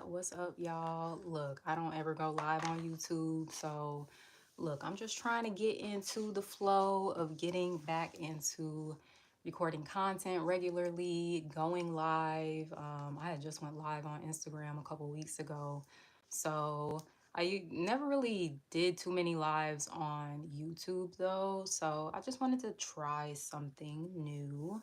What's up, y'all? Look, I don't ever go live on YouTube, so look, I'm just trying to get into the flow of getting back into recording content regularly, going live. I had just went live on Instagram a couple weeks ago, so I never really did too many lives on YouTube though, so I just wanted to try something new.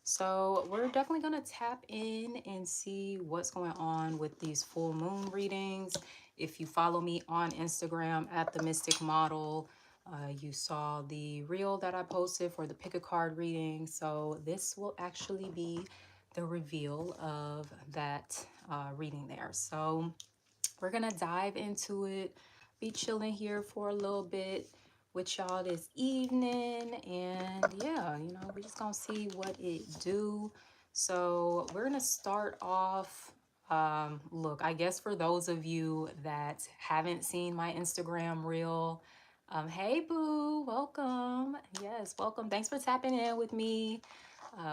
So we're definitely going to tap in and see what's going on with these full moon readings. If you follow me on Instagram at the Mystic Model, you saw the reel that I posted for the pick a card reading. So this will actually be the reveal of that reading there. So we're gonna dive into it, be chilling here for a little bit with y'all this evening, and yeah, we're just gonna see what it do. So we're gonna start off. Look, I guess for those of you that haven't seen my Instagram reel, hey boo, welcome. Yes, welcome. Thanks for tapping in with me.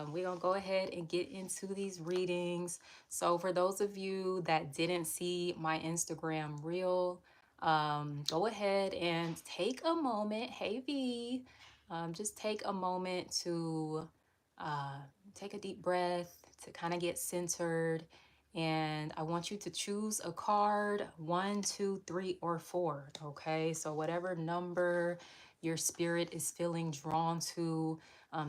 We're gonna go ahead and get into these readings. So for those of you that didn't see my Instagram reel, go ahead and take a moment. Hey V, just take a moment to uh, take a deep breath to kind of get centered. And I want you to choose a card, 1, 2, 3, or 4. Okay, so whatever number your spirit is feeling drawn to,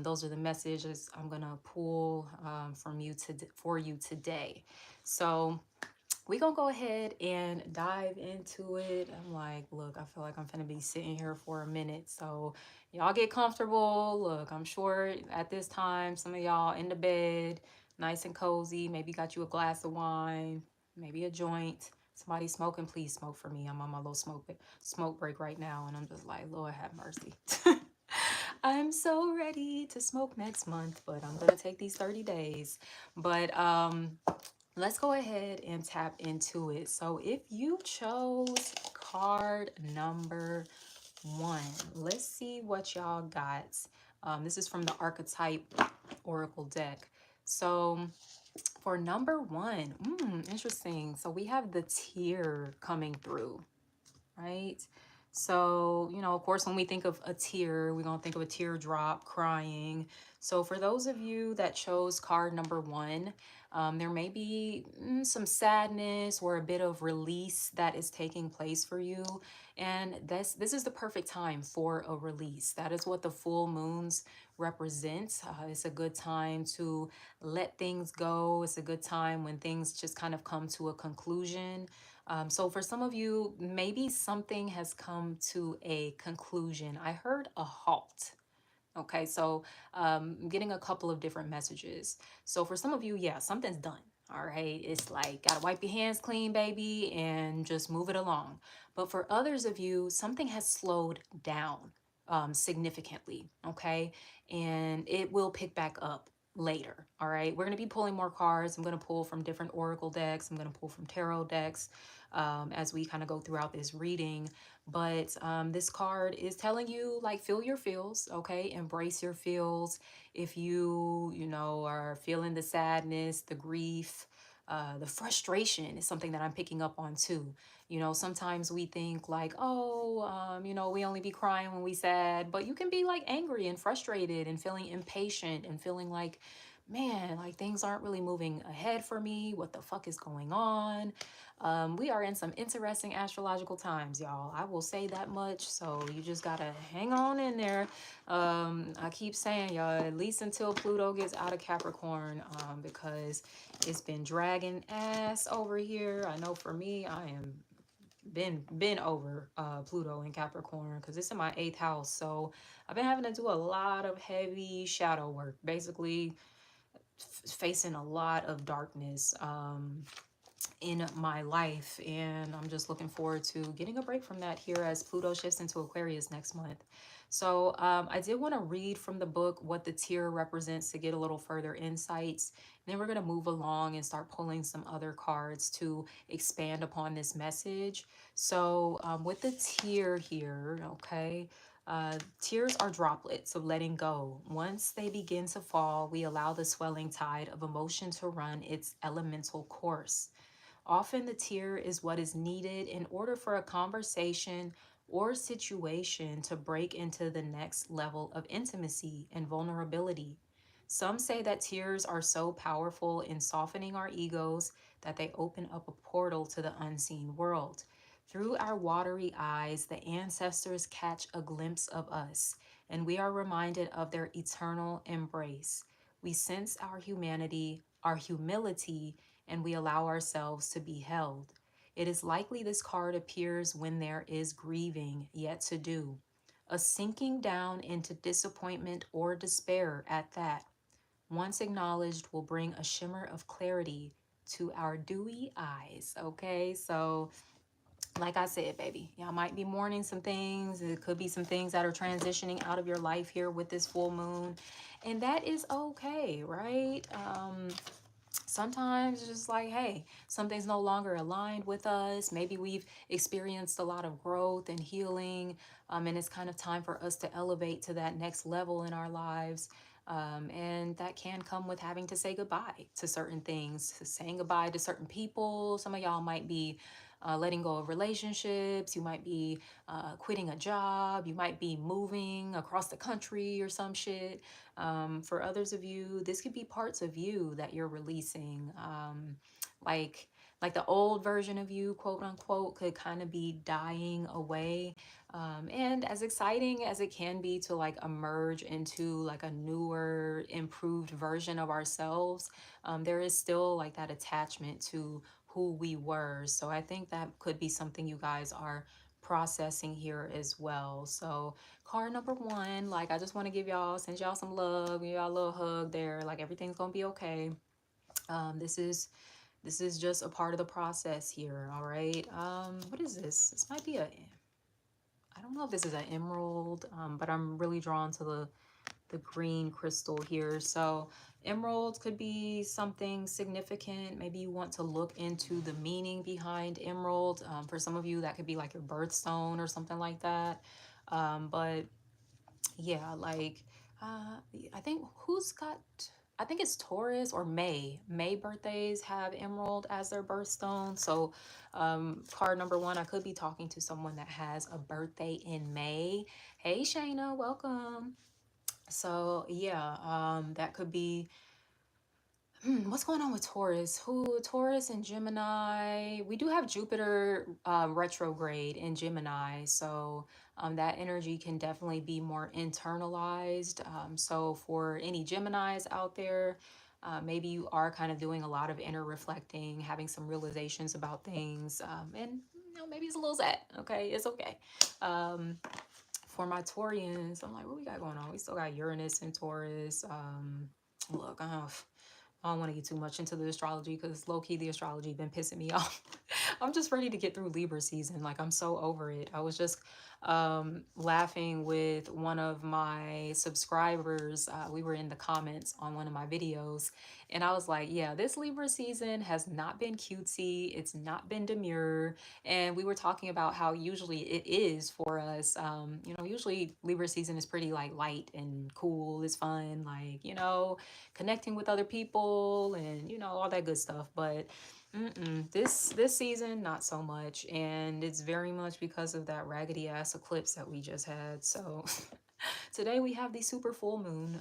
those are the messages I'm gonna pull from you to for you today. So we're gonna go ahead and dive into it. I'm like, look, I feel like I'm gonna be sitting here for a minute. So y'all get comfortable. Look, I'm sure at this time, some of y'all in the bed, nice and cozy, maybe got you a glass of wine, maybe a joint. Somebody smoking, please smoke for me. I'm on my little smoke break right now, and I'm just like, Lord have mercy. I'm so ready to smoke next month, but I'm gonna take these 30 days. But let's go ahead and tap into it. So if you chose card number 1, let's see what y'all got. This is from the Archetype Oracle deck. So for number 1, interesting. So we have the tear coming through, right? So, of course, when we think of a tear, we're going to think of a teardrop, crying. So for those of you that chose card number 1, there may be some sadness or a bit of release that is taking place for you. And this is the perfect time for a release. That is what the full moons represent. It's a good time to let things go. It's a good time when things just kind of come to a conclusion. So for some of you, maybe something has come to a conclusion. I heard a halt. Okay, so I'm getting a couple of different messages. So for some of you, yeah, something's done. All right, it's like gotta wipe your hands clean, baby, and just move it along. But for others of you, something has slowed down significantly. Okay, and it will pick back up later. All right, we're gonna be pulling more cards. I'm gonna pull from different oracle decks. I'm gonna pull from tarot decks as we kind of go throughout this reading. But this card is telling you, like, feel your feels, okay? Embrace your feels. If you are feeling the sadness, the grief, the frustration is something that I'm picking up on too. Sometimes we think like, oh, we only be crying when we sad, but you can be like angry and frustrated and feeling impatient and feeling like, man, like things aren't really moving ahead for me. What the fuck is going on? We are in some interesting astrological times, y'all. I will say that much. So you just gotta hang on in there. I keep saying, y'all, at least until Pluto gets out of Capricorn, because it's been dragging ass over here. I know for me, I am been over Pluto in Capricorn because it's in my 8th house. So I've been having to do a lot of heavy shadow work, basically facing a lot of darkness in my life, and I'm just looking forward to getting a break from that here as Pluto shifts into Aquarius next month. So I did want to read from the book what the tear represents to get a little further insights. And then we're going to move along and start pulling some other cards to expand upon this message. So with the tear here, okay, tears are droplets of letting go. Once they begin to fall, we allow the swelling tide of emotion to run its elemental course. Often the tear is what is needed in order for a conversation or situation to break into the next level of intimacy and vulnerability. Some say that tears are so powerful in softening our egos that they open up a portal to the unseen world. Through our watery eyes, the ancestors catch a glimpse of us, and we are reminded of their eternal embrace. We sense our humanity, our humility, and we allow ourselves to be held. It is likely this card appears when there is grieving yet to do, a sinking down into disappointment or despair at that. Once acknowledged, will bring a shimmer of clarity to our dewy eyes. Okay, so like I said, baby, y'all might be mourning some things. It could be some things that are transitioning out of your life here with this full moon, and that is okay, right? Sometimes it's just like, hey, something's no longer aligned with us. Maybe we've experienced a lot of growth and healing, and it's kind of time for us to elevate to that next level in our lives. And that can come with having to say goodbye to certain things, saying goodbye to certain people. Some of y'all might be letting go of relationships. You might be quitting a job. You might be moving across the country or some shit. For others of you, this could be parts of you that you're releasing. Like like the old version of you, quote unquote, could kind of be dying away. And as exciting as it can be to like emerge into like a newer, improved version of ourselves, there is still like that attachment to who we were. So I think that could be something you guys are processing here as well. So card number one, like I just want to give y'all, send y'all some love, give y'all a little hug there. Like everything's gonna be okay. This is just a part of the process here. All right. What is this? This might be a, I don't know if this is an emerald, but I'm really drawn to the green crystal here. So emeralds could be something significant. Maybe you want to look into the meaning behind emerald. For some of you, that could be like your birthstone or something like that. But yeah, like I think who's got, I think it's Taurus or May. May birthdays have emerald as their birthstone. So card number one, I could be talking to someone that has a birthday in May. Hey Shayna, welcome. So yeah, that could be, what's going on with Taurus? Taurus and Gemini. We do have Jupiter retrograde in Gemini, so that energy can definitely be more internalized. So for any Geminis out there, maybe you are kind of doing a lot of inner reflecting, having some realizations about things, and maybe it's a little sad. Okay, it's okay. Um, for my Taurians, I'm like, what we got going on? We still got Uranus and Taurus. Look, I don't want to get too much into the astrology because low-key the astrology been pissing me off. I'm just ready to get through Libra season. Like I'm so over it. I was just laughing with one of my subscribers. We were in the comments on one of my videos and I was like, yeah, this Libra season has not been cutesy. It's not been demure. And we were talking about how usually it is for us. Usually Libra season is pretty like light and cool. It's fun. Like, connecting with other people and all that good stuff, but this season not so much, and it's very much because of that raggedy ass eclipse that we just had. So today we have the super full moon,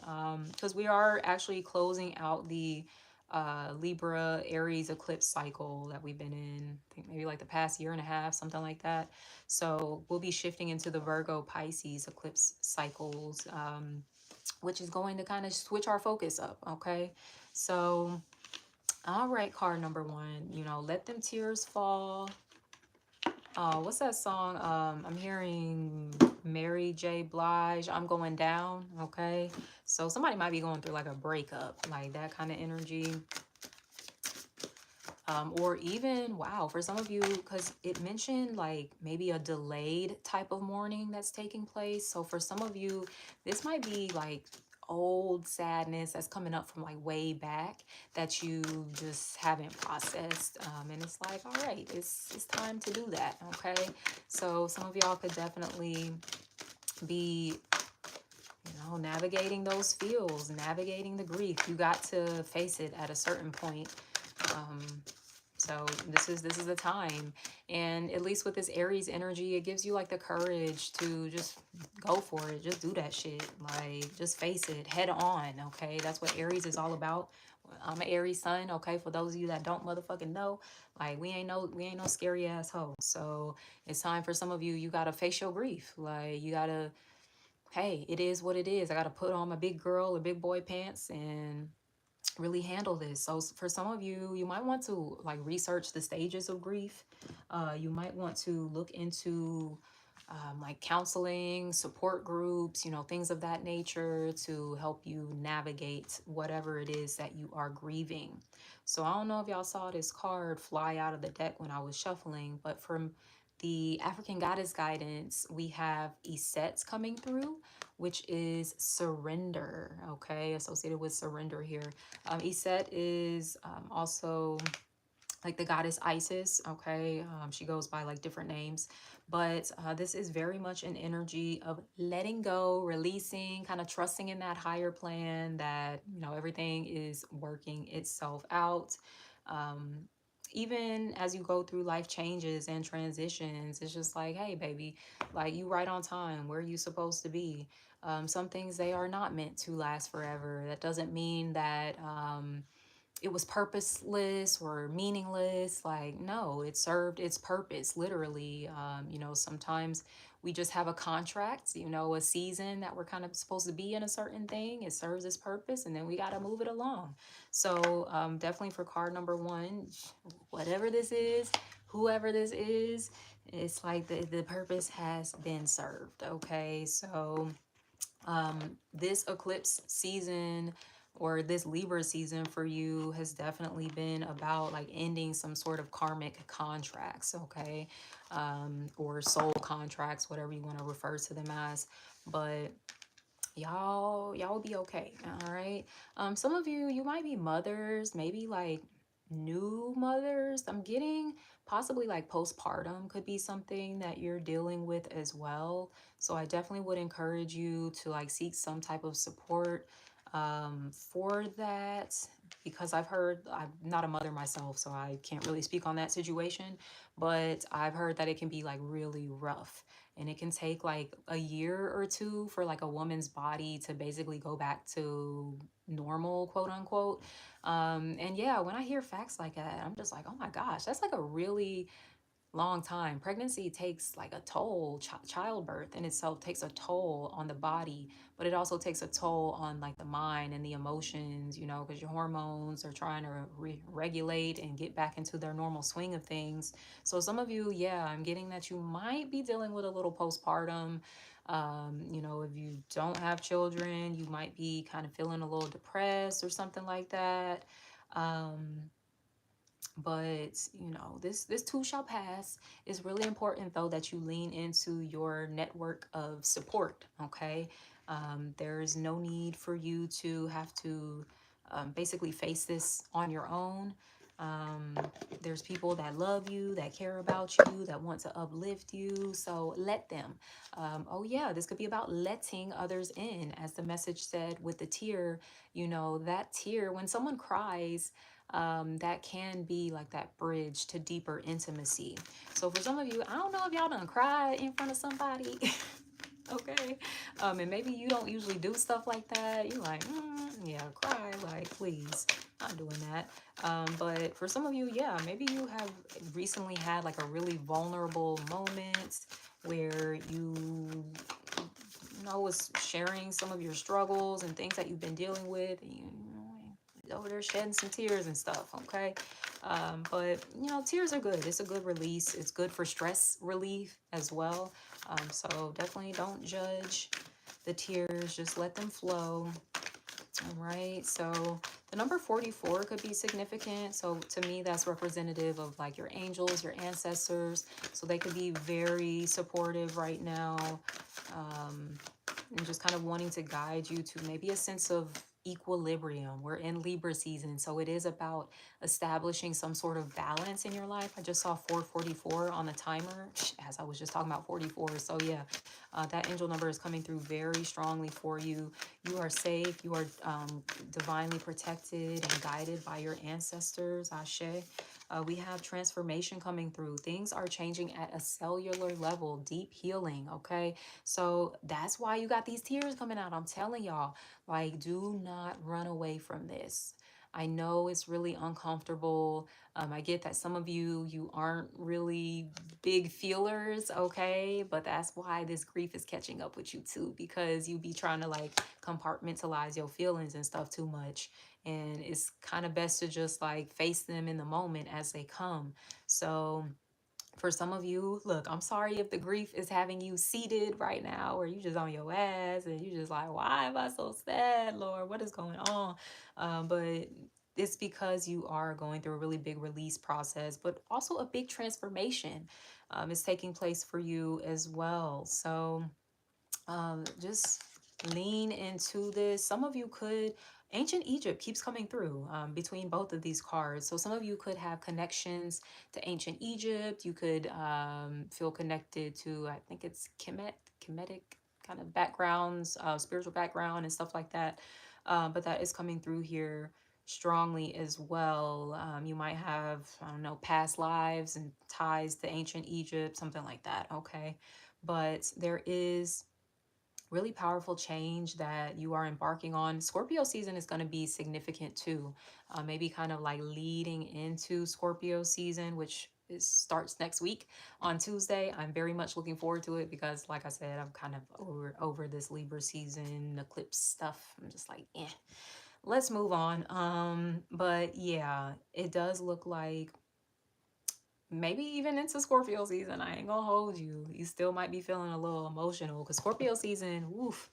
because we are actually closing out the Libra Aries eclipse cycle that we've been in. I think maybe like the past year and a half, something like that. So we'll be shifting into the Virgo Pisces eclipse cycles, which is going to kind of switch our focus up. Okay, so all right, card number one, let them tears fall. What's that song? I'm hearing Mary J. Blige, I'm Going Down. Okay, so somebody might be going through like a breakup, like that kind of energy. Or even, wow, for some of you, because it mentioned like maybe a delayed type of mourning that's taking place. So for some of you, this might be like old sadness that's coming up from like way back that you just haven't processed. And it's like, all right, it's time to do that. Okay, so some of y'all could definitely be navigating those feels, navigating the grief. You got to face it at a certain point. So this is the time. And at least with this Aries energy, it gives you like the courage to just go for it. Just do that shit. Like, just face it head on. Okay, that's what Aries is all about. I'm an Aries sun. Okay, for those of you that don't motherfucking know, like, we ain't no scary asshole. So it's time for some of you. You gotta face your grief. Like, you gotta, hey, it is what it is. I gotta put on my big girl or big boy pants and really handle this. So for some of you, you might want to like research the stages of grief. You might want to look into like counseling, support groups, things of that nature to help you navigate whatever it is that you are grieving. So I don't know if y'all saw this card fly out of the deck when I was shuffling, but from the African goddess guidance, we have Iset's coming through, which is surrender, okay, associated with surrender here. Iset is also like the goddess Isis, okay? She goes by like different names, but this is very much an energy of letting go, releasing, kind of trusting in that higher plan that, everything is working itself out. Um, Even as you go through life changes and transitions, it's just like, hey, baby, like, you right on time. Where are you supposed to be? Some things, they are not meant to last forever. That doesn't mean that it was purposeless or meaningless. Like, no, it served its purpose, literally. Sometimes we just have a contract, a season that we're kind of supposed to be in a certain thing. It serves its purpose, and then we got to move it along. So definitely for card number one, whatever this is, whoever this is, it's like the purpose has been served. Okay, so this eclipse season or this Libra season for you has definitely been about like ending some sort of karmic contracts, okay? Or soul contracts, whatever you want to refer to them as. But y'all will be okay, all right? Some of you, you might be mothers, maybe like new mothers. I'm getting possibly like postpartum could be something that you're dealing with as well. So I definitely would encourage you to like seek some type of support for that, because I've heard, I'm not a mother myself, so I can't really speak on that situation, but I've heard that it can be like really rough, and it can take like a year or two for like a woman's body to basically go back to normal, quote unquote. And yeah, when I hear facts like that, I'm just like, oh my gosh, that's like a really long time. Pregnancy takes like a toll. Childbirth in itself takes a toll on the body, but it also takes a toll on like the mind and the emotions, because your hormones are trying to regulate and get back into their normal swing of things. So some of you, yeah, I'm getting that you might be dealing with a little postpartum. If you don't have children, you might be kind of feeling a little depressed or something like that. Um, but this too shall pass. It's really important though that you lean into your network of support. Okay, there's no need for you to have to basically face this on your own. um, there's people that love you, that care about you, that want to uplift you, so let them. Oh yeah, this could be about letting others in, as the message said with the tear. That tear, when someone cries, that can be like that bridge to deeper intimacy. So for some of you, I don't know if y'all done cried in front of somebody. Okay. And maybe you don't usually do stuff like that. You're like, yeah, cry, like, please, not doing that. But for some of you, yeah, maybe you have recently had like a really vulnerable moment where was sharing some of your struggles and things that you've been dealing with, and over there shedding some tears and stuff. Okay. But tears are good. It's a good release. It's good for stress relief as well. So definitely don't judge the tears, just let them flow. All right, so the number 44 could be significant. So to me, that's representative of like your angels, your ancestors. So they could be very supportive right now, and just kind of wanting to guide you to maybe a sense of equilibrium. We're in Libra season, so it is about establishing some sort of balance in your life. I just saw 444 on the timer as I was just talking about 44. So yeah, that angel number is coming through very strongly for you. You are safe. You are divinely protected and guided by your ancestors. Ashe. We have transformation coming through. Things are changing at a cellular level, deep healing. Okay. So that's why you got these tears coming out. I'm telling y'all, like, do not run away from this. I know it's really uncomfortable. I get that some of you aren't really big feelers, okay? But that's why this grief is catching up with you too, because you be trying to like compartmentalize your feelings and stuff too much. And it's kind of best to just like face them in the moment as they come. So for some of you, look, I'm sorry if the grief is having you seated right now, or you just on your ass and you just like, why am I so sad, Lord? What is going on? But it's because you are going through a really big release process, but also a big transformation is taking place for you as well. So just lean into this. Some of you could, ancient Egypt keeps coming through between both of these cards. So some of you could have connections to ancient Egypt. You could feel connected to, I think it's Kemetic kind of backgrounds, spiritual background and stuff like that. But that is coming through here strongly as well. You might have, I don't know, past lives and ties to ancient Egypt, something like that. Okay. But there is really powerful change that you are embarking on. Scorpio season is going to be significant too. Maybe kind of like leading into Scorpio season, which starts next week on Tuesday. I'm very much looking forward to it because, like I said, I'm kind of over this Libra season eclipse stuff. I'm just like, eh. Let's move on. But yeah, it does look like maybe even into Scorpio season. I ain't gonna hold you. You still might be feeling a little emotional because Scorpio season, woof,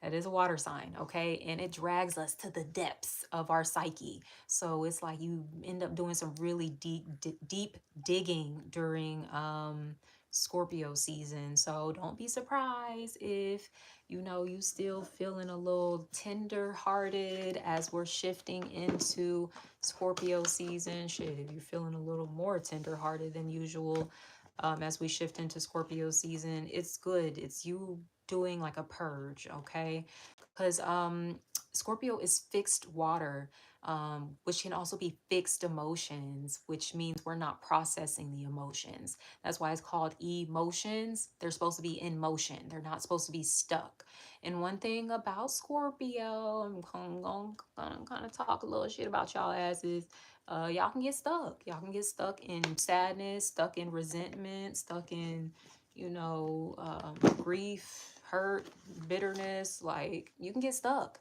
that is a water sign, okay? And it drags us to the depths of our psyche. So it's like you end up doing some really deep digging during Scorpio season. So don't be surprised if you still feeling a little tender hearted as we're shifting into Scorpio season. Shit, if you're feeling a little more tender hearted than usual as we shift into Scorpio season, it's good. It's you doing like a purge, okay? Because Scorpio is fixed water, which can also be fixed emotions, which means we're not processing the emotions. That's why it's called emotions. They're supposed to be in motion, they're not supposed to be stuck. And one thing about Scorpio, I'm gonna kind of talk a little shit about y'all asses. Y'all can get stuck. Y'all can get stuck in sadness, stuck in resentment, stuck in grief, hurt, bitterness. Like you can get stuck.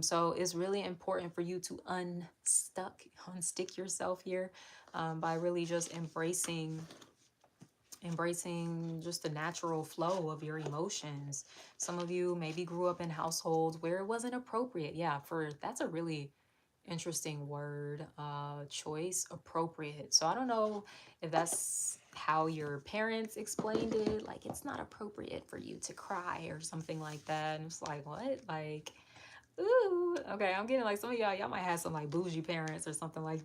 So it's really important for you to unstick yourself here by really just embracing just the natural flow of your emotions. Some of you maybe grew up in households where it wasn't appropriate. Yeah, that's a really interesting word choice, appropriate. So I don't know if that's how your parents explained it, like it's not appropriate for you to cry or something like that. And it's like, what? Like, ooh, okay, I'm getting like some of y'all might have some like bougie parents or something like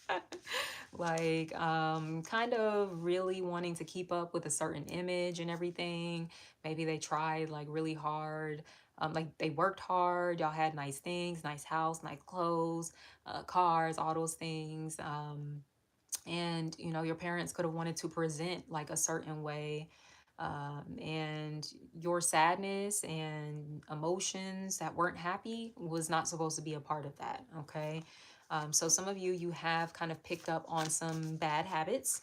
that. Like kind of really wanting to keep up with a certain image and everything. Maybe they tried like really hard, like they worked hard, y'all had nice things, nice house, nice clothes, cars, all those things, and your parents could have wanted to present like a certain way, and your sadness and emotions that weren't happy was not supposed to be a part of that. Okay. So some of you have kind of picked up on some bad habits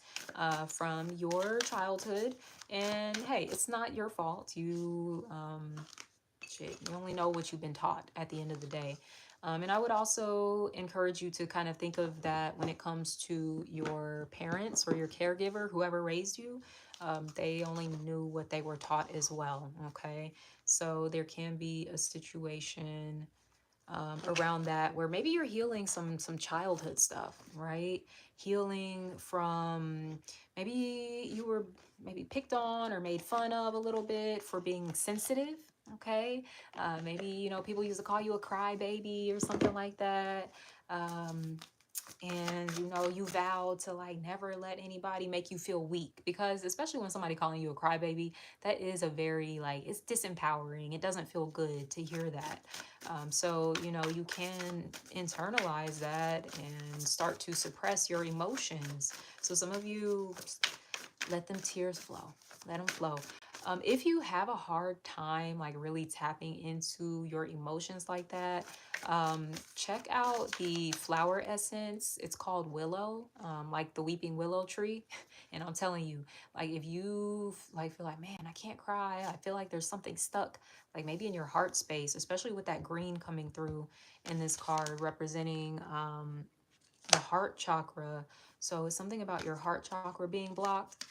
from your childhood, and hey, it's not your fault. You only know what you've been taught at the end of the day. And I would also encourage you to kind of think of that when it comes to your parents or your caregiver, whoever raised you. They only knew what they were taught as well. Okay. So there can be a situation around that where maybe you're healing some childhood stuff, right? Healing from maybe you were maybe picked on or made fun of a little bit for being sensitive. Okay. Maybe people used to call you a crybaby or something like that. um, And you know, you vow to like never let anybody make you feel weak, because especially when somebody calling you a crybaby, that is a very like, it's disempowering. It doesn't feel good to hear that. So you know, you can internalize that and start to suppress your emotions. So some of you, let them tears flow, let them flow. If you have a hard time like really tapping into your emotions like that, check out the flower essence. It's called willow, like the weeping willow tree. And I'm telling you, like if you like feel like, man, I can't cry, I feel like there's something stuck, like maybe in your heart space, especially with that green coming through in this card representing the heart chakra. So it's something about your heart chakra being blocked.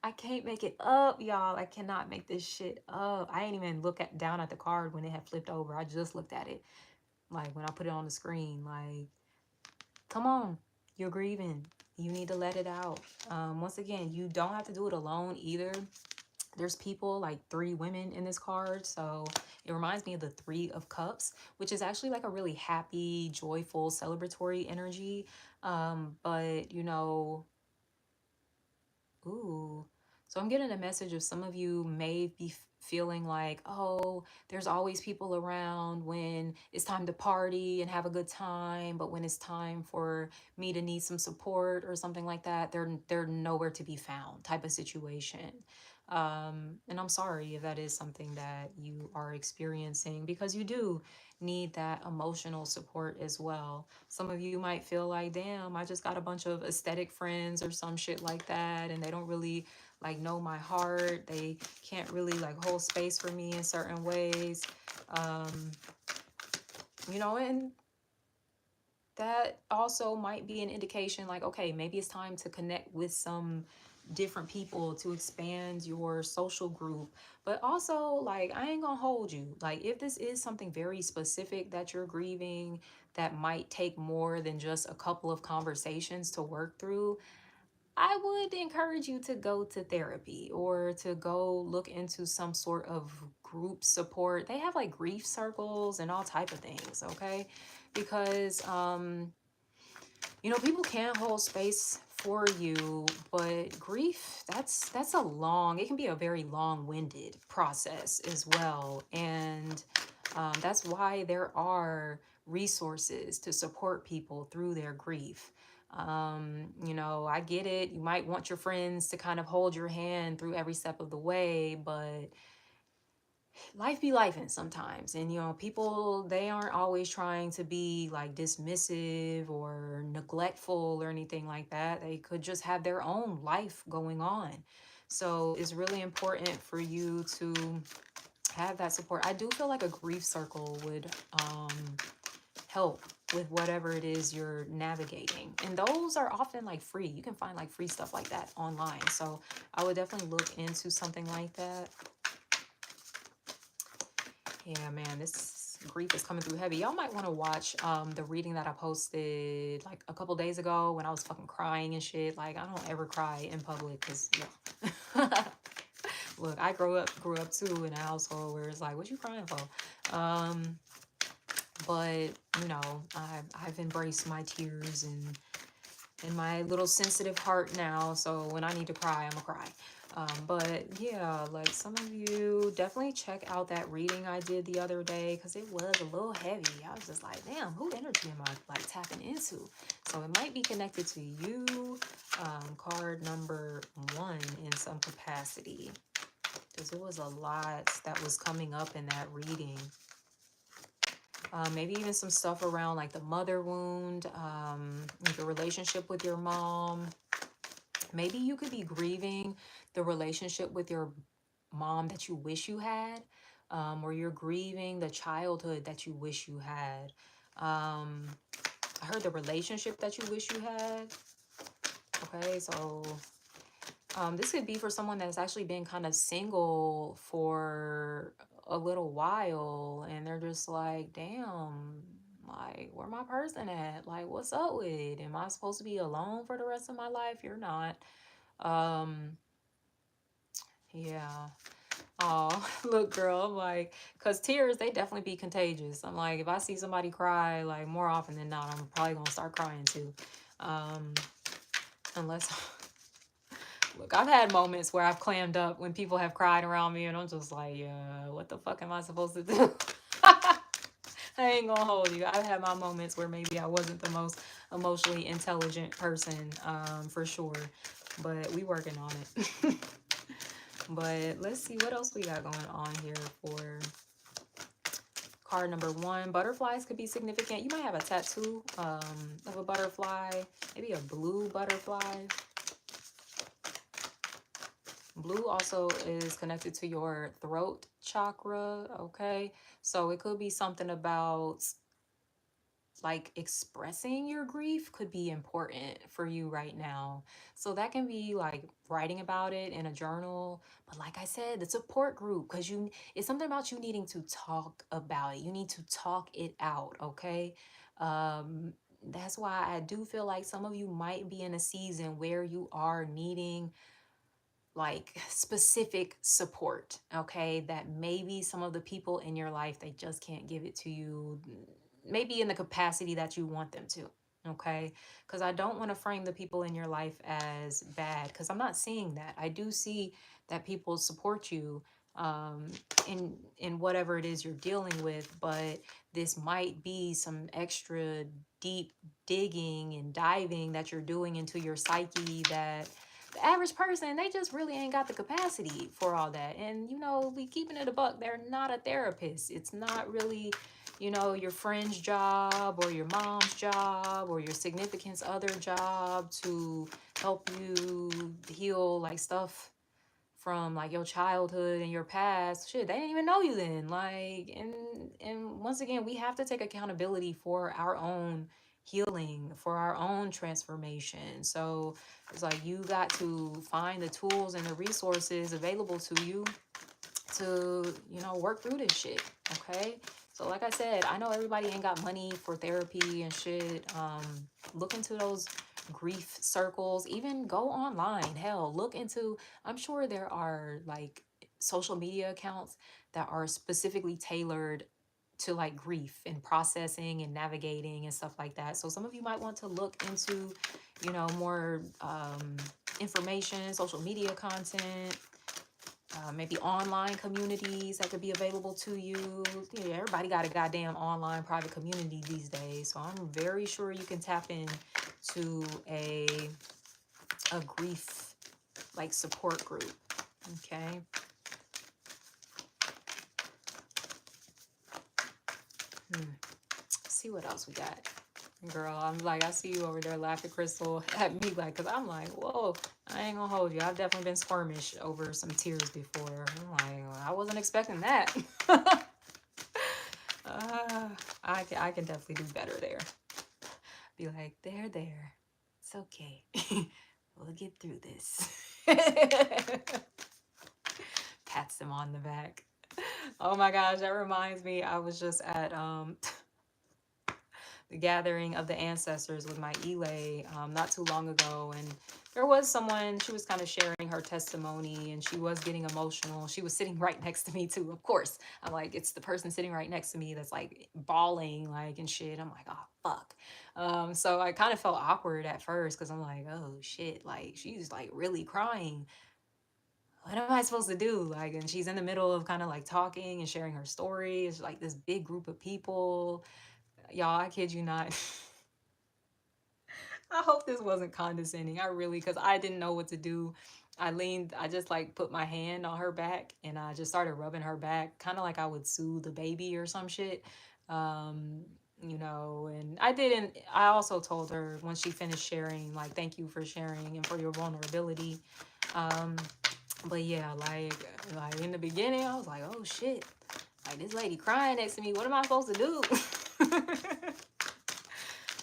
I can't make it up, y'all. I cannot make this shit up. I ain't even look at down at the card when it had flipped over. I just looked at it. Like when I put it on the screen. Like, come on. You're grieving. You need to let it out. Once again, you don't have to do it alone either. There's people, like 3 women in this card. So it reminds me of the 3 of Cups, which is actually like a really happy, joyful, celebratory energy. But you know, ooh. So I'm getting a message of some of you may be feeling like, oh, there's always people around when it's time to party and have a good time, but when it's time for me to need some support or something like that, they're nowhere to be found type of situation. And I'm sorry if that is something that you are experiencing, because you do need that emotional support as well. Some of you might feel like, damn, I just got a bunch of aesthetic friends or some shit like that, and they don't really like know my heart. They can't really like hold space for me in certain ways. Um, you know, and that also might be an indication like, okay, maybe it's time to connect with some different people to expand your social group. But also, like, I ain't gonna hold you, like if this is something very specific that you're grieving, that might take more than just a couple of conversations to work through, I would encourage you to go to therapy or to go look into some sort of group support. They have like grief circles and all type of things, okay? Because you know, people can hold space for you, but grief, that's a long, it can be a very long-winded process as well. And that's why there are resources to support people through their grief. You know, I get it. You might want your friends to kind of hold your hand through every step of the way, but life be lifing sometimes. And you know, people, they aren't always trying to be like dismissive or neglectful or anything like that. They could just have their own life going on. So it's really important for you to have that support. I do feel like a grief circle would help with whatever it is you're navigating, and those are often like free. You can find like free stuff like that online, so I would definitely look into something like that. Yeah, man, this grief is coming through heavy. Y'all might want to watch the reading that I posted like a couple days ago when I was fucking crying and shit. Like, I don't ever cry in public because, yeah. Look, I grew up too in a household where it's like, what you crying for? But you know, I've embraced my tears and my little sensitive heart now. So when I need to cry, I'm gonna cry. But yeah, like some of you definitely check out that reading I did the other day, because it was a little heavy. I was just like, damn, who energy am I like tapping into? So it might be connected to you. Card number 1 in some capacity, because it was a lot that was coming up in that reading. Maybe even some stuff around like the mother wound, the relationship with your mom. Maybe you could be grieving the relationship with your mom that you wish you had, or you're grieving the childhood that you wish you had. I heard the relationship that you wish you had. Okay, so this could be for someone that's actually been kind of single for a little while, and they're just like, damn, like, where my person at? Like, what's up with it? Am I supposed to be alone for the rest of my life? You're not. Um, yeah. Oh, look, girl, I'm like, because tears, they definitely be contagious. I'm like, if I see somebody cry, like more often than not, I'm probably gonna start crying too. Um, unless, look, I've had moments where I've clammed up when people have cried around me, and I'm just like, yeah, what the fuck am I supposed to do? I ain't gonna hold you. I've had my moments where maybe I wasn't the most emotionally intelligent person, for sure, but we working on it. But let's see what else we got going on here for card number one. Butterflies could be significant. You might have a tattoo of a butterfly, maybe a blue butterfly. Blue also is connected to your throat chakra, okay? So it could be something about like expressing your grief could be important for you right now. So that can be like writing about it in a journal. But like I said, the support group, because you it's something about you needing to talk about it. You need to talk it out, okay? That's why I do feel like some of you might be in a season where you are needing like specific support, okay, that maybe some of the people in your life, they just can't give it to you, maybe in the capacity that you want them to, okay? Because I don't want to frame the people in your life as bad, because I'm not seeing that. I do see that people support you um in whatever it is you're dealing with, but this might be some extra deep digging and diving that you're doing into your psyche that the average person, they just really ain't got the capacity for all that. And we keeping it a buck, they're not a therapist. It's not really your friend's job or your mom's job or your significant's other job to help you heal like stuff from like your childhood and your past. Shit, they didn't even know you then. Like, and once again, we have to take accountability for our own healing, for our own transformation. So it's like you got to find the tools and the resources available to you to work through this shit. Okay, so like I said, I know everybody ain't got money for therapy and shit. Look into those grief circles. Even go online. Hell, look into, I'm sure there are like social media accounts that are specifically tailored to like grief and processing and navigating and stuff like that. So some of you might want to look into more information, social media content, maybe online communities that could be available to you. Yeah, everybody got a goddamn online private community these days. So I'm very sure you can tap in to a grief like support group. Okay. Hmm. See what else we got. Girl, I'm like, I see you over there laughing, Crystal, at me, like, because I'm like, whoa, I ain't gonna hold you. I've definitely been squirmish over some tears before. I'm like, well, I wasn't expecting that. uh, I can definitely do better there. Be like, there. It's okay. We'll get through this. Pats him on the back. Oh my gosh, that reminds me. I was just at the gathering of the ancestors with my Elay not too long ago, and there was someone, she was kind of sharing her testimony and she was getting emotional. She was sitting right next to me too, of course. I'm like, it's the person sitting right next to me that's like bawling like and shit. I'm like, oh fuck. So I kind of felt awkward at first because I'm like, oh shit, like she's like really crying. What am I supposed to do? Like, and she's in the middle of kind of like talking and sharing her story. It's like this big group of people. Y'all, I kid you not. I hope this wasn't condescending. I really, because I didn't know what to do. I just like put my hand on her back and I just started rubbing her back, kind of like I would soothe a baby or some shit. Um, and I also told her when she finished sharing, like, thank you for sharing and for your vulnerability. Um, but yeah, like in the beginning, I was like, oh shit, like this lady crying next to me. What am I supposed to do?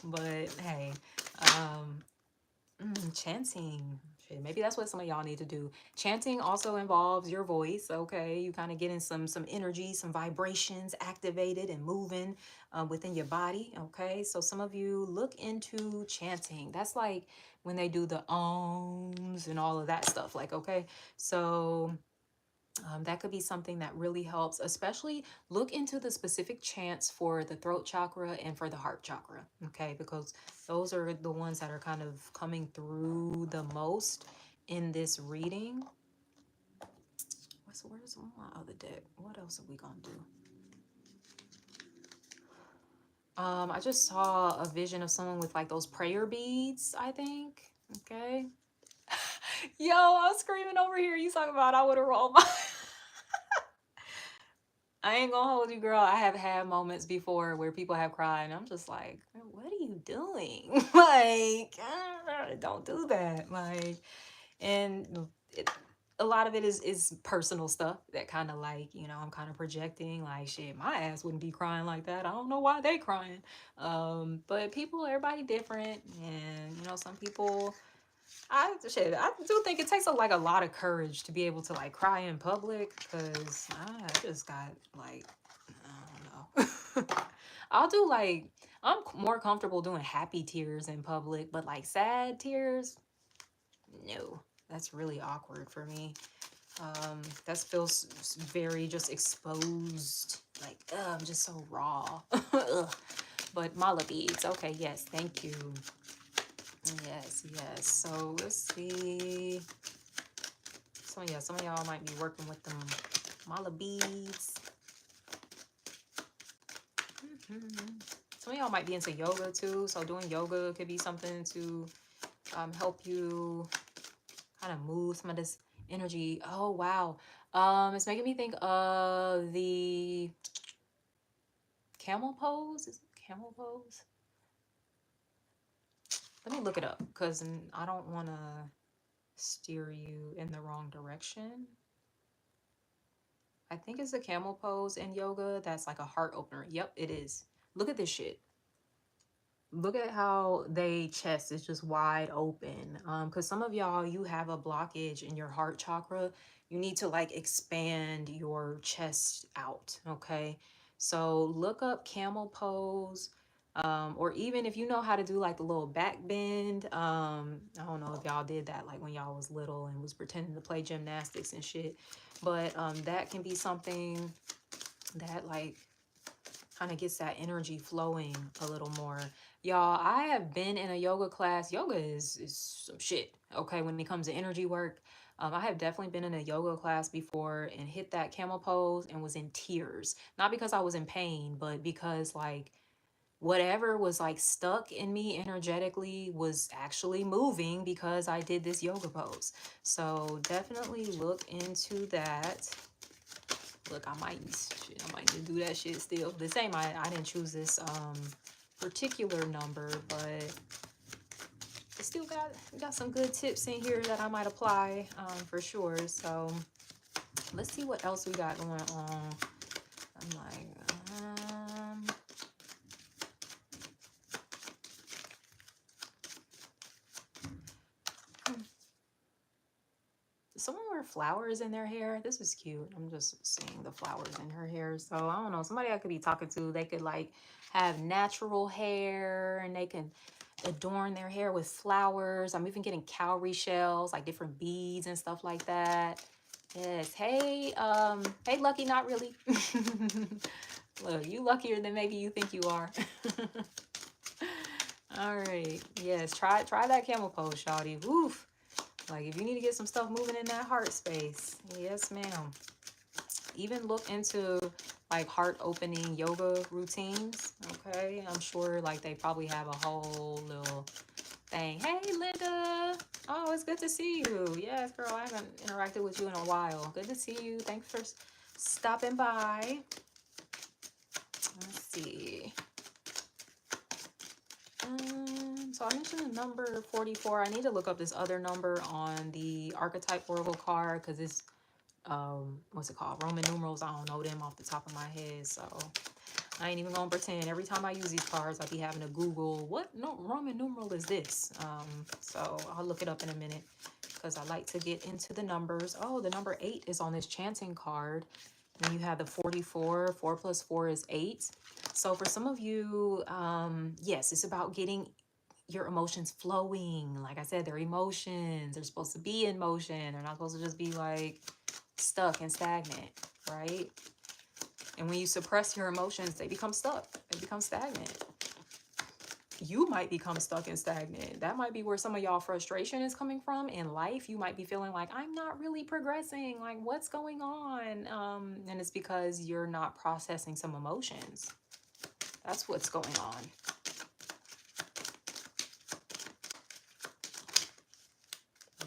But hey, um, chanting. Shit, maybe that's what some of y'all need to do. Chanting also involves your voice. Okay, you kind of getting some energy, some vibrations activated and moving within your body. Okay, so some of you look into chanting. That's like when they do the ohms and all of that stuff. Like, okay, so That could be something that really helps, especially look into the specific chants for the throat chakra and for the heart chakra, okay? Because those are the ones that are kind of coming through the most in this reading. Where's my other deck? What else are we gonna do? I just saw a vision of someone with like those prayer beads, I think. Okay. Yo, I was screaming over here. You talking about I would have rolled my I ain't gonna hold you, girl. I have had moments before where people have cried, and I'm just like, what are you doing? Like, don't do that. Like, and it, a lot of it is personal stuff that kind of like, I'm kind of projecting like, shit, my ass wouldn't be crying like that. I don't know why they crying. But people, everybody different, and some people. I do think it takes like a lot of courage to be able to like cry in public, because I just got like, I don't know. I'll do like, I'm more comfortable doing happy tears in public, but like sad tears, no, that's really awkward for me. That feels very just exposed, like, I'm just so raw. But mala beads, okay, yes, thank you. Yes, yes. So let's see. Some of y'all might be working with them mala beads. Some of y'all might be into yoga too. So doing yoga could be something to help you kind of move some of this energy. Oh wow. It's making me think of the camel pose. Is it camel pose? Let me look it up, because I don't want to steer you in the wrong direction. I think it's a camel pose in yoga that's like a heart opener. Yep, it is. Look at this shit. Look at how they chest is just wide open. Because some of y'all, you have a blockage in your heart chakra. You need to like expand your chest out, okay? So look up camel pose. Or even if you know how to do like the little back bend. I don't know if y'all did that like when y'all was little and was pretending to play gymnastics and shit. But that can be something that like kind of gets that energy flowing a little more. Y'all, I have been in a yoga class. Yoga is some shit, okay, when it comes to energy work. I have definitely been in a yoga class before and hit that camel pose and was in tears. Not because I was in pain, but because like whatever was like stuck in me energetically was actually moving because I did this yoga pose. So definitely look into that. Look, I might need to do that shit still. The same, I didn't choose this particular number, but it still got some good tips in here that I might apply for sure. So let's see what else we got going on. I'm like, someone wear flowers in their hair. This is cute. I'm just seeing the flowers in her hair. So I don't know, somebody I could be talking to, they could like have natural hair and they can adorn their hair with flowers. I'm even getting cowrie shells, like different beads and stuff like that. Yes. Hey, hey, Lucky, not really. Look, you luckier than maybe you think you are. All right. Yes, try that camel pose, shawty. Woof. Like, if you need to get some stuff moving in that heart space, yes, ma'am. Even look into like heart opening yoga routines. Okay, I'm sure like they probably have a whole little thing. Hey, Linda. Oh, it's good to see you. Yes, girl, I haven't interacted with you in a while. Good to see you. Thanks for stopping by. Let's see. So I mentioned the number 44. I need to look up this other number on the archetype oracle card, because it's what's it called, Roman numerals. I don't know them off the top of my head, so I ain't even gonna pretend. Every time I use these cards, I be having to Google what Roman numeral is this. So I'll look it up in a minute, because I like to get into the numbers. Oh, the number 8 is on this chanting card. And you have the 44. 4 plus 4 is 8. So for some of you, yes, it's about getting your emotions flowing. Like I said, they're emotions. They're supposed to be in motion. They're not supposed to just be like stuck and stagnant, right? And when you suppress your emotions, they become stuck. They become stagnant. You might become stuck and stagnant. That might be where some of y'all frustration is coming from in life. You might be feeling like, I'm not really progressing. Like, what's going on? And it's because you're not processing some emotions. That's what's going on.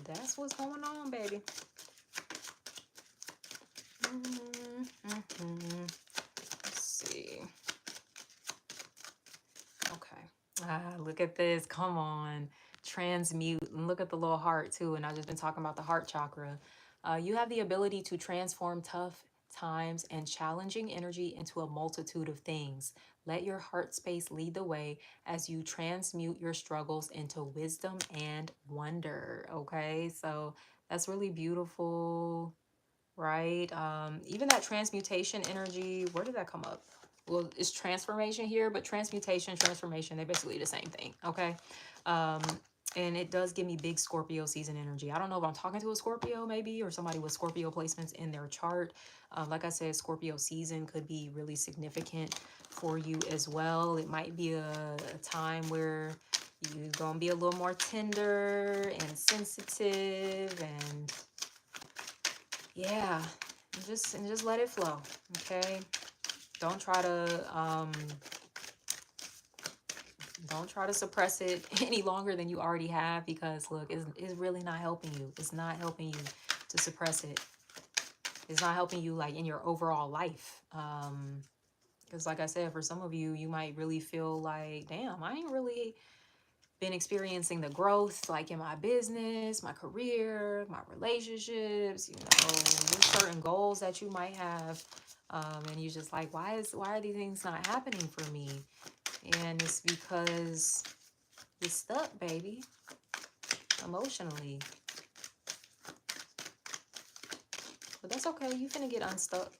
That's what's going on, baby. Let's see. Okay. Look at this. Come on. Transmute. And look at the little heart, too. And I've just been talking about the heart chakra. You have the ability to transform tough times and challenging energy into a multitude of things. Let your heart space lead the way as you transmute your struggles into wisdom and wonder. Okay. So that's really beautiful, right? Even that transmutation energy, where did that come up? Well, it's transformation here, but transmutation, transformation, they're basically the same thing, okay? And it does give me big Scorpio season energy. I don't know if I'm talking to a Scorpio maybe, or somebody with Scorpio placements in their chart. Like I said, Scorpio season could be really significant for you as well. It might be a time where you're gonna be a little more tender and sensitive, and yeah, and just let it flow, okay? Don't try to suppress it any longer than you already have, because look, it's really not helping you. It's not helping you to suppress it. It's not helping you like in your overall life. Because like I said, for some of you, you might really feel like, damn, I ain't really been experiencing the growth like in my business, my career, my relationships, you know, there's certain goals that you might have. And you're just like, why are these things not happening for me? And it's because you're stuck, baby, emotionally. But that's okay. You finna get unstuck.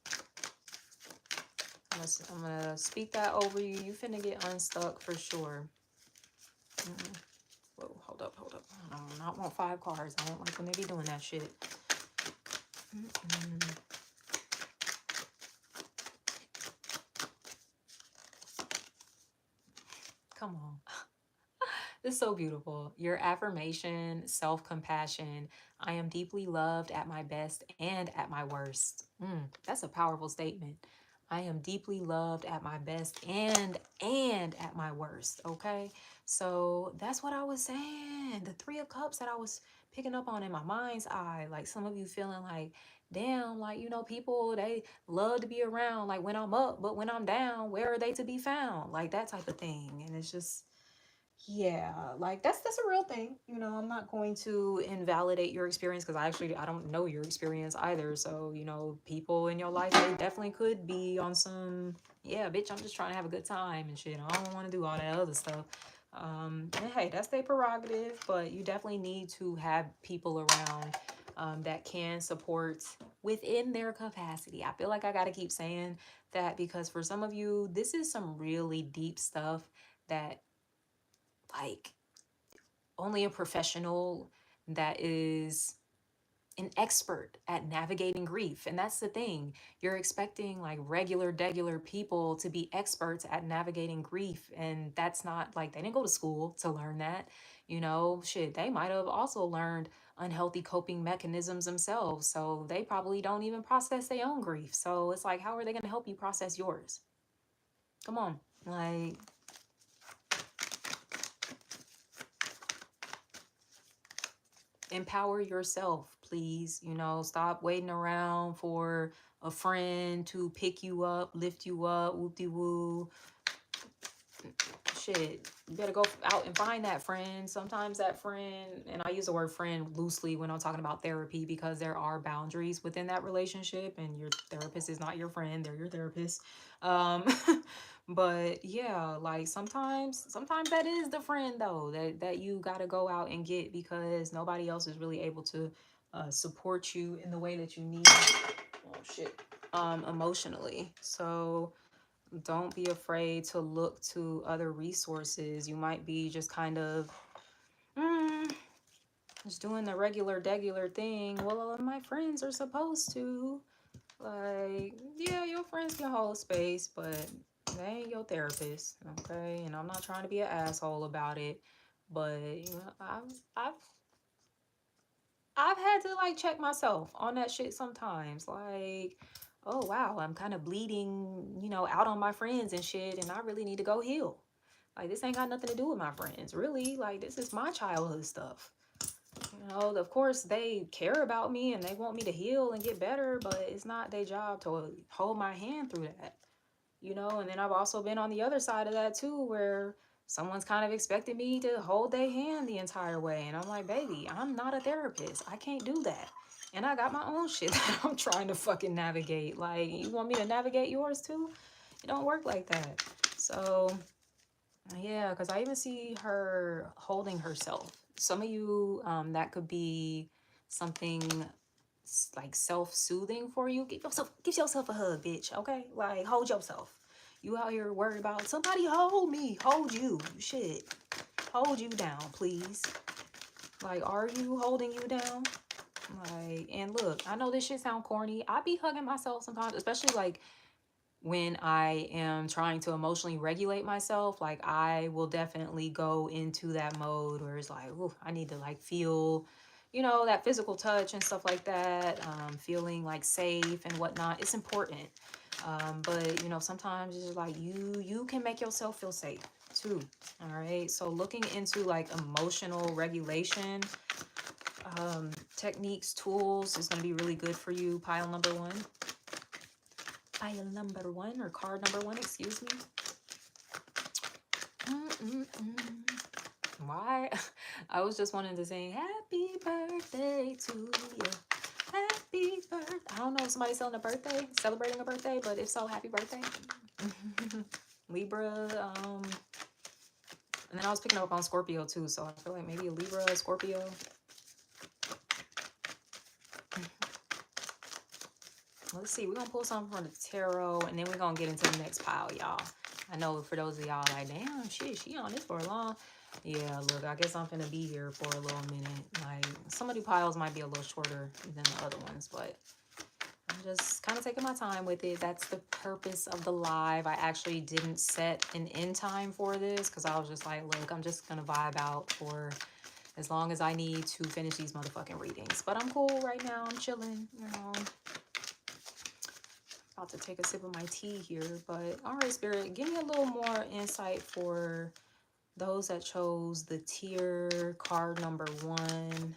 I'm gonna speak that over you. You finna get unstuck for sure. Whoa, hold up. I do not want 5 cards. I don't like when they be doing that shit. Come on. It's so beautiful. Your affirmation, self-compassion. I am deeply loved at my best and at my worst. That's a powerful statement. I am deeply loved at my best and at my worst. Okay. So that's what I was saying. The 3 of Cups that I was picking up on in my mind's eye. Like some of you feeling like, damn, like, you know, people, they love to be around. Like when I'm up, but when I'm down, where are they to be found? Like that type of thing. And it's just, yeah, like that's a real thing. You know, I'm not going to invalidate your experience because I don't know your experience either. So, you know, people in your life, they definitely could be on some, yeah, bitch, I'm just trying to have a good time and shit. I don't want to do all that other stuff. And hey, that's their prerogative, but you definitely need to have people around that can support within their capacity. I feel like I got to keep saying that because for some of you, this is some really deep stuff that like only a professional that is an expert at navigating grief. And that's the thing. You're expecting like regular people to be experts at navigating grief. And that's not like they didn't go to school to learn that. You know, shit, they might have also learned unhealthy coping mechanisms themselves. So they probably don't even process their own grief. So it's like, how are they going to help you process yours? Come on. Like, empower yourself, please. You know, stop waiting around for a friend to pick you up, lift you up, whoop-de-woo. Shit, you better go out and find that friend. Sometimes that friend, and I use the word friend loosely when I'm talking about therapy because there are boundaries within that relationship, and your therapist is not your friend, they're your therapist. Um, but yeah, like sometimes that is the friend though that you gotta go out and get because nobody else is really able to support you in the way that you need. Oh shit. Emotionally. So don't be afraid to look to other resources. You might be just kind of Just doing the regular thing. Well, my friends are supposed to. Like, yeah, your friends can hold space, but they ain't your therapist, okay? And I'm not trying to be an asshole about it, but you know, I've I've had to like check myself on that shit sometimes. Like, oh wow, I'm kind of bleeding, you know, out on my friends and shit, and I really need to go heal. Like, this ain't got nothing to do with my friends, really. Like, this is my childhood stuff. You know, of course, they care about me and they want me to heal and get better, but it's not their job to hold my hand through that. You know, and then I've also been on the other side of that too, where someone's kind of expected me to hold their hand the entire way. And I'm like, baby, I'm not a therapist. I can't do that. And I got my own shit that I'm trying to fucking navigate. Like, you want me to navigate yours too? It don't work like that. So, yeah, because I even see her holding herself. Some of you, that could be something like self-soothing for you. Give yourself a hug, bitch. Okay, like hold yourself. You out here worried about somebody hold me, hold you. Shit, hold you down, please. Like, are you holding you down? Like, and look, I know this shit sound corny. I be hugging myself sometimes, especially like when I am trying to emotionally regulate myself. Like, I will definitely go into that mode where it's like, ooh, I need to like feel, you know, that physical touch and stuff like that. Feeling like safe and whatnot. It's important. But you know, sometimes it's just like you can make yourself feel safe too. All right. So looking into like emotional regulation techniques, tools is going to be really good for you. Pile number one. Pile number one, or card number one, excuse me. Why? I was just wanting to sing happy birthday to you. Happy birthday. I don't know if somebody's celebrating a birthday, but if so, happy birthday. Libra, and then I was picking up on Scorpio too, so I feel like maybe a Libra, Scorpio. Let's see, we're gonna pull something from the tarot, and then we're gonna get into the next pile, y'all. I know for those of y'all like, damn, shit, she on this for a long. Yeah, look, I guess I'm gonna be here for a little minute. Like, some of the piles might be a little shorter than the other ones, but I'm just kind of taking my time with it. That's the purpose of the live. I actually didn't set an end time for this because I was just like, look, I'm just gonna vibe out for as long as I need to finish these motherfucking readings. But I'm cool right now. I'm chilling, you know. About to take a sip of my tea here, but all right, Spirit, give me a little more insight for those that chose the tier card number one.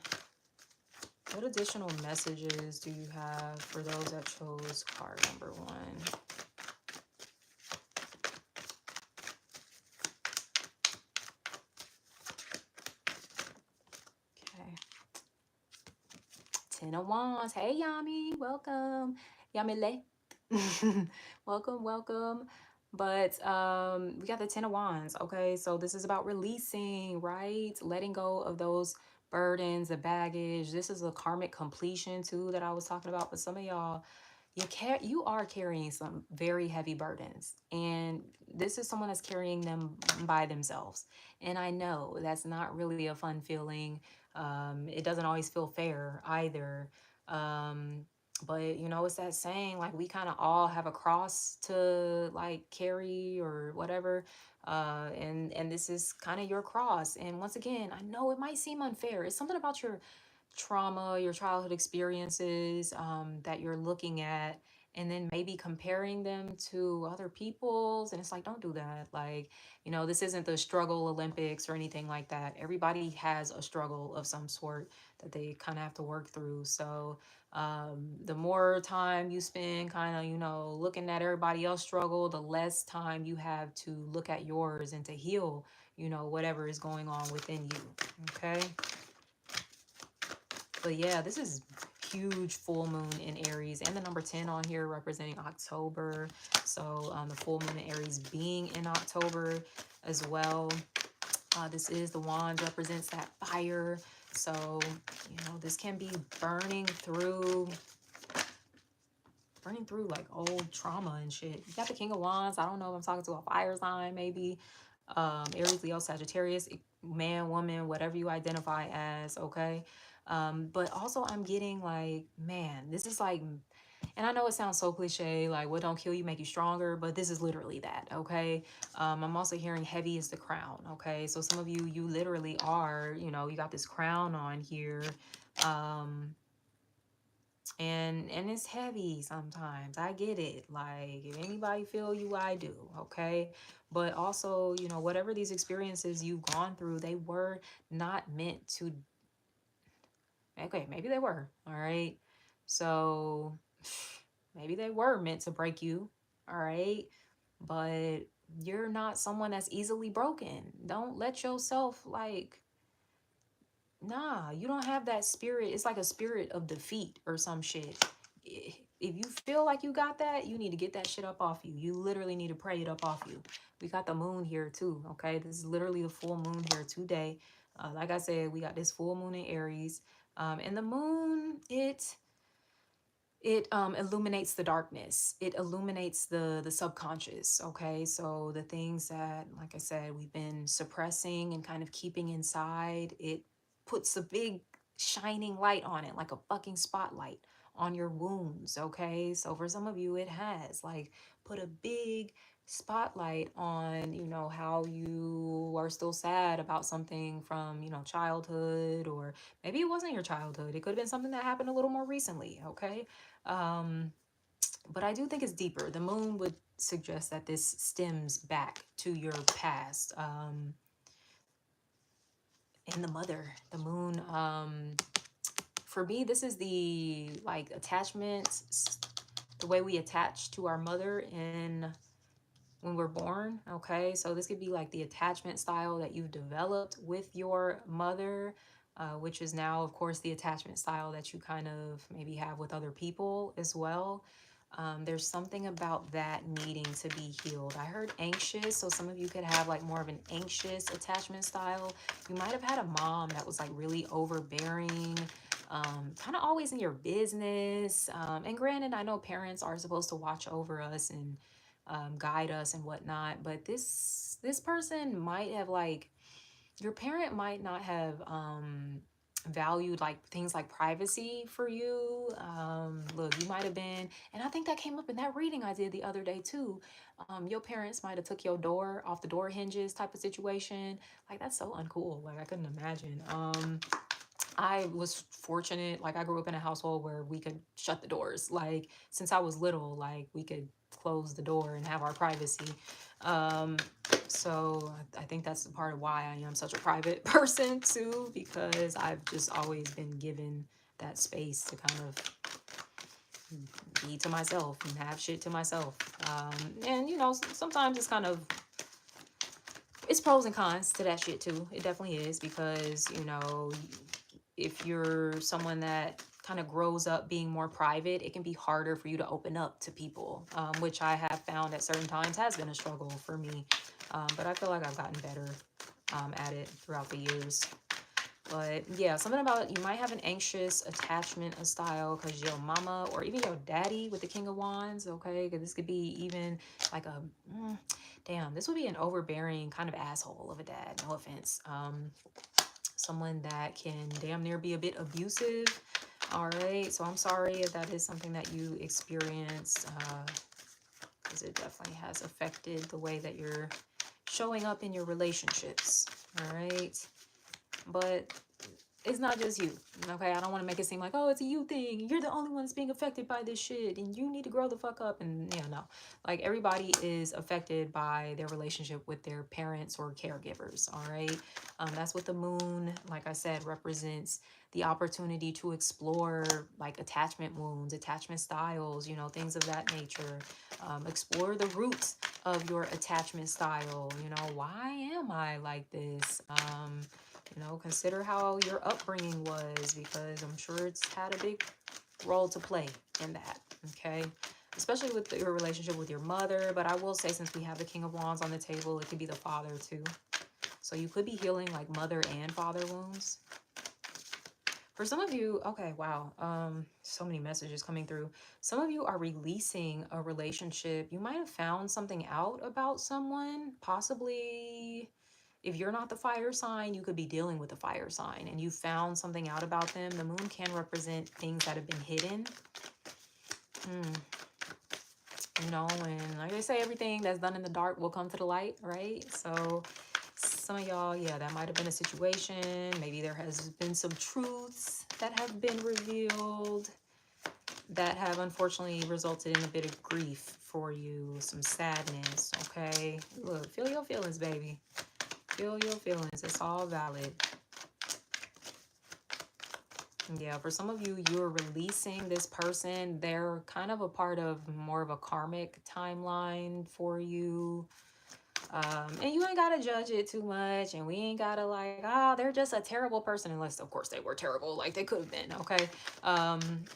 What additional messages do you have for those that chose card number one? Okay. 10 of Wands. Hey, Yami. Welcome. Yamile. Welcome. But we got the 10 of Wands. Okay, so this is about releasing, right? Letting go of those burdens, the baggage. This is a karmic completion too that I was talking about. But some of y'all, you are carrying some very heavy burdens, and this is someone that's carrying them by themselves. And I know that's not really a fun feeling. It doesn't always feel fair either. Um, but you know, it's that saying, like, we kind of all have a cross to like carry or whatever. And this is kind of your cross. And once again, I know it might seem unfair. It's something about your trauma, your childhood experiences, that you're looking at, and then maybe comparing them to other people's. And it's like, don't do that. Like, you know, this isn't the struggle Olympics or anything like that. Everybody has a struggle of some sort that they kind of have to work through. So the more time you spend kind of, you know, looking at everybody else struggle, the less time you have to look at yours and to heal, you know, whatever is going on within you. Okay. But yeah, this is huge full moon in Aries, and the number 10 on here representing October. So the full moon in Aries being in October as well. This is the wand, represents that fire. So, you know, this can be burning through like old trauma and shit. You got the King of Wands. I don't know if I'm talking to a fire sign, maybe. Aries, Leo, Sagittarius, man, woman, whatever you identify as, okay? But also I'm getting like, man, this is like, and I know it sounds so cliche, like what don't kill you make you stronger, but this is literally that, okay? I'm also hearing heavy is the crown, okay? So some of you, you literally are, you know, you got this crown on here, um, and it's heavy sometimes. I get it. Like if anybody feel you, I do, okay? But also, you know, whatever these experiences you've gone through, they were not meant to, okay, maybe they were, all right? So maybe they were meant to break you, all right? But you're not someone that's easily broken. Don't let yourself like, nah, you don't have that spirit. It's like a spirit of defeat or some shit. If you feel like you got that, you need to get that shit up off you. You literally need to pray it up off you. We got the moon here too, okay? This is literally the full moon here today. Like I said, we got this full moon in Aries. And the moon, it illuminates the darkness. It illuminates the subconscious, okay? So the things that, like I said, we've been suppressing and kind of keeping inside, it puts a big shining light on it, like a fucking spotlight on your wounds, okay? So for some of you, it has like put a big spotlight on, you know, how you are still sad about something from, you know, childhood, or maybe it wasn't your childhood. It could have been something that happened a little more recently, okay? Um, but I do think it's deeper. The moon would suggest that this stems back to your past. And the mother, the moon. For me, this is the like attachment, the way we attach to our mother in when we're born. Okay, so this could be like the attachment style that you've developed with your mother, which is now, of course, the attachment style that you kind of maybe have with other people as well. There's something about that needing to be healed. I heard anxious, so some of you could have like more of an anxious attachment style. You might have had a mom that was like really overbearing, kind of always in your business. And granted, I know parents are supposed to watch over us and guide us and whatnot, but this person might have like, your parent might not have valued like things like privacy for you. Look, you might have been, and I think that came up in that reading I did the other day too. Your parents might have took your door off the door hinges type of situation. Like that's so uncool. Like I couldn't imagine. I was fortunate, like I grew up in a household where we could shut the doors. Like since I was little, like we could close the door and have our privacy. Um, so I think that's a part of why I am such a private person too, because I've just always been given that space to kind of be to myself and have shit to myself. And you know, sometimes it's kind of, it's pros and cons to that shit too. It definitely is, because you know, if you're someone that kind of grows up being more private, it can be harder for you to open up to people, which I have found at certain times has been a struggle for me. But I feel like I've gotten better at it throughout the years. But yeah, something about, you might have an anxious attachment style because your mama or even your daddy with the King of Wands, okay? Because this could be even like a, damn, this would be an overbearing kind of asshole of a dad, no offense. Someone that can damn near be a bit abusive. All right, so I'm sorry if that is something that you experienced, because it definitely has affected the way that you're showing up in your relationships. All right, but it's not just you, okay? I don't want to make it seem like, oh, it's a you thing. You're the only one that's being affected by this shit, and you need to grow the fuck up. And yeah, no. Like, everybody is affected by their relationship with their parents or caregivers, all right? That's what the moon, like I said, represents the opportunity to explore, like, attachment wounds, attachment styles, you know, things of that nature. Explore the roots of your attachment style. You know, why am I like this? You know, consider how your upbringing was, because I'm sure it's had a big role to play in that, okay? Especially with your relationship with your mother. But I will say, since we have the King of Wands on the table, it could be the father too. So you could be healing like mother and father wounds. For some of you, okay, wow. So many messages coming through. Some of you are releasing a relationship. You might have found something out about someone, possibly. If you're not the fire sign, you could be dealing with a fire sign and you found something out about them. The moon can represent things that have been hidden. You know, and like they say, everything that's done in the dark will come to the light, right? So some of y'all, yeah, that might have been a situation. Maybe there has been some truths that have been revealed that have unfortunately resulted in a bit of grief for you, some sadness, okay? Look, feel your feelings, baby. Feel your feelings. It's all valid. Yeah, for some of you, you're releasing this person. They're kind of a part of more of a karmic timeline for you. And you ain't gotta judge it too much, and we ain't gotta like, oh, they're just a terrible person, unless of course they were terrible, like they could have been, okay?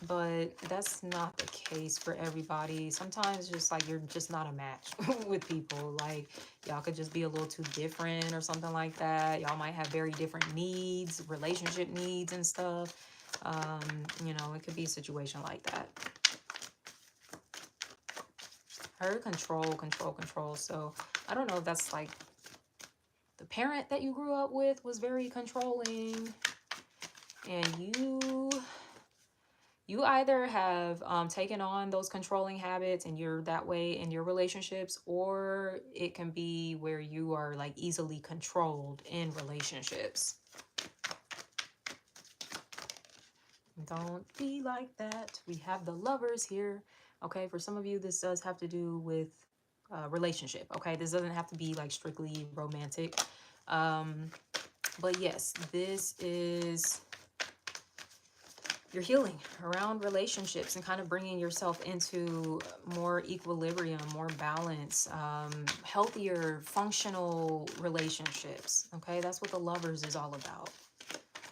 But that's not the case for everybody. Sometimes just like you're just not a match with people. Like y'all could just be a little too different or something like that. Y'all might have very different needs, relationship needs and stuff. You know, it could be a situation like that. Her control. So I don't know if that's like the parent that you grew up with was very controlling, and you either have taken on those controlling habits and you're that way in your relationships, or it can be where you are like easily controlled in relationships. Don't be like that. We have the Lovers here. Okay, for some of you, this does have to do with relationship. Okay, this doesn't have to be like strictly romantic. But yes, this is you're healing around relationships and kind of bringing yourself into more equilibrium, more balance, healthier, functional relationships. Okay, that's what the Lovers is all about.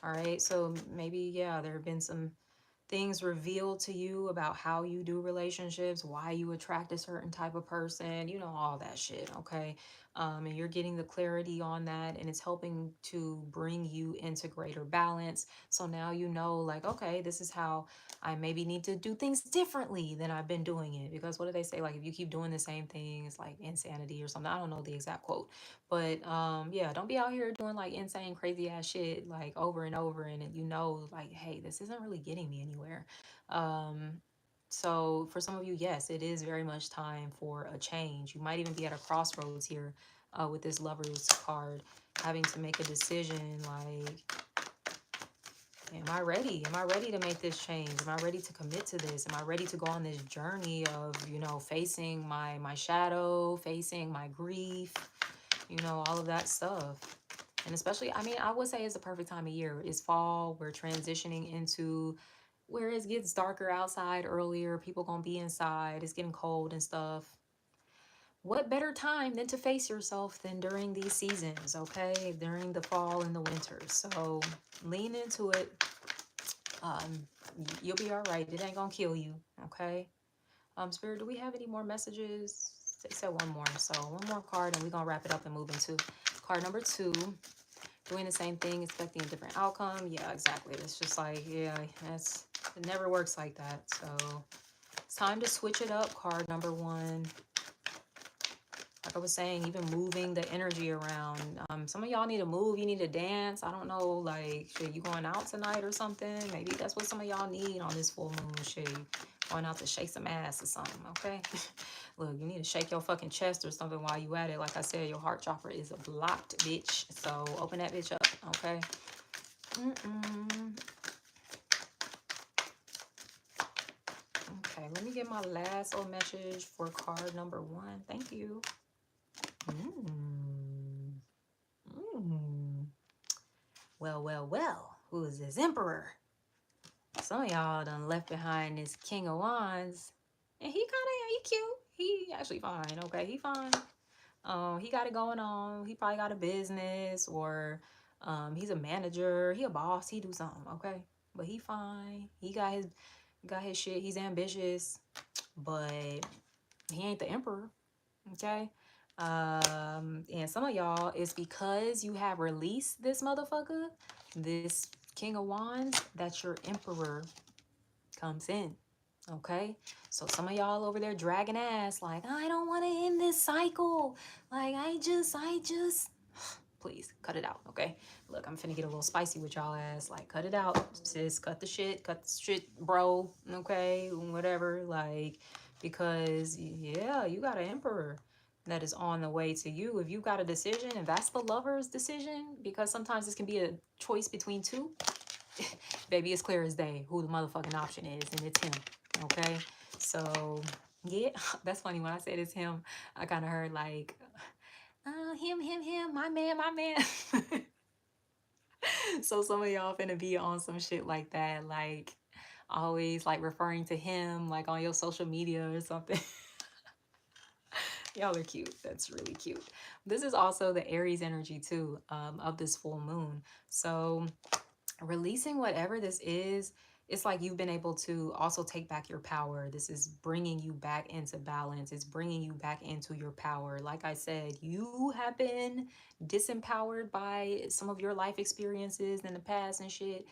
All right, so maybe, yeah, there have been some things revealed to you about how you do relationships, why you attract a certain type of person, you know, all that shit, okay? And you're getting the clarity on that, and it's helping to bring you into greater balance. So now you know, like, okay, this is how I maybe need to do things differently than I've been doing it. Because what do they say? Like, if you keep doing the same thing, it's like insanity or something. I don't know the exact quote, but yeah, don't be out here doing like insane, crazy ass shit like over and over, and you know, like, hey, this isn't really getting me anywhere. Um, so for some of you, yes, it is very much time for a change. You might even be at a crossroads here with this Lovers card, having to make a decision like, am I ready? Am I ready to make this change? Am I ready to commit to this? Am I ready to go on this journey of, you know, facing my shadow, facing my grief, you know, all of that stuff? And especially, I mean, I would say it's the perfect time of year. It's fall. We're transitioning into where it gets darker outside earlier. People gonna be inside. It's getting cold and stuff. What better time than to face yourself than during these seasons, okay? During the fall and the winter. So lean into it. You'll be all right. It ain't gonna kill you, okay? Spirit, do we have any more messages? They said one more. So one more card and we're gonna wrap it up and move into card number 2. Doing the same thing, expecting a different outcome. Yeah, exactly. It's just like, yeah, it never works like that. So it's time to switch it up. Card number 1. Like I was saying, even moving the energy around. Some of y'all need to move. You need to dance. I don't know, like, shit, you going out tonight or something? Maybe that's what some of y'all need on this full moon. Shit, going out to shake some ass or something, okay? Look, you need to shake your fucking chest or something while you at it. Like I said, your heart chakra is blocked, bitch. So open that bitch up, okay? Okay, let me get my last little message for card number 1. Thank you. Well. Who is this Emperor? Some of y'all done left behind this King of Wands. And he cute. He actually fine, okay? He fine. He got it going on. He probably got a business, or he's a manager. He a boss. He do something, okay? But he fine. He got his shit. He's ambitious, but he ain't the emperor, okay? And some of y'all, it's because you have released this motherfucker, this King of Wands, that's your Emperor comes in. Okay, so some of y'all over there dragging ass like, I don't want to end this cycle, like I just please cut it out. Okay, look, I'm finna get a little spicy with y'all ass, like cut it out, sis, cut the shit, bro. Okay, whatever, like, because yeah, you got an Emperor that is on the way to you. If you got a decision and that's the lover's decision, because sometimes this can be a choice between two, baby, it's clear as day who the motherfucking option is, and it's him. Okay, so yeah, that's funny. When I said it's him, I kind of heard like, him, my man. So some of y'all finna be on some shit like that, like always like referring to him like on your social media or something. Y'all are cute. That's really cute. This is also the Aries energy too, of this full moon. So releasing whatever this is, it's like you've been able to also take back your power. This is bringing you back into balance. It's bringing you back into your power. Like I said, you have been disempowered by some of your life experiences in the past and shit.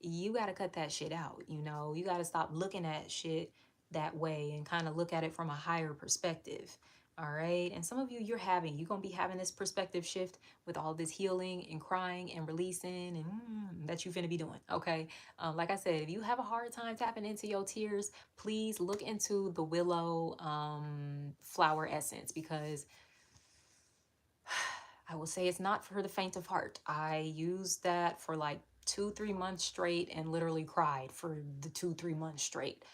You got to cut that shit out. You know, you got to stop looking at shit that way and kind of look at it from a higher perspective. All right. And some of you, you're going to be having this perspective shift with all this healing and crying and releasing and that you finna be doing. Okay. Like I said, if you have a hard time tapping into your tears, please look into the willow flower essence, because I will say it's not for the faint of heart. I used that for like 2-3 months straight and literally cried for the 2-3 months straight.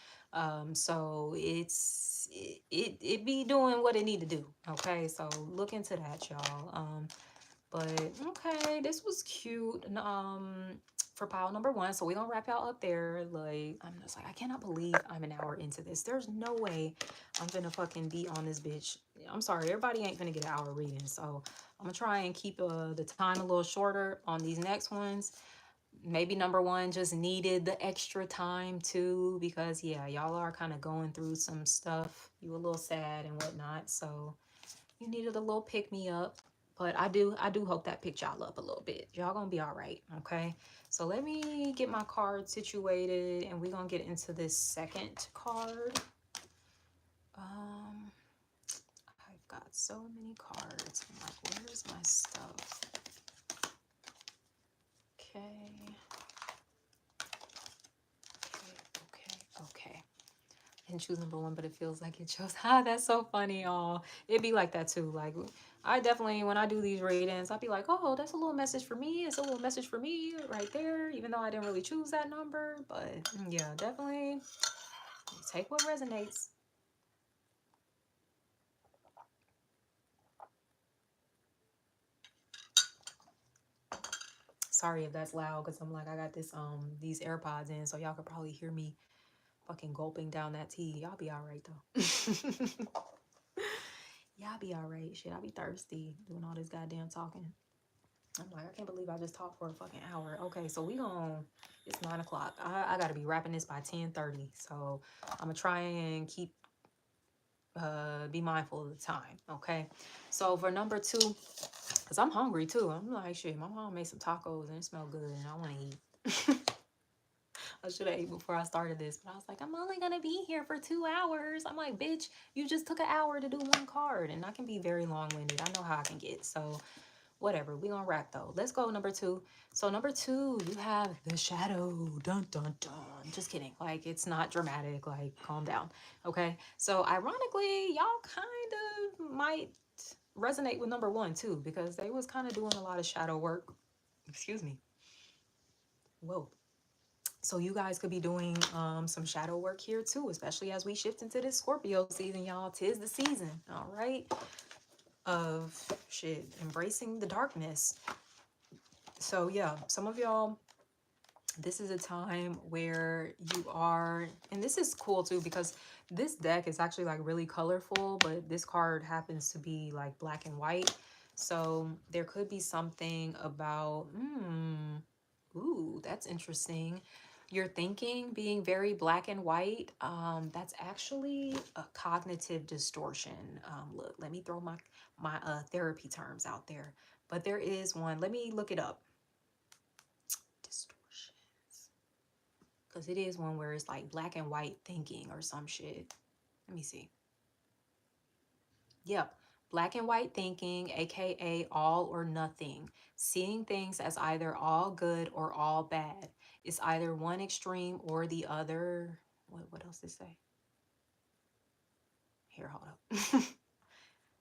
So it be doing what it need to do. Okay, so look into that, y'all. But okay, this was cute. For pile number one, so we gonna wrap y'all up there. Like, I'm just like, I cannot believe I'm an hour into this. There's no way I'm gonna fucking be on this bitch. I'm sorry, everybody ain't gonna get an hour reading, so I'm gonna try and keep the time a little shorter on these next ones. Maybe number one just needed the extra time too, because yeah, y'all are kind of going through some stuff. You a little sad and whatnot, so you needed a little pick me up. But I do hope that picked y'all up a little bit. Y'all gonna be all right. Okay, so let me get my card situated and we're gonna get into this second card. I've got so many cards. I'm like, where's my stuff? Okay. Okay. And choose number one, but it feels like it chose. That's so funny. Oh, it'd be like that too. Like, I definitely, when I do these readings, I'll be like, oh, that's a little message for me. It's a little message for me right there, even though I didn't really choose that number. But yeah, definitely take what resonates. Sorry if that's loud, because I'm like, I got this these AirPods in, so y'all could probably hear me fucking gulping down that tea. Y'all be all right though. Y'all be all right. Shit, I be thirsty doing all this goddamn talking. I'm like, I can't believe I just talked for a fucking hour. Okay, so it's 9 o'clock. I gotta be wrapping this by 10:30. So I'm gonna try and be mindful of the time. Okay, so for number two, because I'm hungry too. I'm like, shit, my mom made some tacos and it smelled good and I want to eat. I should have ate before I started this, but I was like, I'm only gonna be here for 2 hours. I'm like, bitch, you just took an hour to do one card, and I can be very long-winded. I know how I can get. So whatever, we gonna wrap though. Let's go number two. So number two, you have the shadow. Dun dun dun. Just kidding. Like, it's not dramatic. Like, calm down. Okay, so ironically, y'all kind of might resonate with number one too, because they was kind of doing a lot of shadow work. Excuse me. Whoa. So you guys could be doing some shadow work here too, especially as we shift into this Scorpio season, y'all. 'Tis the season, all right, of shit, embracing the darkness. So yeah, some of y'all, this is a time where you are, and this is cool too, because this deck is actually like really colorful, but this card happens to be like black and white. So there could be something about, ooh, that's interesting. Your thinking being very black and white, that's actually a cognitive distortion. Look, let me throw my therapy terms out there, but there is one. Let me look it up. Distortion. because it is one where it's like black and white thinking or some shit. Let me see. Yep. Black and white thinking, aka all or nothing. Seeing things as either all good or all bad. It's either one extreme or the other. What else did it say? Here, hold up.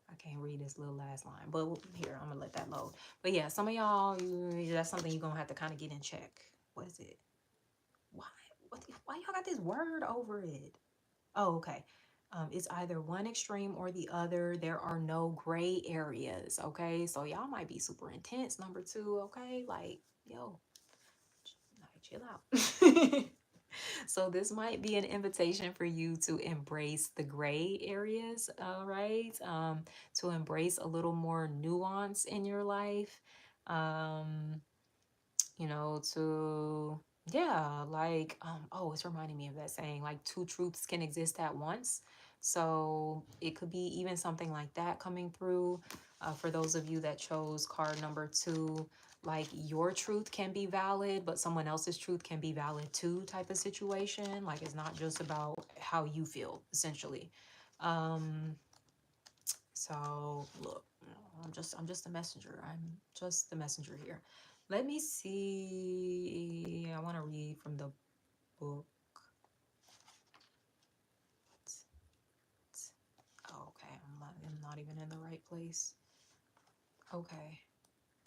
I can't read this little last line, but here, I'm gonna let that load. But yeah, some of y'all, that's something you're gonna have to kind of get in check. What is it? Why? Why y'all got this word over it? Oh, okay. It's either one extreme or the other. There are no gray areas. Okay, so y'all might be super intense. Number two, okay, like yo, like, chill out. So this might be an invitation for you to embrace the gray areas, all right? To embrace a little more nuance in your life. Um, you know, to yeah, like oh, it's reminding me of that saying, like two truths can exist at once. So it could be even something like that coming through. For those of you that chose card number two, like your truth can be valid, but someone else's truth can be valid too, type of situation. Like it's not just about how you feel, essentially. Um, so look, I'm just a messenger. I'm just the messenger here. Let me see. I want to read from the book. Oh, okay, I'm not even in the right place. Okay.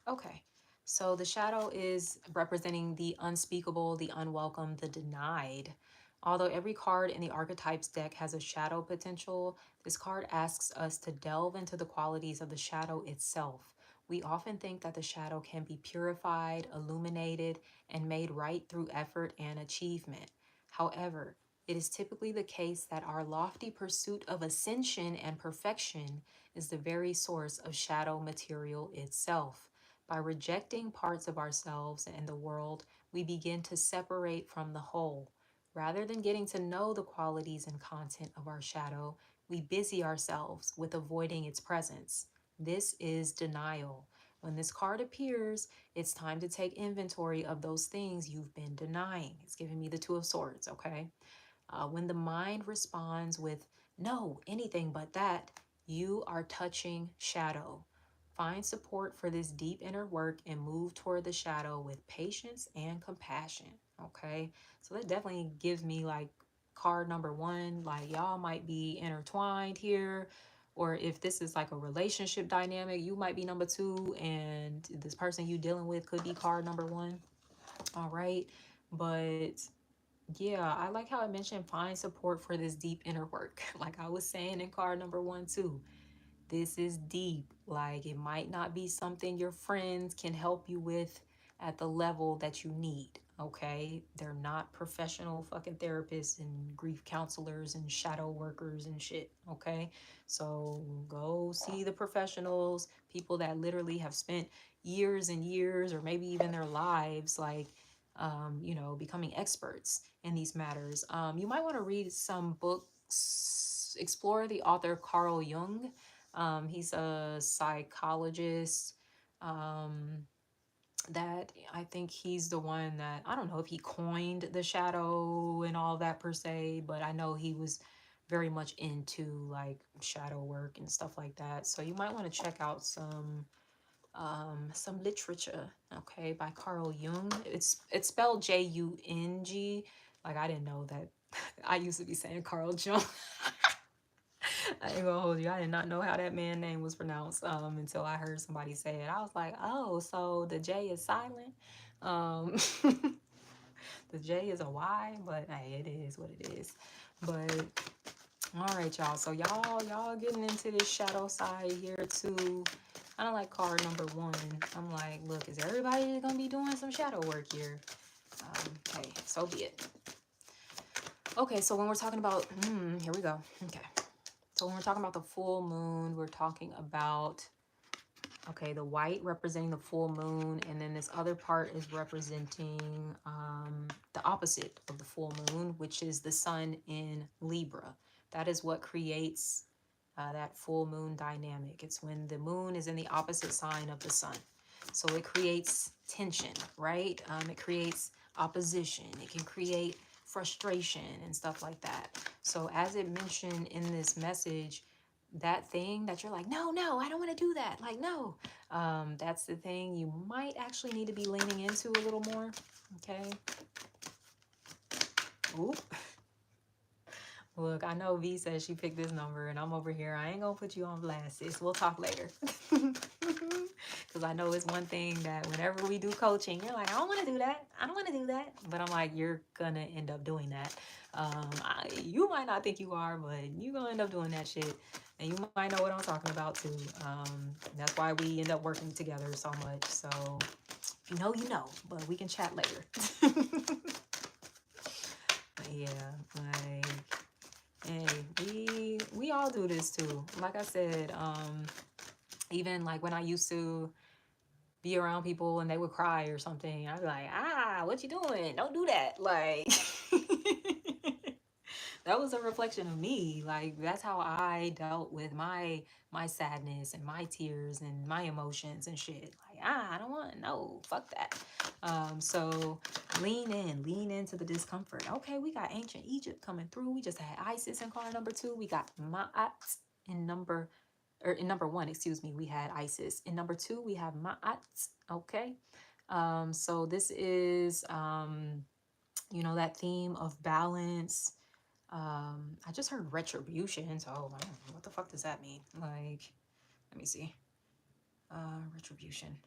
Okay. So the shadow is representing the unspeakable, the unwelcome, the denied. Although every card in the archetypes deck has a shadow potential, this card asks us to delve into the qualities of the shadow itself. We often think that the shadow can be purified, illuminated, and made right through effort and achievement. However, it is typically the case that our lofty pursuit of ascension and perfection is the very source of shadow material itself. By rejecting parts of ourselves and the world, we begin to separate from the whole. Rather than getting to know the qualities and content of our shadow, we busy ourselves with avoiding its presence. This is denial. When this card appears, it's time to take inventory of those things you've been denying. It's giving me the Two of Swords, okay? When the mind responds with, no, anything but that, you are touching shadow. Find support for this deep inner work and move toward the shadow with patience and compassion. Okay. So that definitely gives me like card number one, like y'all might be intertwined here. Or if this is like a relationship dynamic, you might be number two, and this person you dealing with could be card number one. All right. But yeah, I like how I mentioned find support for this deep inner work. Like I was saying in card number one, too. This is deep. Like it might not be something your friends can help you with at the level that you need. Okay. They're not professional fucking therapists and grief counselors and shadow workers and shit. Okay. So go see the professionals, people that literally have spent years and years or maybe even their lives, like, becoming experts in these matters. You might want to read some books, explore the author Carl Jung. He's a psychologist. Um, that I think he's the one that I don't know if he coined the shadow and all that per se, but I know he was very much into like shadow work and stuff like that. So you might want to check out some literature, okay, by Carl Jung. It's spelled Jung. Like I didn't know that. I used to be saying Carl Jung. I ain't gonna hold you. I did not know how that man's name was pronounced until I heard somebody say it. I was like, oh, so the J is silent. Um, the J is a Y, but hey, it is what it is. But all right, y'all. So y'all getting into this shadow side here too. I don't like card number one. I'm like, look, is everybody gonna be doing some shadow work here? Okay, so be it. Okay, so when we're talking about, here we go. Okay. So when we're talking about the full moon, we're talking about, okay, the white representing the full moon, and then this other part is representing the opposite of the full moon, which is the sun in Libra. That is what creates that full moon dynamic. It's when the moon is in the opposite sign of the sun. So it creates tension, right? It creates opposition. It can create frustration and stuff like that. So as it mentioned in this message, that thing that you're like, no, I don't want to do that. Like, no, that's the thing you might actually need to be leaning into a little more. Okay. Oop. Look, I know V says she picked this number and I'm over here. I ain't gonna put you on blast, sis. We'll talk later. Because I know it's one thing that whenever we do coaching, you're like, I don't want to do that. I don't want to do that. But I'm like, you're gonna end up doing that. You might not think you are, but you're gonna end up doing that shit. And you might know what I'm talking about too. That's why we end up working together so much. So if you know, you know. But we can chat later. But yeah, like, hey, we all do this too. Like I said, even like when I used to be around people and they would cry or something, I'd be like, what you doing? Don't do that. Like, that was a reflection of me. Like, that's how I dealt with my sadness and my tears and my emotions and shit. Like, I don't want, no, fuck that. So lean into the discomfort. Okay, we got ancient Egypt coming through. We just had Isis in card number 2. We got Ma'at in number one, excuse me, we had Isis. In number 2, we have Ma'at. Okay. So this is that theme of balance. I just heard retribution, so I don't know, what the fuck does that mean? Like, let me see. Retribution.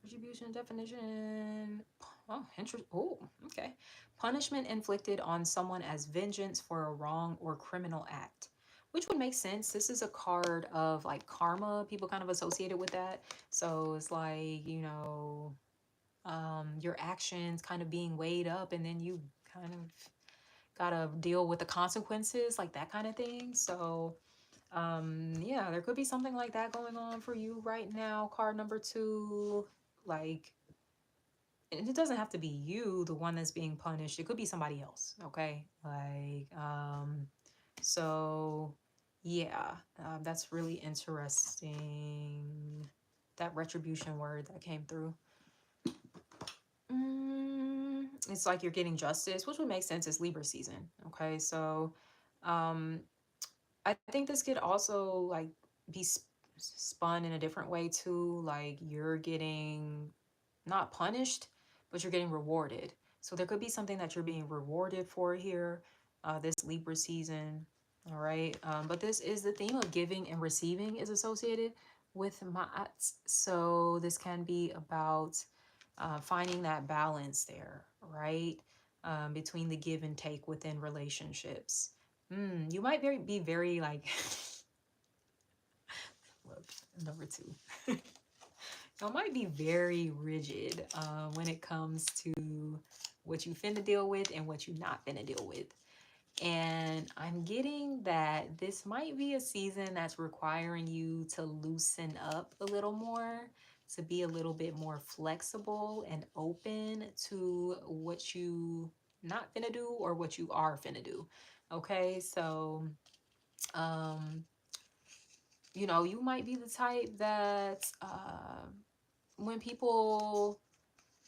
Retribution definition. Oh, interesting. Oh, okay. Punishment inflicted on someone as vengeance for a wrong or criminal act, which would make sense. This is a card of like karma. People kind of associated with that. So it's like, your actions kind of being weighed up, and then you kind of gotta deal with the consequences, like that kind of thing. So yeah, there could be something like that going on for you right now. Card number 2, like, and it doesn't have to be you, the one that's being punished. It could be somebody else. Okay, like, so yeah, that's really interesting, that retribution word that came through. It's like you're getting justice, which would make sense. It's Libra season. Okay, so I think this could also like be spun in a different way too. Like you're getting not punished, but you're getting rewarded. So there could be something that you're being rewarded for here, this Libra season. All right. But this is the theme of giving and receiving is associated with Ma'at. So this can be about finding that balance there, right? Between the give and take within relationships. You might be very like, look, number 2. You might be very rigid when it comes to what you finna deal with and what you not finna deal with. And I'm getting that this might be a season that's requiring you to loosen up a little more, to be a little bit more flexible and open to what you not finna do or what you are finna do. Okay, so you might be the type that when people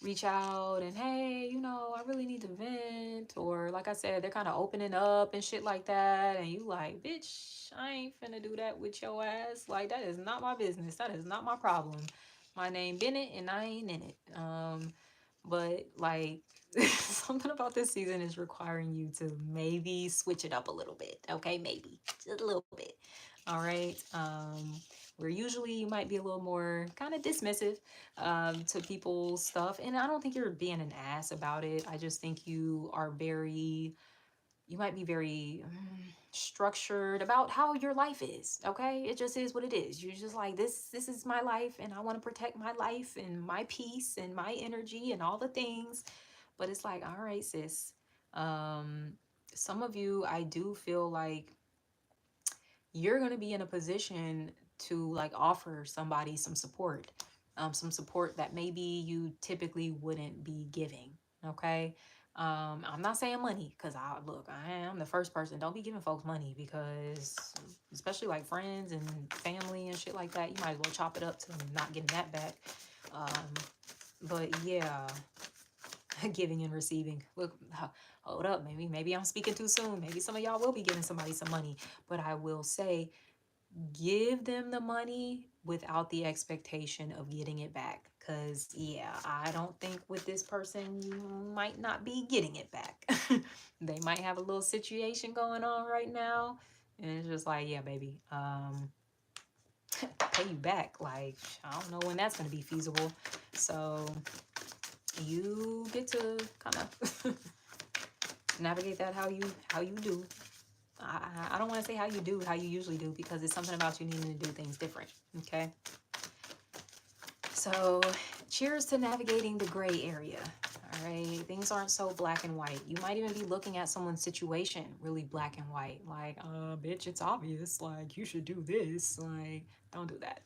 reach out and, hey, I really need to vent, or like I said, they're kind of opening up and shit like that, and you like, bitch, I ain't finna do that with your ass. Like, that is not my business. That is not my problem. My name Bennett and I ain't in it. But like, something about this season is requiring you to maybe switch it up a little bit. Okay, maybe just a little bit. All right. Where usually you might be a little more kind of dismissive to people's stuff, and I don't think you're being an ass about it. I just think you might be very structured about how your life is. Okay, it just is what it is. You're just like, this is my life, and I want to protect my life and my peace and my energy and all the things. But it's like, all right, sis, some of you, I do feel like you're going to be in a position to like offer somebody some support that maybe you typically wouldn't be giving. Okay. I'm not saying money, because I am the first person. Don't be giving folks money, because especially like friends and family and shit like that, you might as well chop it up to not getting that back. But yeah, giving and receiving. Look, hold up, maybe I'm speaking too soon. Maybe some of y'all will be giving somebody some money, but I will say, give them the money without the expectation of getting it back. Because, yeah, I don't think with this person, you might not be getting it back. They might have a little situation going on right now. And it's just like, yeah, baby, pay you back. Like, I don't know when that's going to be feasible. So you get to kind of navigate that how you do. I don't want to say how you usually do, because it's something about you needing to do things different. Okay. So cheers to navigating the gray area. All right. Things aren't so black and white. You might even be looking at someone's situation really black and white. Like, bitch, it's obvious. Like, you should do this. Like, don't do that.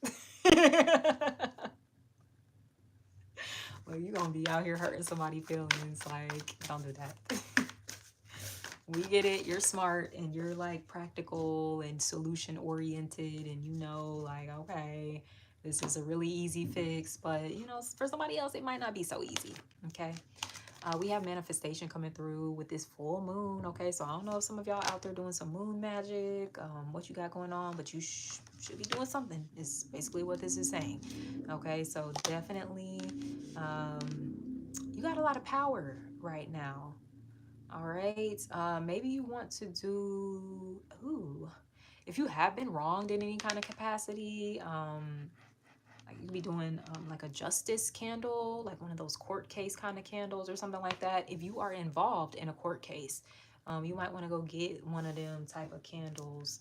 Well, you're going to be out here hurting somebody's feelings. Like, don't do that. We get it. You're smart and you're like practical and solution oriented, and you know, like, okay, this is a really easy fix, but you know, for somebody else, it might not be so easy. Okay. We have manifestation coming through with this full moon. Okay. So I don't know if some of y'all out there doing some moon magic, what you got going on, but you should be doing something, is basically what this is saying. Okay. So definitely, you got a lot of power right now. All right. Maybe you want to do, if you have been wronged in any kind of capacity, like you could be doing like a justice candle, like one of those court case kind of candles or something like that. If you are involved in a court case, you might want to go get one of them type of candles.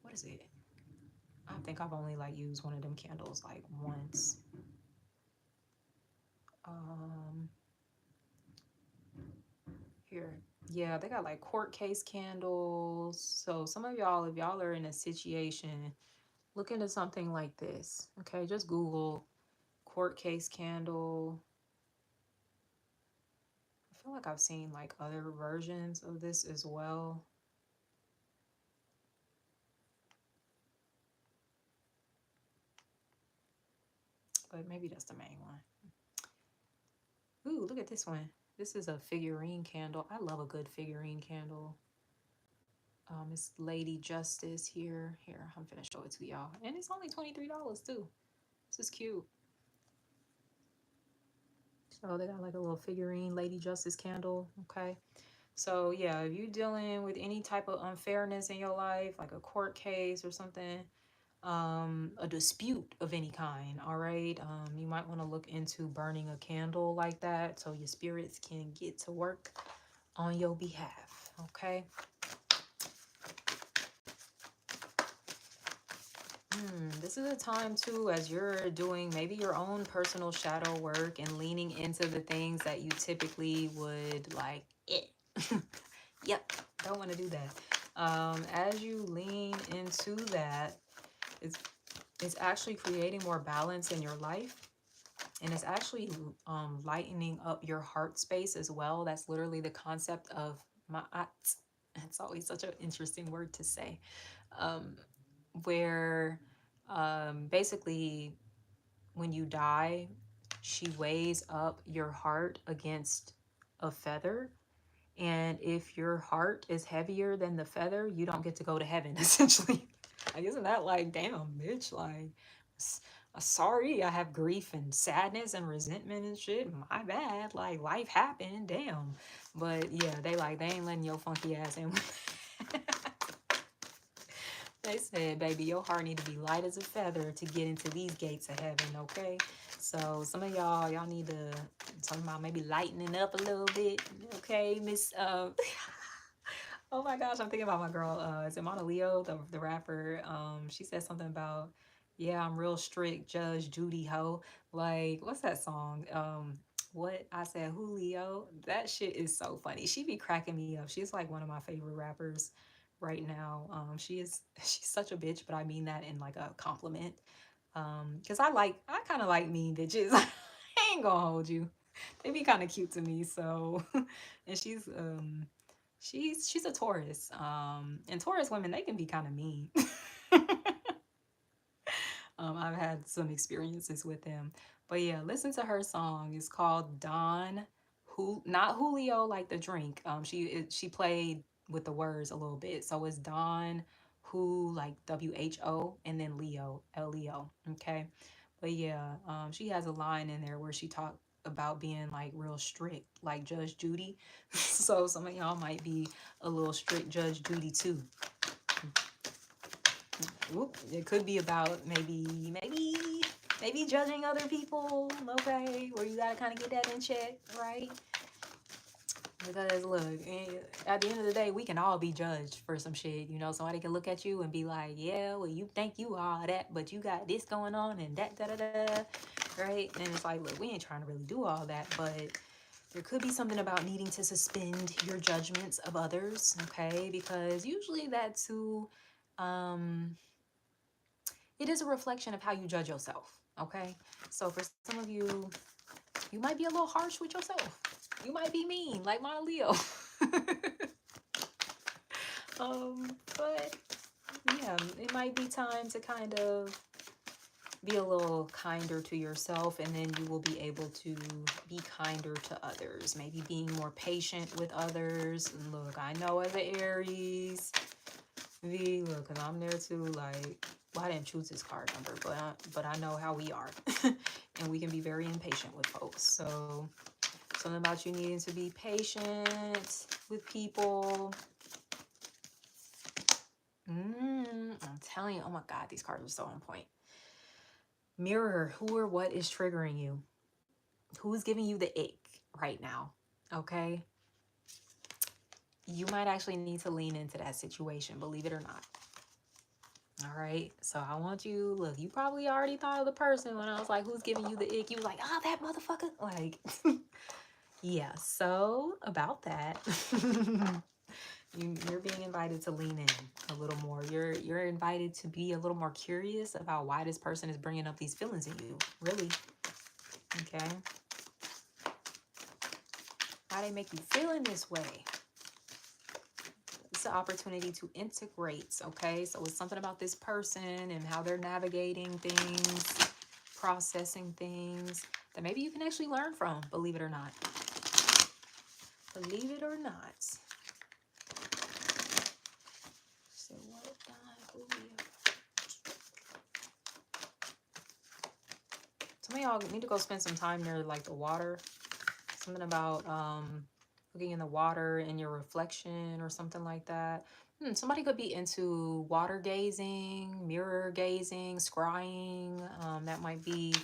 What is it? I think I've only like used one of them candles like once. Um, Here. Yeah, they got like court case candles. So some of y'all, if y'all are in a situation, look into something like this. Okay, just Google court case candle. I feel like I've seen like other versions of this as well. But maybe that's the main one. Ooh, look at this one. This is a figurine candle. I love a good figurine candle. It's Lady Justice here. Here, I'm finna show it to y'all. And it's only $23 too. This is cute. So they got like a little figurine Lady Justice candle. Okay. So yeah, if you're dealing with any type of unfairness in your life, like a court case or something, a dispute of any kind, all right, you might want to look into burning a candle like that so your spirits can get to work on your behalf. Okay. This is a time too, as you're doing maybe your own personal shadow work and leaning into the things that you typically would like it. Yep, don't want to do that. As you lean into that, it's it's actually creating more balance in your life, and it's actually lightening up your heart space as well. That's literally the concept of ma'at. It's always such an interesting word to say. Um, where basically when you die, she weighs up your heart against a feather. And if your heart is heavier than the feather, you don't get to go to heaven, essentially. Like, isn't that like, damn, bitch? Like, sorry, I have grief and sadness and resentment and shit. My bad. Like, life happened. Damn. But yeah, they ain't letting your funky ass in. They said, baby, your heart need to be light as a feather to get into these gates of heaven, okay? So some of y'all need to talk about maybe lightening up a little bit, okay, Miss oh my gosh, I'm thinking about my girl, is it Mona Leo, the rapper? She said something about, yeah, I'm real strict, Judge Judy Ho. Like, what's that song? What I said, Julio. That shit is so funny. She be cracking me up. She's like one of my favorite rappers right now. She's such a bitch, but I mean that in like a compliment. Because I kind of like mean bitches. I ain't gonna hold you. They be kind of cute to me. So, and she's a Taurus. And Taurus women, they can be kind of mean. I've had some experiences with them. But yeah, listen to her song. It's called Don, who not Julio like the drink. She played with the words a little bit, so it's Don, who like WHO, and then Leo, Leo. Okay, but yeah, she has a line in there where she talked about being like real strict, like Judge Judy. So some of y'all might be a little strict Judge Judy too. Whoop, it could be about maybe judging other people, okay, where you gotta kind of get that in check, right? Because look, at the end of the day, we can all be judged for some shit. You know, somebody can look at you and be like, "Yeah, well, you think you all that, but you got this going on and that, da da da," right? And it's like, look, we ain't trying to really do all that, but there could be something about needing to suspend your judgments of others, okay? Because usually that too, um, it is a reflection of how you judge yourself, okay? So for some of you, you might be a little harsh with yourself. You might be mean, like my Leo. But yeah, it might be time to kind of be a little kinder to yourself, and then you will be able to be kinder to others. Maybe being more patient with others. And look, I know as an Aries, look, cause I'm there too. Like, well, I didn't choose this card number, but I know how we are, and we can be very impatient with folks. So something about you needing to be patient with people. I'm telling you, oh my God, these cards are so on point. Mirror, who or what is triggering you? Who's giving you the ick right now? Okay. You might actually need to lean into that situation, believe it or not. All right. So I want you, look, you probably already thought of the person when I was like, who's giving you the ick? You was like, oh, that motherfucker. Like, yeah. So about that, you're being invited to lean in a little more. You're invited to be a little more curious about why this person is bringing up these feelings in you. Really. Okay. Why they make you feel in this way. It's an opportunity to integrate, okay? So it's something about this person and how they're navigating things, processing things that maybe you can actually learn from, believe it or not. Believe it or not. So what some of y'all need to go spend some time near like the water. Something about looking in the water and your reflection or something like that. Somebody could be into water gazing, mirror gazing, scrying. That might be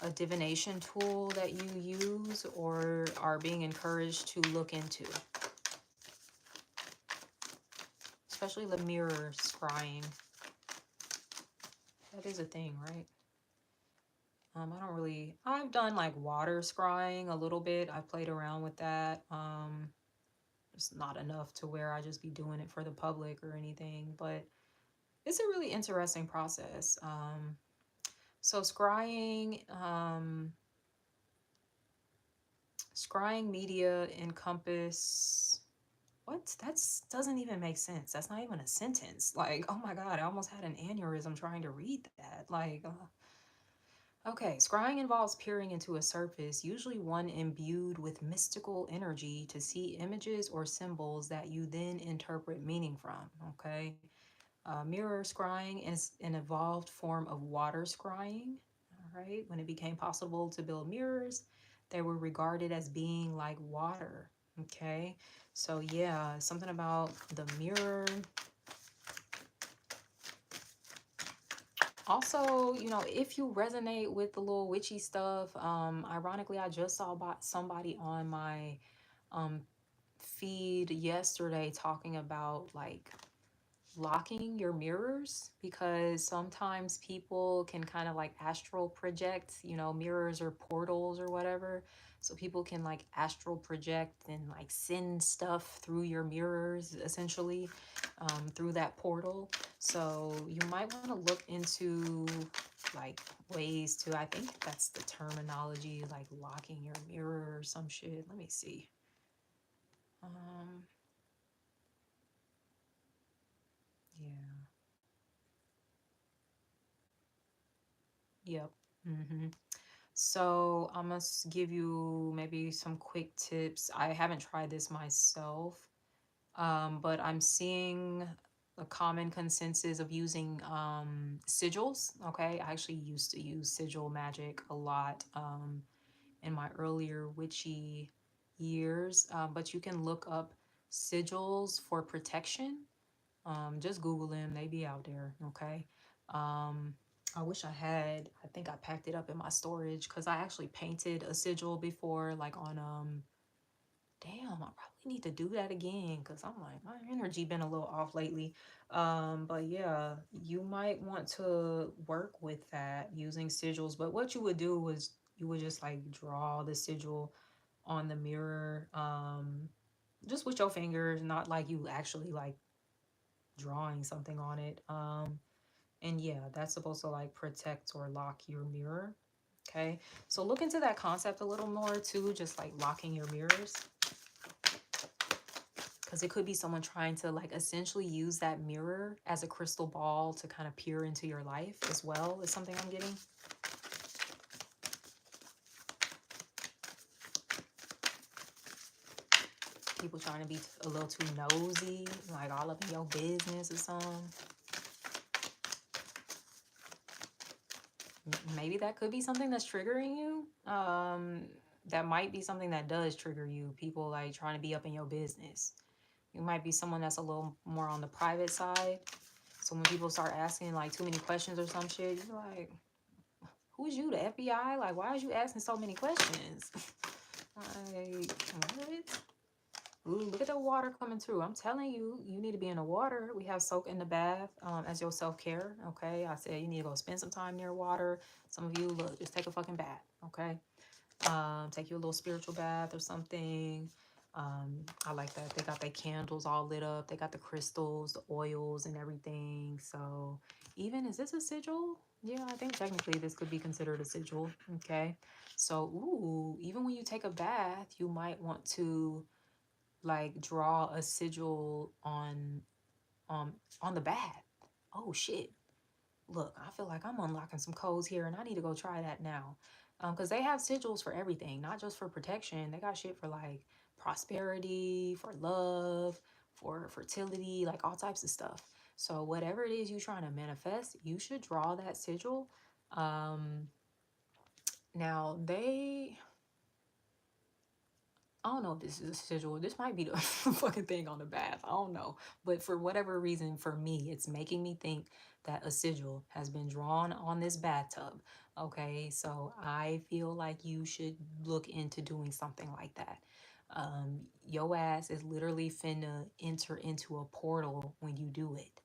a divination tool that you use or are being encouraged to look into. Especially the mirror scrying. That is a thing, right? I've done like water scrying a little bit. I've played around with that. It's not enough to where I just be doing it for the public or anything, but it's a really interesting process. So scrying media encompass what? Doesn't even make sense. That's not even a sentence. Like, oh my God, I almost had an aneurysm trying to read that. Like, okay, scrying involves peering into a surface, usually one imbued with mystical energy, to see images or symbols that you then interpret meaning from. Okay, mirror scrying is an evolved form of water scrying. All right, when it became possible to build mirrors, they were regarded as being like water. Okay, so yeah, something about the mirror. Also, you know, if you resonate with the little witchy stuff, ironically, I just saw somebody on my um, feed yesterday talking about like locking your mirrors, because sometimes people can kind of like astral project, you know, mirrors or portals or whatever. So people can like astral project and like send stuff through your mirrors, essentially, through that portal. So you might want to look into like ways to, I think that's the terminology, like locking your mirror or some shit. Let me see. Yeah. Yep. So I must give you maybe some quick tips. I haven't tried this myself, but I'm seeing a common consensus of using sigils. Okay, I actually used to use sigil magic a lot in my earlier witchy years, but you can look up sigils for protection. Just Google them, they be out there. Okay. Um, I wish I had, I think I packed it up in my storage because I actually painted a sigil before, like on damn, I probably need to do that again because I'm like, my energy been a little off lately. But yeah, you might want to work with that using sigils. But what you would do was you would just like draw the sigil on the mirror, just with your fingers, not like you actually like drawing something on it. And yeah, that's supposed to like protect or lock your mirror. Okay, so look into that concept a little more too, just like locking your mirrors, because it could be someone trying to like essentially use that mirror as a crystal ball to kind of peer into your life as well, is something I'm getting. People trying to be a little too nosy, like all up in your business or something. Maybe that could be something that's triggering you. That might be something that does trigger you. People like trying to be up in your business. You might be someone that's a little more on the private side. So when people start asking like too many questions or some shit, you're like, who is you, the FBI? Like, why is you asking so many questions? Like, what? Ooh, look at the water coming through. I'm telling you, you need to be in the water. We have soak in the bath as your self-care. Okay. I said you need to go spend some time near water. Some of you, look, just take a fucking bath. Okay. Take you a little spiritual bath or something. I like that. They got their candles all lit up. They got the crystals, the oils, and everything. So, even is this a sigil? Yeah, I think technically this could be considered a sigil. Okay. So, ooh, even when you take a bath, you might want to like draw a sigil um on the bath. Oh shit. Look, I feel like I'm unlocking some codes here and I need to go try that now. Because they have sigils for everything, not just for protection. They got shit for like prosperity, for love, for fertility, like all types of stuff. So whatever it is you're trying to manifest, you should draw that sigil. Um, now they I don't know if this is a sigil. This might be the fucking thing on the bath. I don't know. But for whatever reason, for me, it's making me think that a sigil has been drawn on this bathtub. Okay, so I feel like you should look into doing something like that. Your ass is literally finna enter into a portal when you do it.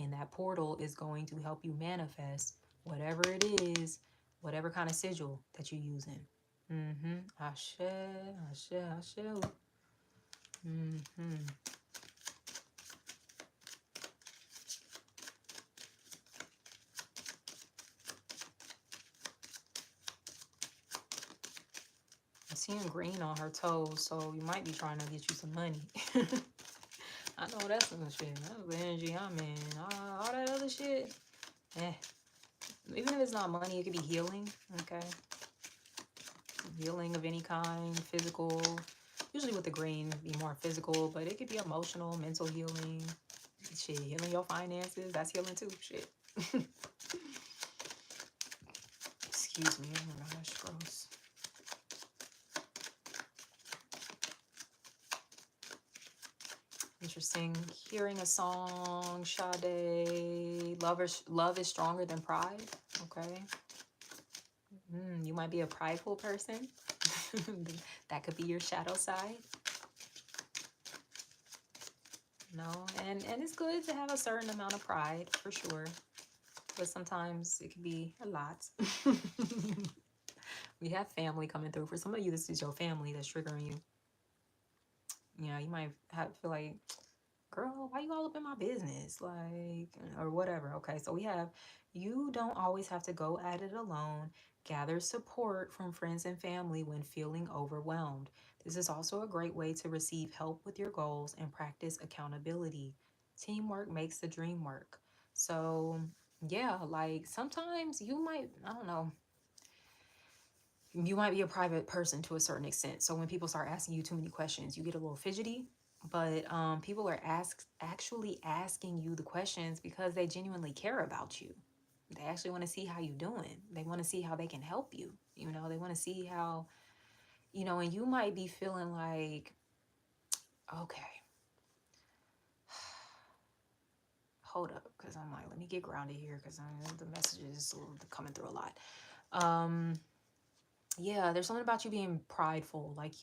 And that portal is going to help you manifest whatever it is, whatever kind of sigil that you're using. Mm-hmm. Ashe, Ashe, Ashe. Mm-hmm. I'm seeing green on her toes, so you might be trying to get you some money. I know that's some shit. That's the energy I'm in. All that other shit, eh. Even if it's not money, it could be healing. Okay, healing of any kind, physical. Usually with the green, be more physical, but it could be emotional, mental healing. Shit, healing your finances. That's healing too. Shit. Excuse me. Oh my gosh, gross. Interesting. Hearing a song, Sade. Love is stronger than pride. Okay. You might be a prideful person. That could be your shadow side. No, and it's good to have a certain amount of pride for sure, but sometimes it can be a lot. We have family coming through. For some of you, this is your family that's triggering you. Yeah, you might feel like, girl, why you all up in my business? Like, or whatever. Okay, so we have, you don't always have to go at it alone. Gather support from friends and family when feeling overwhelmed. This is also a great way to receive help with your goals and practice accountability. Teamwork makes the dream work. So, yeah, like sometimes you might, I don't know, You might be a private person to a certain extent. So when people start asking you too many questions, you get a little fidgety. But people are actually asking you the questions because they genuinely care about you. They actually want to see how you're doing. They want to see how they can help you. You know, they want to see how, you know, and you might be feeling like, okay, hold up, because I'm like, let me get grounded here because the messages are coming through a lot. Yeah, there's something about you being prideful. Like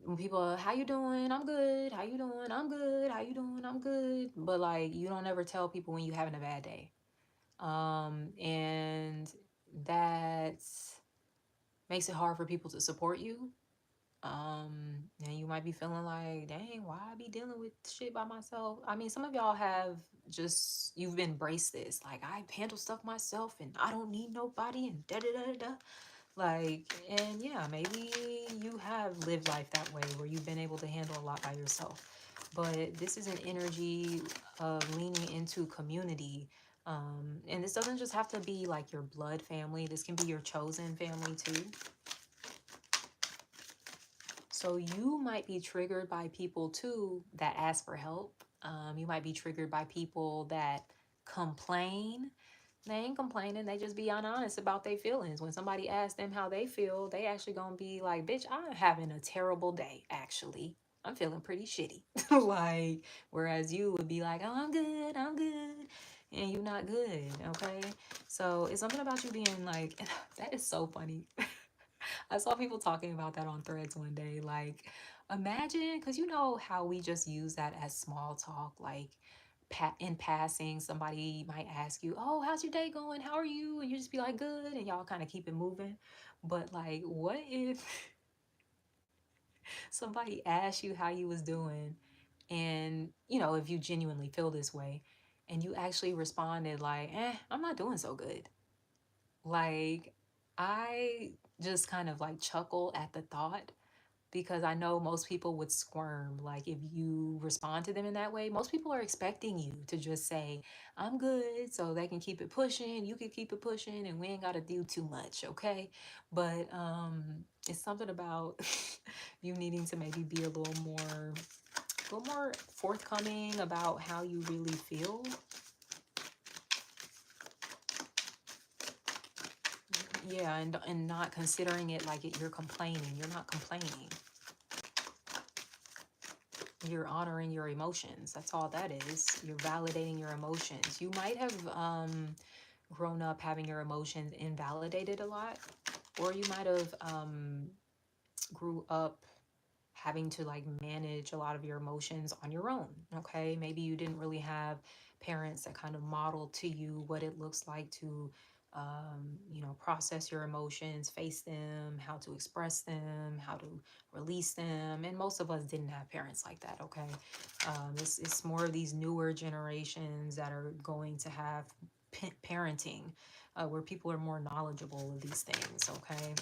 when people, how you doing? I'm good. How you doing? I'm good. How you doing? I'm good. But like you don't ever tell people when you having a bad day. And that makes it hard for people to support you. And you might be feeling like, dang, why I be dealing with shit by myself? I mean, some of y'all have just, you've embraced this. Like, I handle stuff myself and I don't need nobody and da da da da. Like, and yeah, maybe you have lived life that way where you've been able to handle a lot by yourself. But this is an energy of leaning into community. And this doesn't just have to be like your blood family, this can be your chosen family too. So you might be triggered by people too that ask for help. You might be triggered by people that complain. They ain't complaining. They just be honest about their feelings. When somebody asks them how they feel, they actually gonna be like, bitch, I'm having a terrible day, actually. I'm feeling pretty shitty. Like, whereas you would be like, oh, I'm good, I'm good. And you're not good, okay? So it's something about you being like, that is so funny. I saw people talking about that on threads one day. Like, imagine, because you know how we just use that as small talk, like in passing, somebody might ask you, oh, how's your day going? How are you? And you just be like, good. And y'all kind of keep it moving. But like, what if somebody asked you how you was doing? And, you know, if you genuinely feel this way, and you actually responded like, I'm not doing so good. Like, I just kind of like chuckle at the thought because I know most people would squirm. Like, if you respond to them in that way, most people are expecting you to just say, I'm good, so they can keep it pushing, you can keep it pushing, and we ain't got to do too much, okay? But it's something about you needing to maybe be a little more forthcoming about how you really feel. Yeah, and not considering it like you're complaining. You're not complaining. You're honoring your emotions. That's all that is. You're validating your emotions. You might have grown up having your emotions invalidated a lot, or you might have grew up having to like manage a lot of your emotions on your own. Okay, maybe you didn't really have parents that kind of modeled to you what it looks like to you know, process your emotions, face them, how to express them, how to release them. And most of us didn't have parents like that. Okay, it's more of these newer generations that are going to have parenting where people are more knowledgeable of these things. Okay.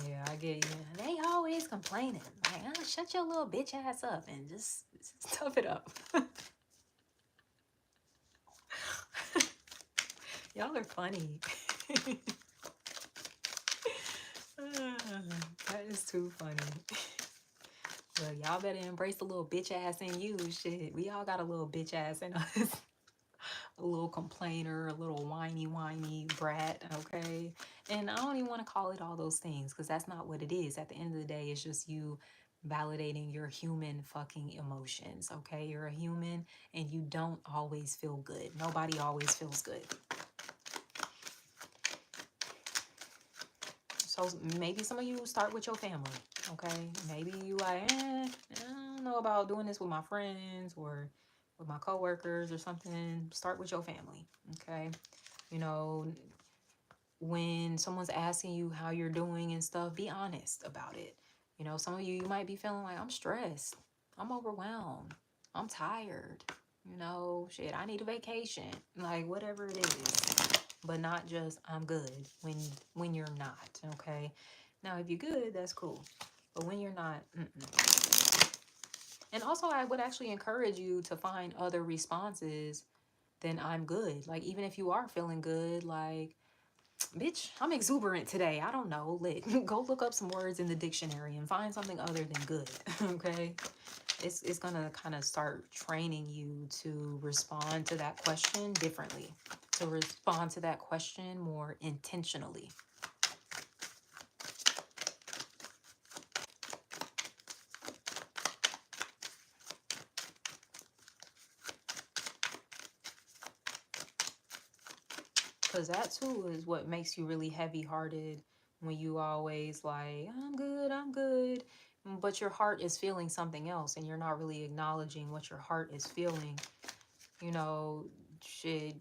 Yeah, I get you. They always complaining. Like, shut your little bitch ass up and just tough it up. Y'all are funny. That is too funny. Look, y'all better embrace the little bitch ass in you. Shit, we all got a little bitch ass in us. A little complainer, a little whiny brat, okay? And I don't even want to call it all those things because that's not what it is. At the end of the day, it's just you validating your human fucking emotions, okay? You're a human and you don't always feel good. Nobody always feels good. So maybe some of you start with your family, okay? Maybe you like, I don't know about doing this with my friends or with my coworkers or something. Start with your family, okay? You know, when someone's asking you how you're doing and stuff, be honest about it. You know, some of you might be feeling like, I'm stressed, I'm overwhelmed, I'm tired, you know, shit, I need a vacation, like whatever it is. But not just I'm good when you're not, okay? Now if you're good, that's cool, but when you're not, And also I would actually encourage you to find other responses then I'm good. Like, even if you are feeling good, like, bitch, I'm exuberant today. I don't know. Go look up some words in the dictionary and find something other than good. Okay? It's gonna kind of start training you to respond to that question differently, to respond to that question more intentionally. Because that too is what makes you really heavy hearted, when you always like, I'm good. But your heart is feeling something else and you're not really acknowledging what your heart is feeling. You know, shit,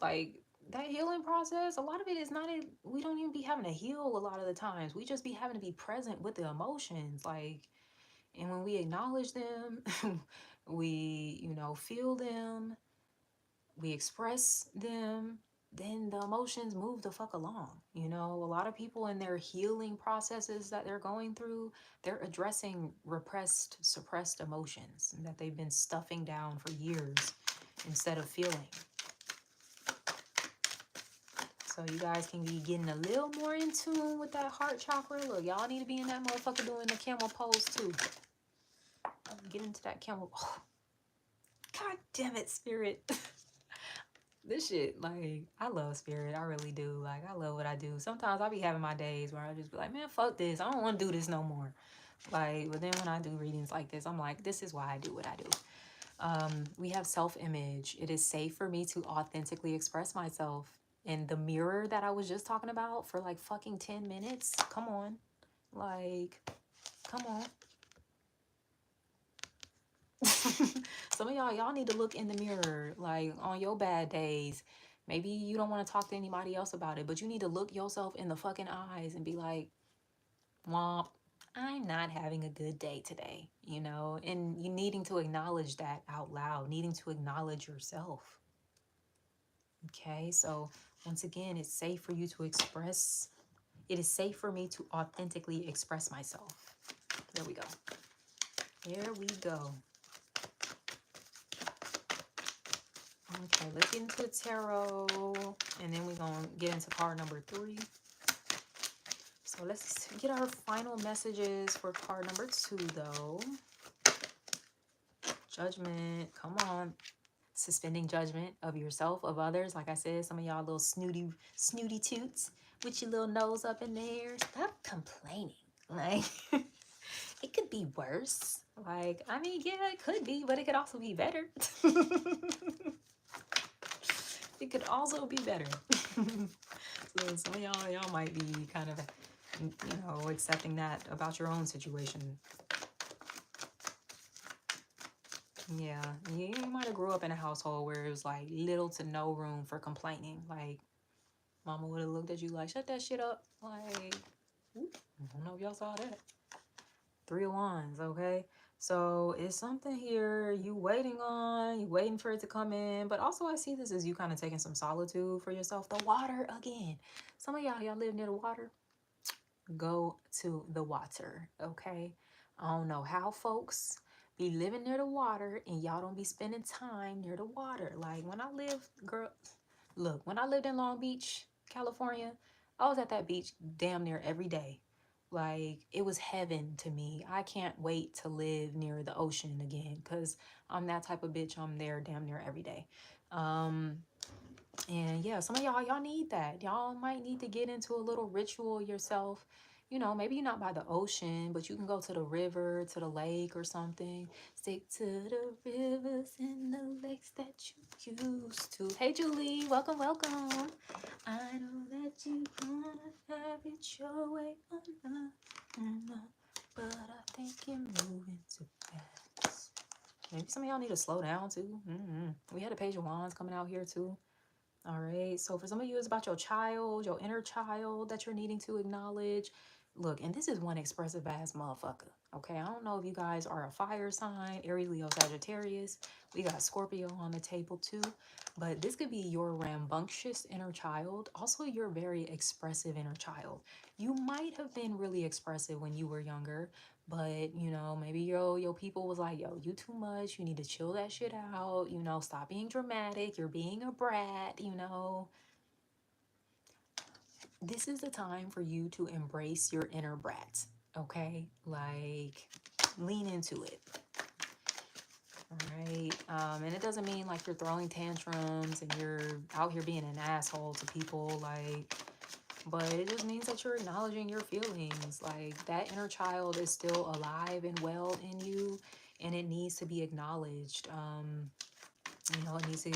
like that healing process, a lot of it is not, we don't even be having to heal a lot of the times. We just be having to be present with the emotions. Like, and when we acknowledge them, we, feel them, we express them, then the emotions move the fuck along. A lot of people in their healing processes that they're going through, they're addressing repressed, suppressed emotions that they've been stuffing down for years instead of feeling. So you guys can be getting a little more in tune with that heart chakra. Look, y'all need to be in that motherfucker doing the camel pose too. Get into that camel. Oh, God damn it, spirit. This shit, like, I love spirit. I really do. Like, I love what I do. Sometimes I be having my days where I just be like, man, fuck this. I don't want to do this no more. Like, but then when I do readings like this, I'm like, this is why I do what I do. We have self-image. It is safe for me to authentically express myself. And the mirror that I was just talking about for like fucking 10 minutes. Come on. Like, come on. Some of y'all need to look in the mirror, like on your bad days. Maybe you don't want to talk to anybody else about it, but you need to look yourself in the fucking eyes and be like, Womp, I'm not having a good day today, and you needing to acknowledge that out loud, needing to acknowledge yourself. Okay, so once again, it's safe for you to express. It is safe for me to authentically express myself. There we go. There we go. Okay, let's get into the tarot, and then we're going to get into card number 3. So let's get our final messages for card number 2, though. Judgment, come on. Suspending judgment of yourself, of others. Like I said, some of y'all little snooty toots with your little nose up in the air. Stop complaining. Like, it could be worse. Like, I mean, yeah, it could be, but it could also be better. It could also be better. So some of y'all might be kind of, accepting that about your own situation. Yeah, you might have grew up in a household where it was like little to no room for complaining. Like, mama would have looked at you like, shut that shit up. Like, I don't know if y'all saw that. 3 of Wands, okay? So it's something here you waiting for it to come in. But also I see this as you kind of taking some solitude for yourself. The water again. Some of y'all live near the water. Go to the water, okay? I don't know how folks be living near the water and y'all don't be spending time near the water. Like, when I lived, when I lived in Long Beach, California, I was at that beach damn near every day. Like, it was heaven to me. I can't wait to live near the ocean again, because I'm that type of bitch. I'm there damn near every day. And yeah, some of y'all need that. Y'all might need to get into a little ritual yourself. Maybe you're not by the ocean, but you can go to the river, to the lake or something. Stick to the rivers and the lakes that you used to. Hey, Julie, welcome. I know that you wanna have it your way, but I think you're moving too fast. Maybe some of y'all need to slow down too. We had a Page of Wands coming out here too. All right. So for some of you, it's about your child, your inner child that you're needing to acknowledge. Look, and this is one expressive ass motherfucker. Okay. I don't know if you guys are a fire sign, Aries, Leo, Sagittarius. We got Scorpio on the table too. But this could be your rambunctious inner child. Also, your very expressive inner child. You might have been really expressive when you were younger, But, you know, maybe your people was like, yo, you too much. You need to chill that shit out. You know, stop being dramatic. You're being a brat, you know. This is the time for you to embrace your inner brat, okay? Like, lean into it. All right. And it doesn't mean like you're throwing tantrums and you're out here being an asshole to people, like, but it just means that you're acknowledging your feelings. Like, that inner child is still alive and well in you, and it needs to be acknowledged. You know, it needs to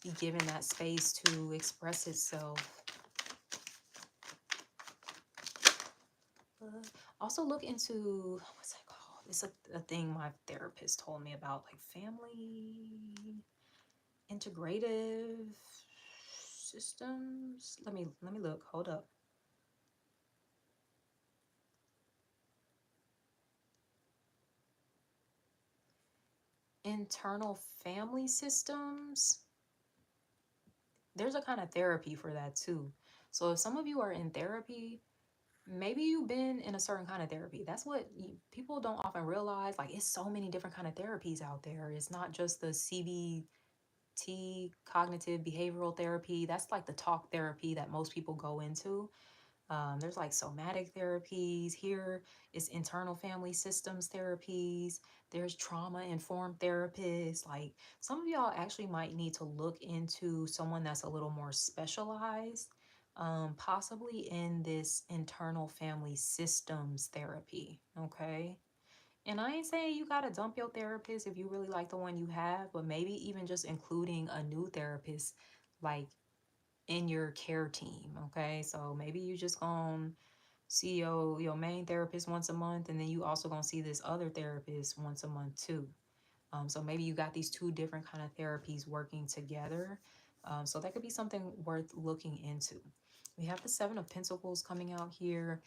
be given that space to express itself. Also look into, what's that called? It's a thing my therapist told me about, like family integrative systems. Let me look. Hold up. Internal family systems. There's a kind of therapy for that too. So if some of you are in therapy, maybe you've been in a certain kind of therapy. That's what people don't often realize. Like, it's so many different kind of therapies out there. It's not just the CBT, cognitive behavioral therapy. That's like the talk therapy that most people go into. There's like somatic therapies. Here is internal family systems therapies. There's trauma informed therapists. Like, some of y'all actually might need to look into someone that's a little more specialized, possibly in this internal family systems therapy. Okay. And I ain't saying you gotta dump your therapist if you really like the one you have, but maybe even just including a new therapist, like, in your care team. Okay, so maybe you just gonna see your main therapist once a month, and then you also gonna see this other therapist once a month too. So maybe you got these two different kind of therapies working together. So that could be something worth looking into. We have the Seven of Pentacles coming out here.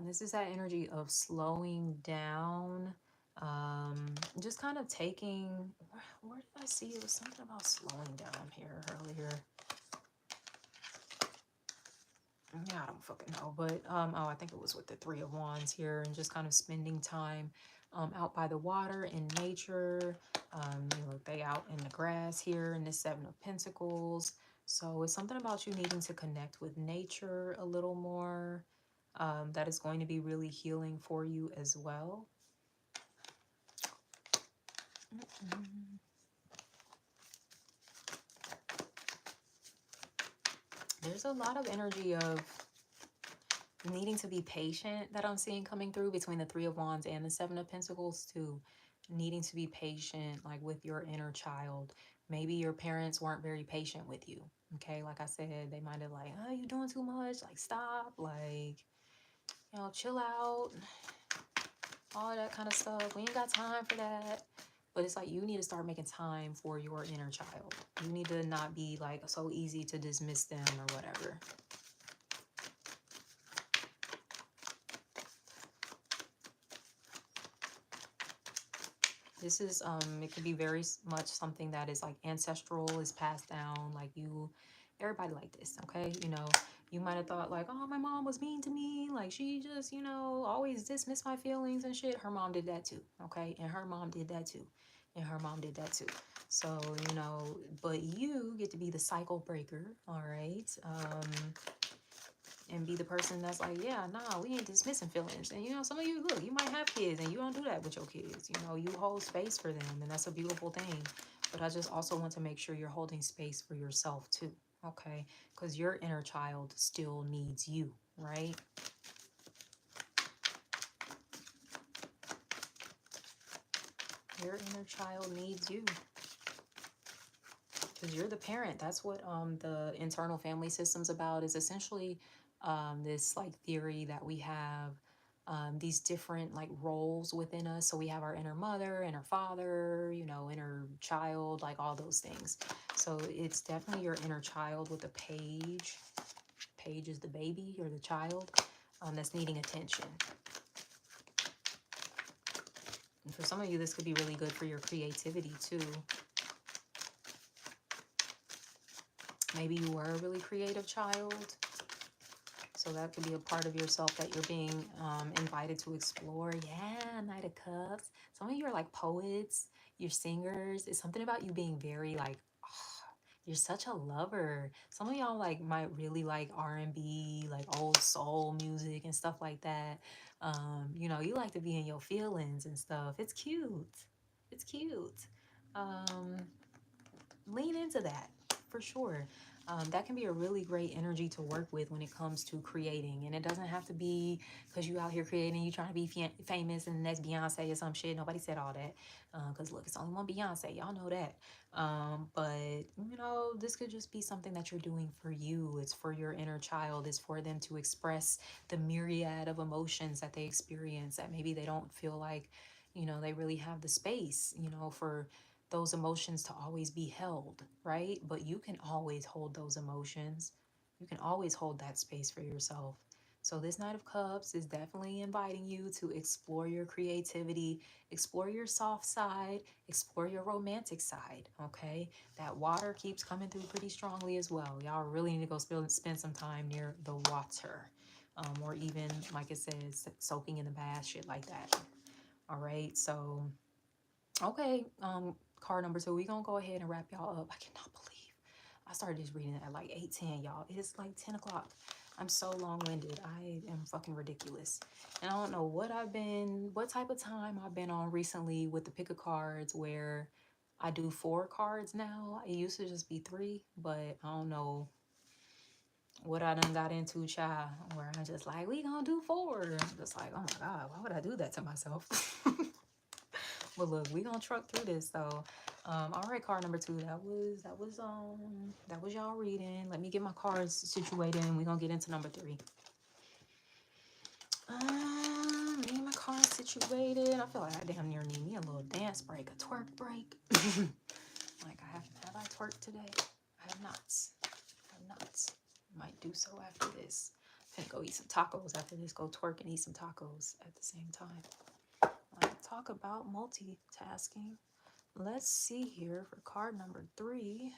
This is that energy of slowing down, just kind of taking, where did I see it was something about slowing down here earlier? Yeah, I don't fucking know, but oh, I think it was with the Three of Wands here, and just kind of spending time out by the water in nature. You know, they out in the grass here in this Seven of Pentacles. So it's something about you needing to connect with nature a little more. That is going to be really healing for you as well. There's a lot of energy of needing to be patient that I'm seeing coming through between the Three of Wands and the Seven of Pentacles too. Needing to be patient, like, with your inner child. Maybe your parents weren't very patient with you. Okay, like I said, they might have like, oh, you doing too much, like, stop, like, you know, chill out, all that kind of stuff. We ain't got time for that. But it's like, you need to start making time for your inner child. You need to not be like so easy to dismiss them or whatever. This is it could be very much something that is like ancestral, is passed down. Like, everybody like this, okay? You know, you might have thought like, oh, my mom was mean to me, like, she just, you know, always dismissed my feelings and shit. Her mom did that too, okay? And her mom did that too, and her mom did that too. So, you know, but you get to be the cycle breaker, all right? And be the person that's like, yeah, nah, we ain't dismissing feelings. And, you know, some of you, look, you might have kids and you don't do that with your kids. You know, you hold space for them, and that's a beautiful thing. But I just also want to make sure you're holding space for yourself too, okay? Because your inner child still needs you, right? Your inner child needs you. Because you're the parent. That's what the internal family system's about, is essentially this like theory that we have these different like roles within us. So we have our inner mother, inner father, you know, inner child, like all those things. So it's definitely your inner child with a page. Page is the baby or the child that's needing attention. And for some of you, this could be really good for your creativity too. Maybe you were a really creative child. So that could be a part of yourself that you're being invited to explore. Yeah, Knight of Cups. Some of you are like poets, you're singers. It's something about you being very like, you're such a lover. Some of y'all like might really like R&B, like old soul music and stuff like that. You know, you like to be in your feelings and stuff. It's cute. It's cute. Um, Lean into that for sure. That can be a really great energy to work with when it comes to creating. And it doesn't have to be because you out here creating, you trying to be famous and the next Beyonce or some shit. Nobody said all that. Because look, it's only one Beyonce. Y'all know that. But, you know, this could just be something that you're doing for you. It's for your inner child. It's for them to express the myriad of emotions that they experience that maybe they don't feel like, you know, they really have the space, you know, for those emotions to always be held, right? But you can always hold those emotions. You can always hold that space for yourself. So this Knight of Cups is definitely inviting you to explore your creativity, explore your soft side, explore your romantic side, okay? That water keeps coming through pretty strongly as well. Y'all really need to go spend some time near the water. Or even, like it says, soaking in the bath, shit like that. All right, so okay, card number 2. We gonna go ahead and wrap y'all up. I cannot believe I started this reading at like 8:10, y'all. It is like 10 o'clock. I'm so long-winded. I am fucking ridiculous. And I don't know what type of time I've been on recently with the pick of cards where I do 4 cards now. It used to just be 3, but I don't know what I done got into, child, where I'm just like, we gonna do 4. I'm just like, oh my God, why would I do that to myself? But look, we gonna truck through this though. All right, card number 2. That was y'all reading. Let me get my cards situated, and we gonna get into number 3. Get my cards situated. I feel like I damn near need me a little dance break, a twerk break. Like have I twerked today? I have not. I have not. Might do so after this. I'm gonna go eat some tacos after this. Go twerk and eat some tacos at the same time. Talk about multitasking. Let's see here for card number 3.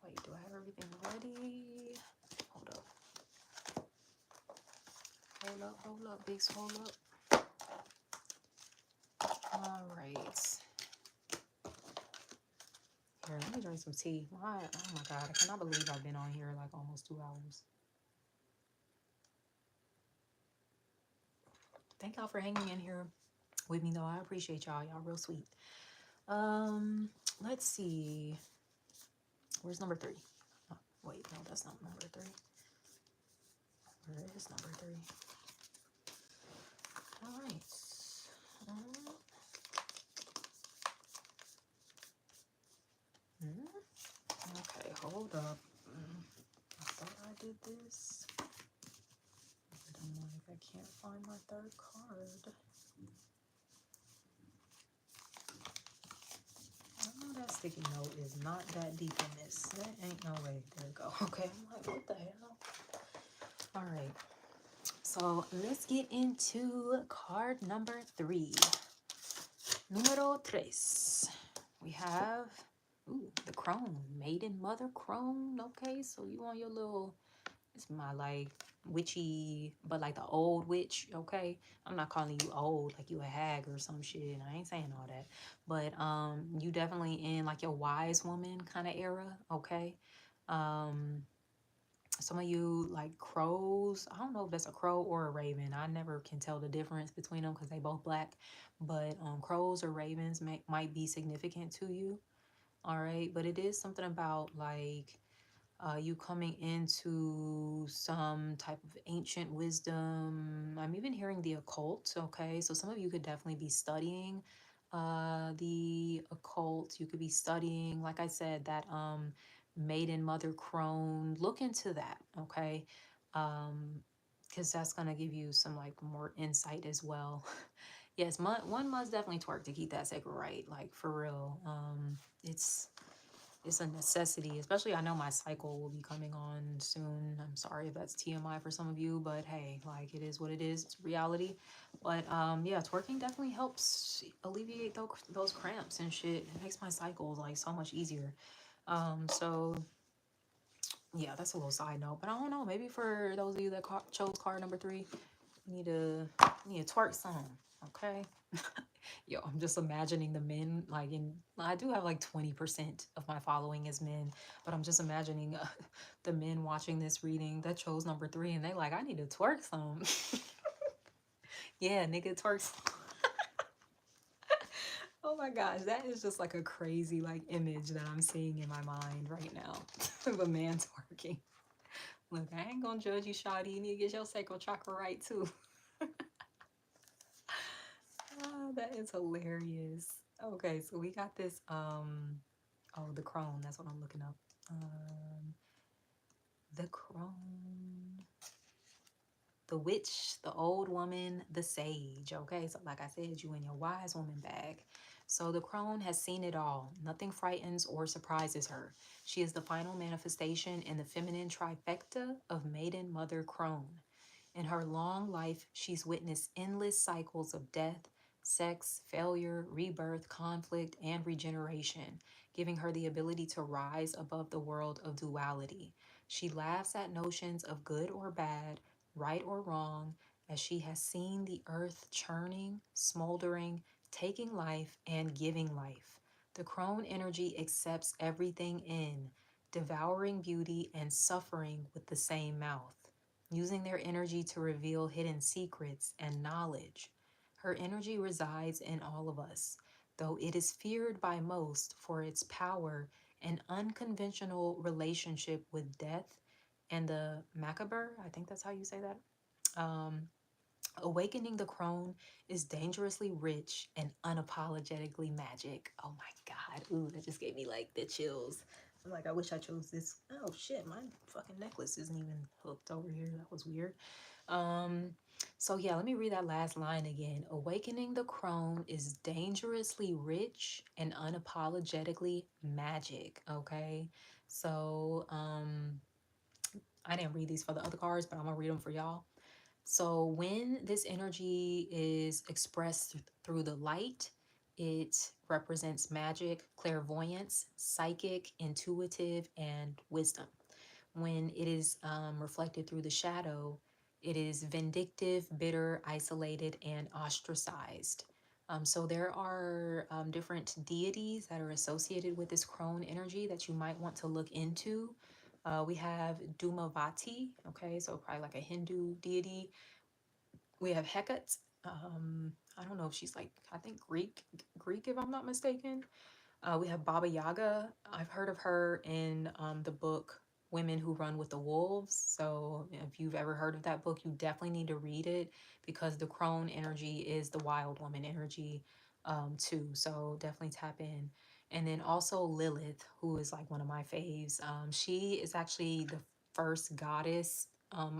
Wait, do I have everything ready? Hold up. Hold up, Biggs, hold up. All right. Here, let me drink some tea. Oh my God, I cannot believe I've been on here like almost 2 hours. Thank y'all for hanging in here with me though. I appreciate y'all. Y'all real sweet. Let's see. Where's number 3? Oh, wait, no, that's not number 3. Where is number 3? All right. Okay, hold up. I thought I did this. I'm like, I can't find my 3rd card. I know that sticky note is not that deep in this. That ain't no way. There we go. Okay, I'm like, what the hell? All right. So let's get into card number 3. Numero 3. We have the crone, maiden mother crone. Okay, so you on your little, it's my like witchy, but like the old witch. Okay, I'm not calling you old like you a hag or some shit. I ain't saying all that, but you definitely in like your wise woman kind of era. Okay, some of you like crows. I don't know if that's a crow or a raven. I never can tell the difference between them because they both black, but crows or ravens might be significant to you. All right, but it is something about like you coming into some type of ancient wisdom. I'm even hearing the occult. Okay, so some of you could definitely be studying the occult. You could be studying, like I said, that maiden mother crone. Look into that. Okay, because that's gonna give you some like more insight as well. Yes, one must definitely twerk to keep that sacred right, like for real. It's a necessity, especially I know my cycle will be coming on soon. I'm sorry if that's TMI for some of you, but hey, like it is what it is. It's reality. But yeah, twerking definitely helps alleviate those cramps and shit. It makes my cycles like so much easier. So Yeah, that's a little side note, but I don't know. Maybe for those of you that chose card number 3, you need to twerk some, okay? Yo, I'm just imagining the men, like, I do have like 20% of my following is men, but I'm just imagining the men watching this reading that chose number 3, and they like, I need to twerk some. Yeah, nigga, twerk some. Oh my gosh, that is just like a crazy like image that I'm seeing in my mind right now of a man twerking. Look, I ain't gonna judge you, Shawty. You need to get your sacral chakra right too. Oh, that is hilarious. Okay, so we got this oh, the crone, that's what I'm looking up. The crone, the witch, the old woman, the sage. Okay, so like I said, you in your wise woman bag. So the crone has seen it all. Nothing frightens or surprises her. She is the final manifestation in the feminine trifecta of maiden, mother, crone. In her long life, she's witnessed endless cycles of death, sex, failure, rebirth, conflict, and regeneration, giving her the ability to rise above the world of duality. She laughs at notions of good or bad, right or wrong, as she has seen the earth churning, smoldering, taking life, and giving life. The crone energy accepts everything in, devouring beauty and suffering with the same mouth, using their energy to reveal hidden secrets and knowledge. Her energy resides in all of us, though it is feared by most for its power and unconventional relationship with death and the macabre. I think that's how you say that. Awakening the crone is dangerously rich and unapologetically magic. Oh my God. Ooh, that just gave me like the chills. I'm like, I wish I chose this. Oh shit, my fucking necklace isn't even hooked over here. That was weird. Um, so yeah, let me read that last line again. Awakening the crone is dangerously rich and unapologetically magic. Okay. So I didn't read these for the other cards, but I'm gonna read them for y'all. So when this energy is expressed through the light, it represents magic, clairvoyance, psychic, intuitive, and wisdom. When it is reflected through the shadow, it is vindictive, bitter, isolated, and ostracized. So there are different deities that are associated with this crone energy that you might want to look into. We have Dumavati, okay, so probably like a Hindu deity. We have Hecate. I don't know if she's like, I think Greek if I'm not mistaken. We have Baba Yaga. I've heard of her in the book Women Who Run with the Wolves. So if you've ever heard of that book, you definitely need to read it because the crone energy is the wild woman energy too. So definitely tap in. And then also Lilith, who is like one of my faves. She is actually the first goddess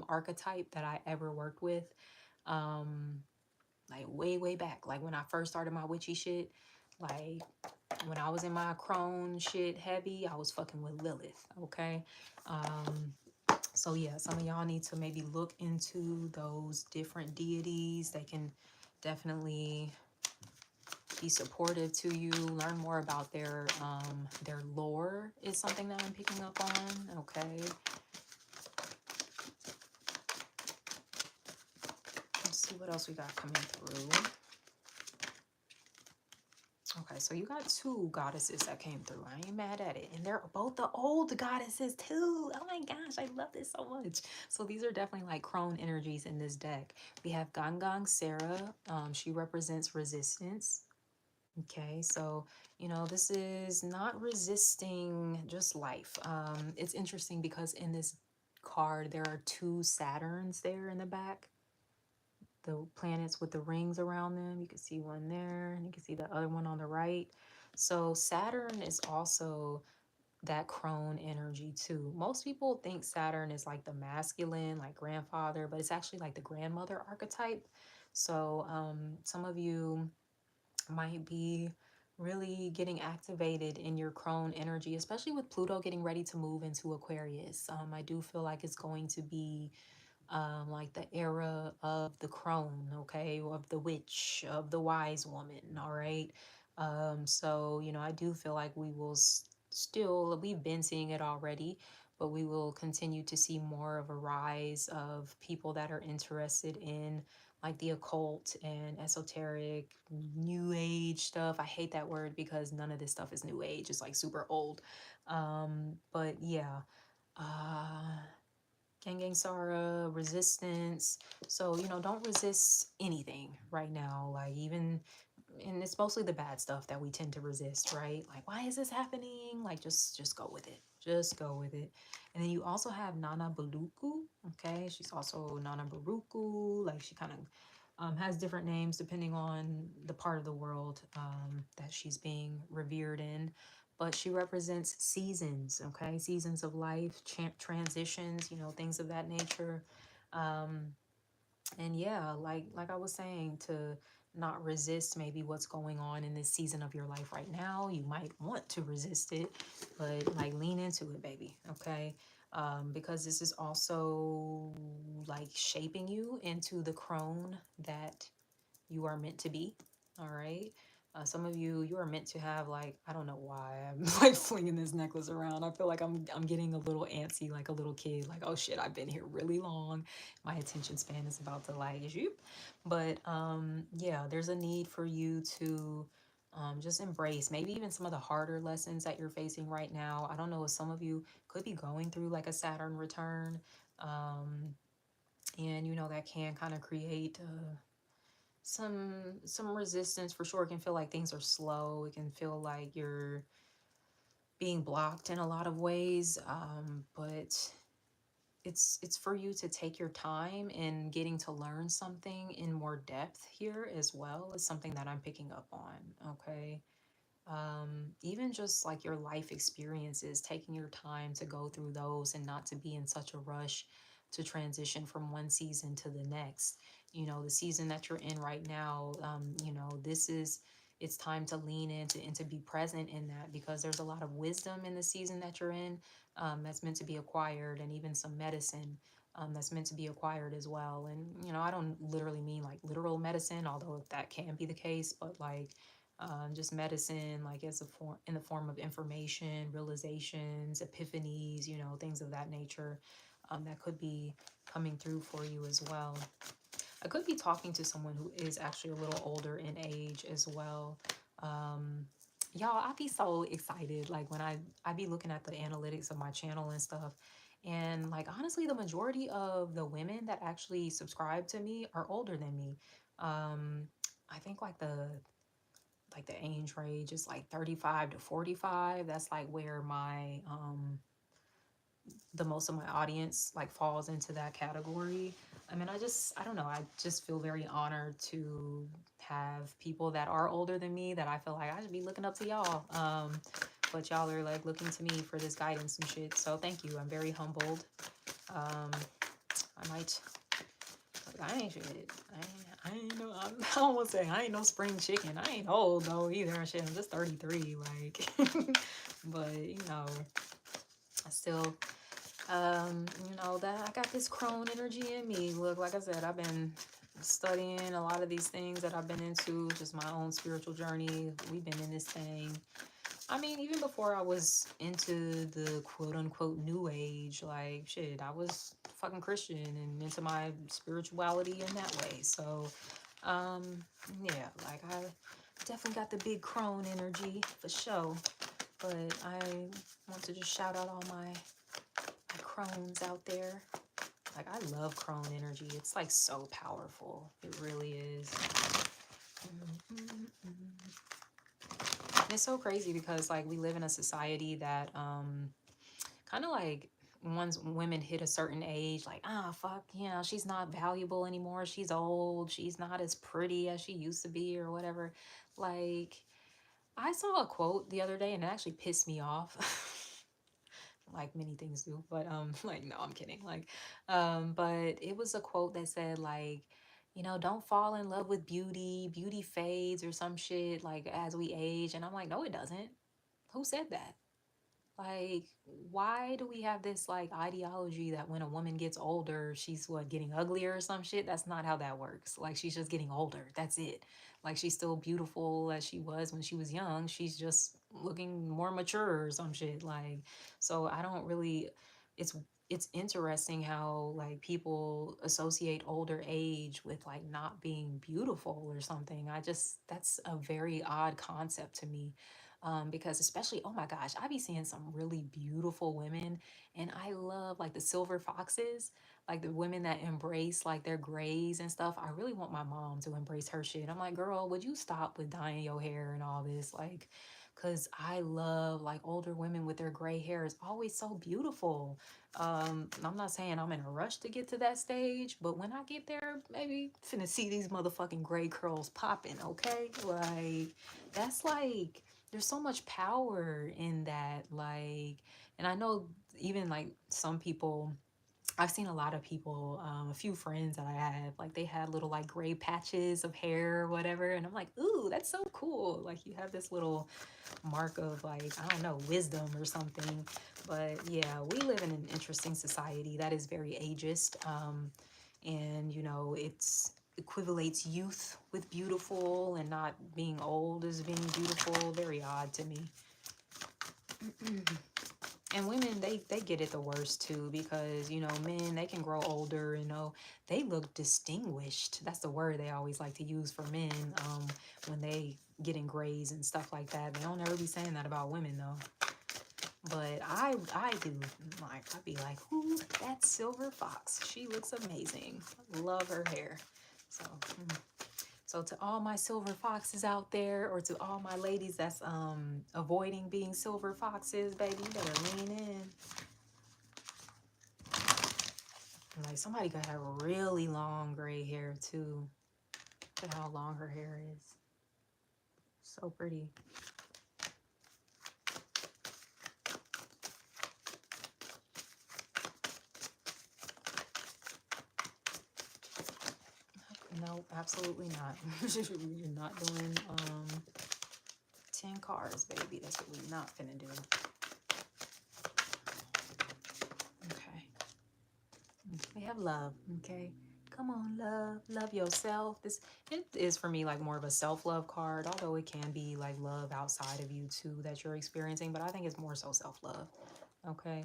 archetype that I ever worked with. Um, like way back, like when I first started my witchy shit, like when I was in my crone shit heavy, I was fucking with Lilith. Okay. um so yeah, some of y'all need to maybe look into those different deities. They can definitely be supportive to you. Learn more about their lore is something that I'm picking up on. Okay, let's see what else we got coming through. Okay, so you got 2 goddesses that came through. I ain't mad at it. And they're both the old goddesses too. Oh my gosh, I love this so much. So these are definitely like crone energies in this deck. We have Gangang Sarah. She represents resistance. Okay, so this is not resisting just life. It's interesting because in this card there are 2 Saturns there in the back, the planets with the rings around them. You can see one there, and you can see the other one on the right. So Saturn is also that crone energy too. Most people think Saturn is like the masculine, like grandfather, but it's actually like the grandmother archetype. So some of you might be really getting activated in your crone energy, especially with Pluto getting ready to move into Aquarius. I do feel like it's going to be like the era of the crone, okay, of the witch, of the wise woman, all right. So I do feel like we will still, we've been seeing it already, but we will continue to see more of a rise of people that are interested in like the occult and esoteric new age stuff. I hate that word because none of this stuff is new age. It's like super old. But yeah, uh Gang Sara, resistance. So, don't resist anything right now. Like, even, and it's mostly the bad stuff that we tend to resist, right? Like, why is this happening? Like, just go with it. Just go with it. And then you also have Nana Baluku. Okay. She's also Nana Baruku. Like, she kind of has different names depending on the part of the world that she's being revered in, but she represents seasons, okay? Seasons of life, transitions, things of that nature. Um, and yeah, like I was saying, to not resist maybe what's going on in this season of your life right now. You might want to resist it, but like lean into it, baby, okay? Because this is also like shaping you into the crone that you are meant to be. All right. Some of you are meant to have, like, I don't know why I'm like flinging this necklace around. I feel like I'm getting a little antsy, like a little kid. Like, oh shit, I've been here really long. My attention span is about to like shoot. But yeah, there's a need for you to just embrace maybe even some of the harder lessons that you're facing right now. I don't know if some of you could be going through like a Saturn return, and that can kind of create some resistance for sure. It can feel like things are slow. It can feel like you're being blocked in a lot of ways, but it's for you to take your time in getting to learn something in more depth here as well. Is something that I'm picking up on. Okay. Even just like your life experiences, taking your time to go through those and not to be in such a rush to transition from one season to the next. The season that you're in right now, this is, it's time to lean into and to be present in that, because there's a lot of wisdom in the season that you're in, that's meant to be acquired, and even some medicine that's meant to be acquired as well. And I don't literally mean like literal medicine, although that can be the case, but like just medicine, like as a form, in the form of information, realizations, epiphanies, things of that nature, that could be coming through for you as well. I could be talking to someone who is actually a little older in age as well. um Y'all, I'd be so excited like when I be looking at the analytics of my channel and stuff, and like honestly the majority of the women that actually subscribe to me are older than me. I think like the age range is like 35 to 45. That's like where my the most of my audience like falls into that category. I mean, I don't know, I just feel very honored to have people that are older than me that I feel like I should be looking up to y'all. But y'all are like looking to me for this guidance and shit. So thank you. I'm very humbled. Um, I might, I ain't shit. I ain't no, I don't want to say I ain't no spring chicken. I ain't old though either. Shit, I'm just 33. Like, but I still, that I got this crone energy in me. Look, like I said, I've been studying a lot of these things that I've been into, just my own spiritual journey. We've been in this thing. I mean, even before I was into the quote unquote new age, like shit, I was fucking Christian and into my spirituality in that way. So, um, yeah, like I definitely got the big crone energy for sure. But I want to just shout out all my crones out there. Like, I love crone energy. It's like so powerful. It really is. And it's so crazy because like we live in a society that kind of like once women hit a certain age, like, fuck, she's not valuable anymore. She's old. She's not as pretty as she used to be or whatever. Like, I saw a quote the other day and it actually pissed me off. Like many things do, but like, no, I'm kidding. Like, but it was a quote that said like, don't fall in love with beauty. Beauty fades or some shit like as we age. And I'm like, no, it doesn't. Who said that? Like, why do we have this like ideology that when a woman gets older, she's what, getting uglier or some shit? That's not how that works. Like, she's just getting older. That's it. Like, she's still beautiful as she was when she was young. She's just looking more mature or some shit. Like, so I don't really it's it's interesting how like people associate older age with like not being beautiful or something. I just, that's a very odd concept to me. Because especially, oh my gosh, I be seeing some really beautiful women, and I love like the silver foxes, like the women that embrace like their grays and stuff. I really want my mom to embrace her shit. I'm like, girl, would you stop with dyeing your hair and all this? Like, because I love like older women with their gray hair. Is always so beautiful. I'm not saying I'm in a rush to get to that stage, but when I get there, maybe finna see these motherfucking gray curls popping, okay? Like, that's like, there's so much power in that. Like, and I know even like some people, I've seen a lot of people, a few friends that I have, like they had little like gray patches of hair or whatever. And I'm like, ooh, that's so cool. Like you have this little mark of like, I don't know, wisdom or something. But yeah, we live in an interesting society that is very ageist. And you know, it's equivalates youth with beautiful, and not being old as being beautiful. Very odd to me. And women, they get it the worst too, because you know, men, they can grow older, you know, they look distinguished. That's the word they always like to use for men, when they get in grays and stuff like that. They don't ever be saying that about women though. But I do, like, I'd be like, ooh, that silver fox, she looks amazing. Love her hair. So so to all my silver foxes out there, or to all my ladies that's avoiding being silver foxes, baby, you better lean in. Like somebody could have really long gray hair too. Look at how long her hair is. So pretty. No, absolutely not. We're not doing 10 cards, baby. That's what we're not finna do. Okay. We have love, okay? Come on, love. Love yourself. This, it is for me like more of a self-love card, although it can be like love outside of you too that you're experiencing, but I think it's more so self-love. Okay.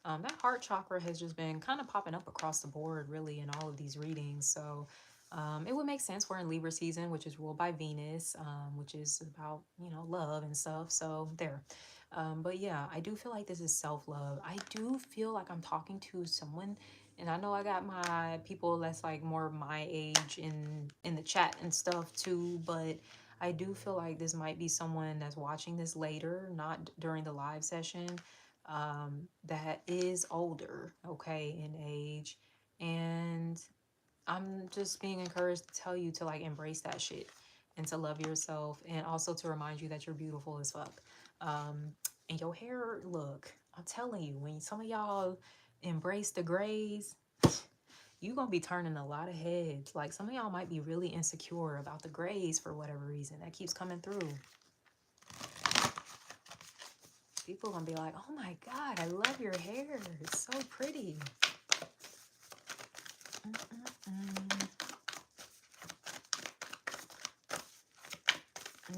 That heart chakra has just been kind of popping up across the board really in all of these readings. So it would make sense. We're in Libra season, which is ruled by Venus, which is about, you know, love and stuff. So there. But yeah, I do feel like this is self-love. I do feel like I'm talking to someone, and I know I got my people that's like more my age in the chat and stuff too, but I do feel like this might be someone that's watching this later, not during the live session, that is older, okay, in age. And I'm just being encouraged to tell you to like embrace that shit and to love yourself, and also to remind you that you're beautiful as fuck. And your hair, look, I'm telling you, when some of y'all embrace the grays, you gonna be turning a lot of heads. Like some of y'all might be really insecure about the grays for whatever reason. That keeps coming through. People gonna be like, oh my God, I love your hair. It's so pretty.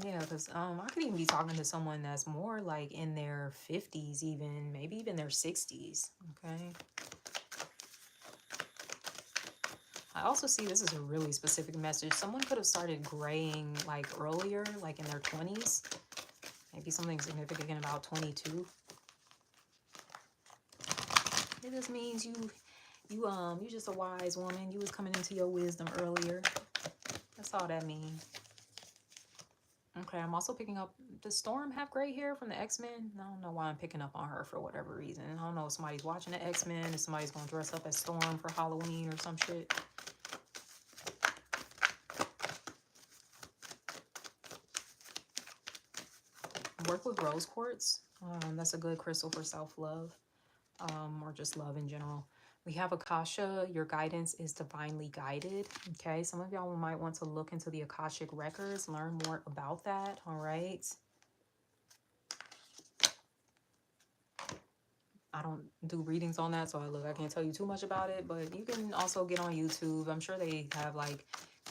Yeah, because I could even be talking to someone that's more like in their 50s, even maybe even their 60s. Okay. I also see this is a really specific message. Someone could have started graying like earlier, like in their 20s. Maybe something significant about 22. It just means you just a wise woman. You was coming into your wisdom earlier. That's all that means. Okay, I'm also picking up, does Storm have gray hair from the X-Men? I don't know why I'm picking up on her for whatever reason. I don't know if somebody's watching the X-Men, if somebody's going to dress up as Storm for Halloween or some shit. Work with rose quartz. That's a good crystal for self-love, or just love in general. We have Akasha. Your guidance is divinely guided. Okay, some of y'all might want to look into the Akashic records, learn more about that. All right. I don't do readings on that, so I can't tell you too much about it, but you can also get on YouTube. I'm sure they have like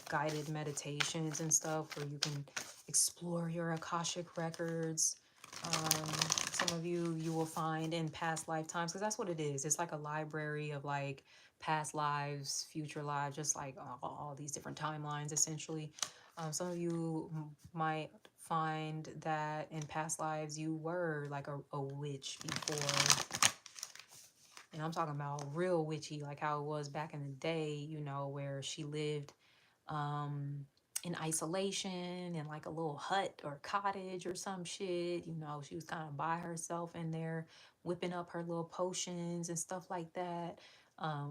guided meditations and stuff where you can explore your Akashic records. Some of you will find in past lifetimes, because that's what it is. It's like a library of like past lives, future lives, just like all these different timelines essentially. Some of you might find that in past lives you were like a witch before. And I'm talking about real witchy, like how it was back in the day, you know, where she lived um in isolation in like a little hut or cottage or some shit. You know, she was kind of by herself in there whipping up her little potions and stuff like that.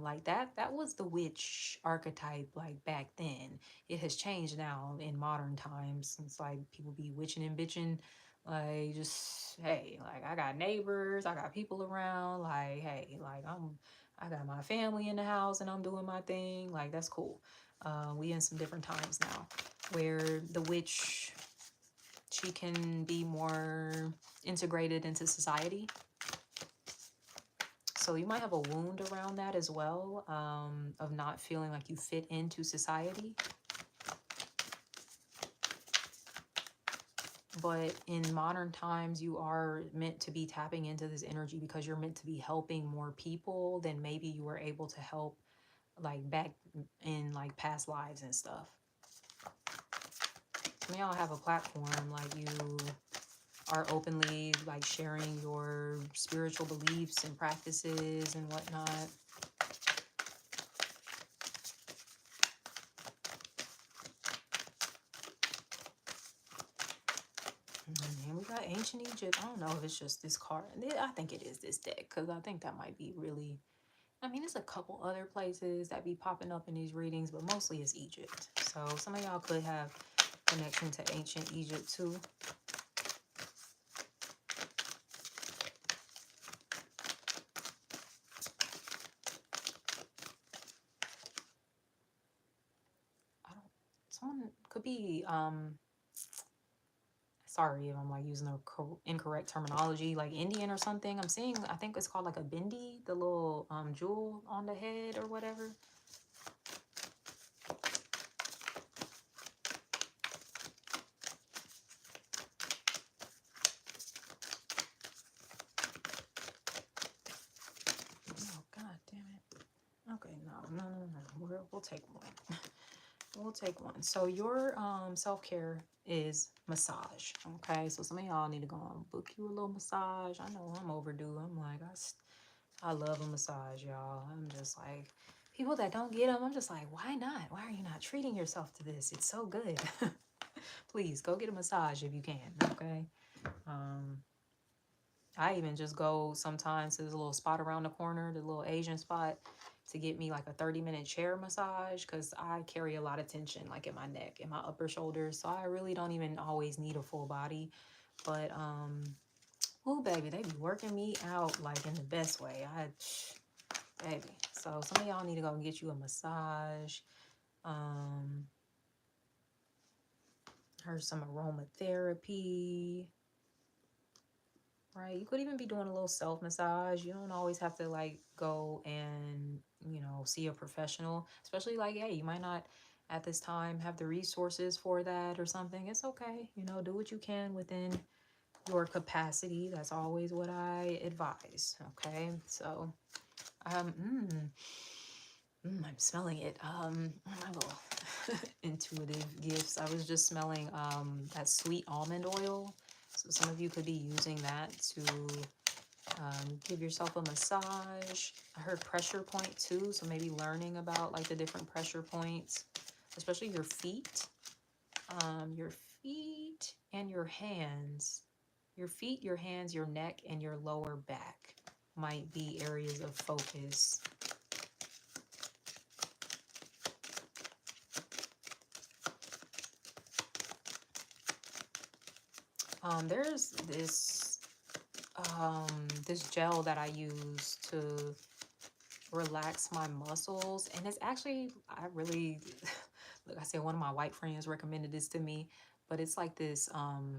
Like that was the witch archetype like back then. It has changed now in modern times. It's like people be witching and bitching, like just hey, like I got neighbors, I got people around, like hey, like I got my family in the house and I'm doing my thing, like that's cool. We in some different times now where the witch, she can be more integrated into society. So you might have a wound around that as well, of not feeling like you fit into society. But in modern times, you are meant to be tapping into this energy because you're meant to be helping more people than maybe you were able to help like back in like past lives and stuff. Some of y'all have a platform, like you are openly like sharing your spiritual beliefs and practices and whatnot. And we got ancient Egypt. I don't know if it's just this card. I think it is this deck because I think that might be really. I mean, there's a couple other places that be popping up in these readings, but mostly it's Egypt. So some of y'all could have connection to ancient Egypt too. I don't. Someone could be sorry if I'm like using the incorrect terminology, like Indian or something. I'm seeing, I think it's called like a bindi, the little jewel on the head or whatever. Oh god damn it. Okay, no. We'll take one. We'll take one. So your self-care is massage. Okay, so some of y'all need to go and book you a little massage. I know I'm overdue. I'm like I love a massage, y'all. I'm just like, people that don't get them, I'm just like, why not? Why are you not treating yourself to this? It's so good. Please go get a massage if you can, okay? Um, I even just go sometimes to this little spot around the corner, the little Asian spot, to get me like a 30-minute chair massage because I carry a lot of tension like in my neck and my upper shoulders. So I really don't even always need a full body. But oh baby, they be working me out like in the best way. Baby. So some of y'all need to go and get you a massage. Heard some aromatherapy. Right. You could even be doing a little self massage. You don't always have to like go and, you know, see a professional, especially like, hey, you might not at this time have the resources for that or something. It's okay. You know, do what you can within your capacity. That's always what I advise. Okay. So, um, I'm smelling it. My little intuitive gifts. I was just smelling that sweet almond oil. So some of you could be using that to give yourself a massage. I heard pressure point too, so maybe learning about like the different pressure points, especially your feet and your hands. Your feet, your hands, your neck, and your lower back might be areas of focus. There's this gel that I use to relax my muscles, and it's actually, I really look, I said one of my white friends recommended this to me, but it's like this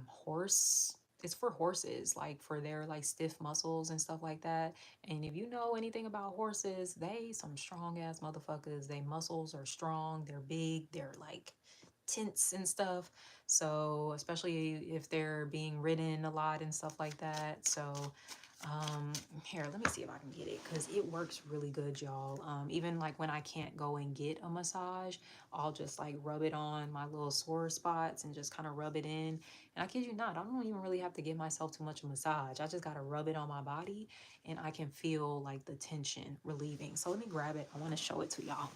horse, it's for horses, like for their like stiff muscles and stuff like that. And if you know anything about horses, they some strong ass motherfuckers. They muscles are strong, they're big, they're like tints and stuff. So especially if they're being ridden a lot and stuff like that. So here, let me see if I can get it because it works really good, y'all. Even like when I can't go and get a massage, I'll just like rub it on my little sore spots and just kind of rub it in. And I kid you not, I don't even really have to give myself too much of a massage. I just got to rub it on my body and I can feel like the tension relieving. So let me grab it. I want to show it to y'all.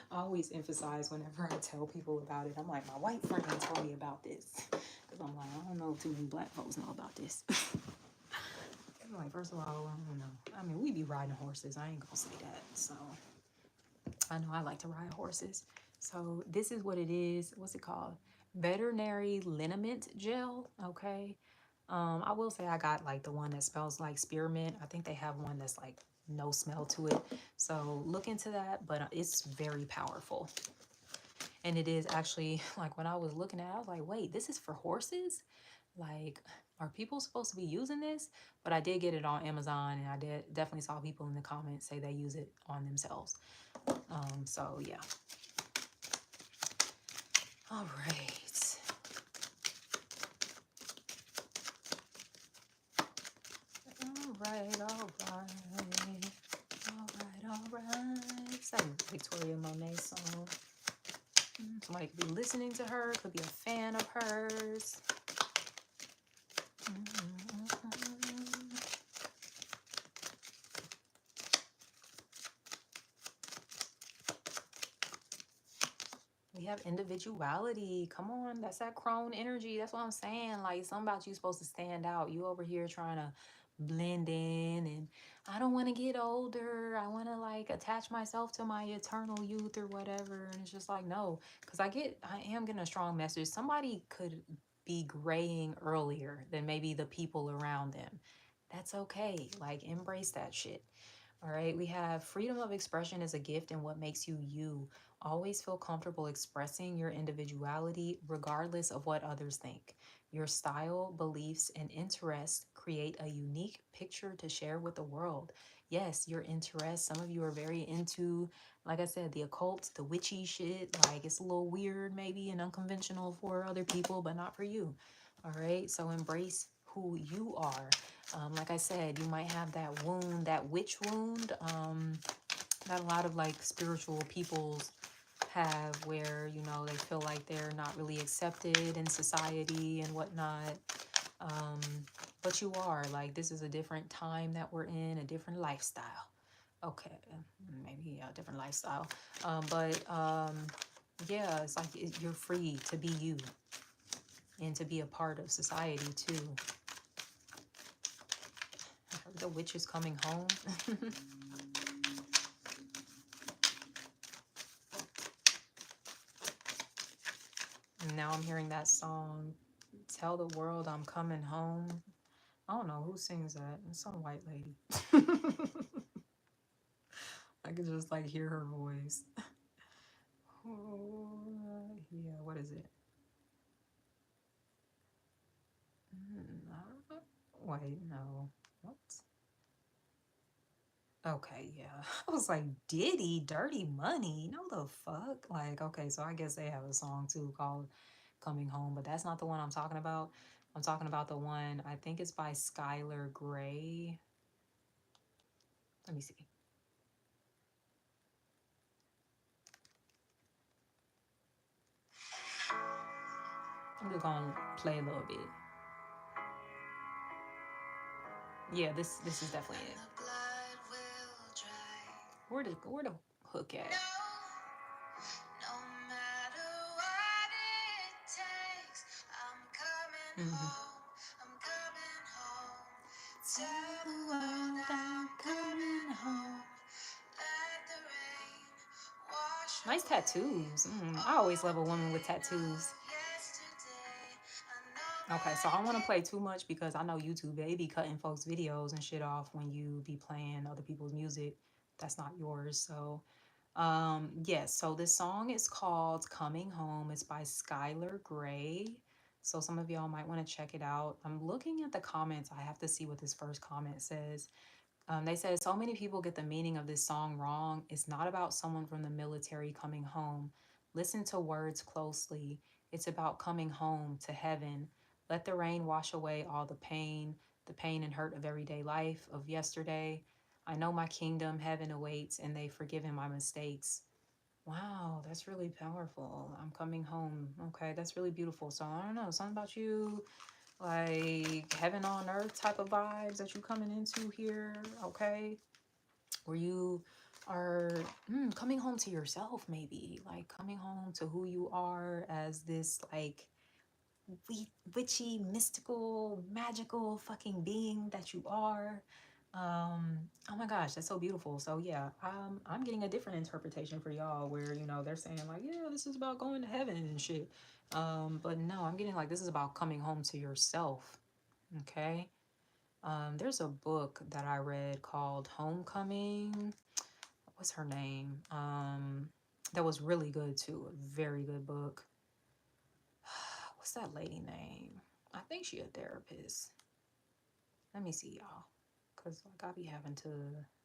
I always emphasize whenever I tell people about it. I'm like, my white friend told me about this. Because I'm like, I don't know if too many black folks know about this. I'm like, first of all, I don't know. I mean, we be riding horses. I ain't going to say that. So I know I like to ride horses. So this is what it is. What's it called? Veterinary liniment gel. Okay. I will say I got like the one that smells like spearmint. I think they have one that's like no smell to it. So look into that, but it's very powerful. And it is actually like when I was looking at it, I was like, wait, this is for horses? Like, are people supposed to be using this? But I did get it on Amazon and I did definitely saw people in the comments say they use it on themselves. So yeah. All right. All right, all right. All right. It's like Victoria Monet song. Somebody could be listening to her, could be a fan of hers. We have individuality. Come on, that's that crone energy. That's what I'm saying. Like, something about you supposed to stand out. You over here trying to blend in, and I don't want to get older. I want to like attach myself to my eternal youth or whatever. And it's just like, no, because I am getting a strong message. Somebody could be graying earlier than maybe the people around them. That's okay. Like, embrace that shit. All right, we have freedom of expression is a gift and what makes you you. Always feel comfortable expressing your individuality regardless of what others think. Your style, beliefs, and interests create a unique picture to share with the world. Yes, your interests, some of you are very into, like I said, the occult, the witchy shit. Like, it's a little weird maybe and unconventional for other people, but not for you. All right, so embrace who you are. Like I said, you might have that wound, that witch wound, that a lot of like spiritual peoples have where, you know, they feel like they're not really accepted in society and whatnot. Um, but you are. Like, this is a different time that we're in, a different lifestyle. Okay, maybe a different lifestyle. But yeah, it's like you're free to be you and to be a part of society too. I heard the witch is coming home. Now I'm hearing that song, Tell the World I'm Coming Home. I don't know who sings that. It's some white lady. I could just like hear her voice. Oh, yeah, what is it? Wait, no. What? Okay, yeah. I was like, Diddy, Dirty Money. No, the fuck? Like, okay, so I guess they have a song too called Coming Home, but that's not the one I'm talking about. I'm talking about the one, I think it's by Skylar Gray. Let me see. I'm just gonna play a little bit. Yeah, this is definitely it. Where the hook at? Mm-hmm. Tell the world I'm coming home. Nice tattoos. I always love a woman with tattoos. Okay, so I don't want to play too much because I know YouTube, they be cutting folks' videos and shit off when you be playing other people's music. That's not yours. So, yes, so this song is called Coming Home. It's by Skylar Gray. So some of y'all might want to check it out. I'm looking at the comments. I have to see what this first comment says. They said so many people get the meaning of this song wrong. It's not about someone from the military coming home. Listen to words closely. It's about coming home to heaven. Let the rain wash away all the pain and hurt of everyday life, of yesterday. I know my kingdom, heaven awaits, and they've forgiven my mistakes. Wow, that's really powerful. I'm coming home. Okay, that's really beautiful. So I don't know, something about you, like heaven on earth type of vibes that you coming into here. Okay, where you are coming home to yourself, maybe like coming home to who you are as this like witchy, mystical, magical fucking being that you are. Oh my gosh, that's so beautiful. So yeah, I'm getting a different interpretation for y'all where, you know, they're saying like, yeah, this is about going to heaven and shit. But no, I'm getting like this is about coming home to yourself. Okay. There's a book that I read called Homecoming. What's her name? That was really good too. A very good book. What's that lady name? I think she a therapist. Let me see, y'all. Because like I be having to,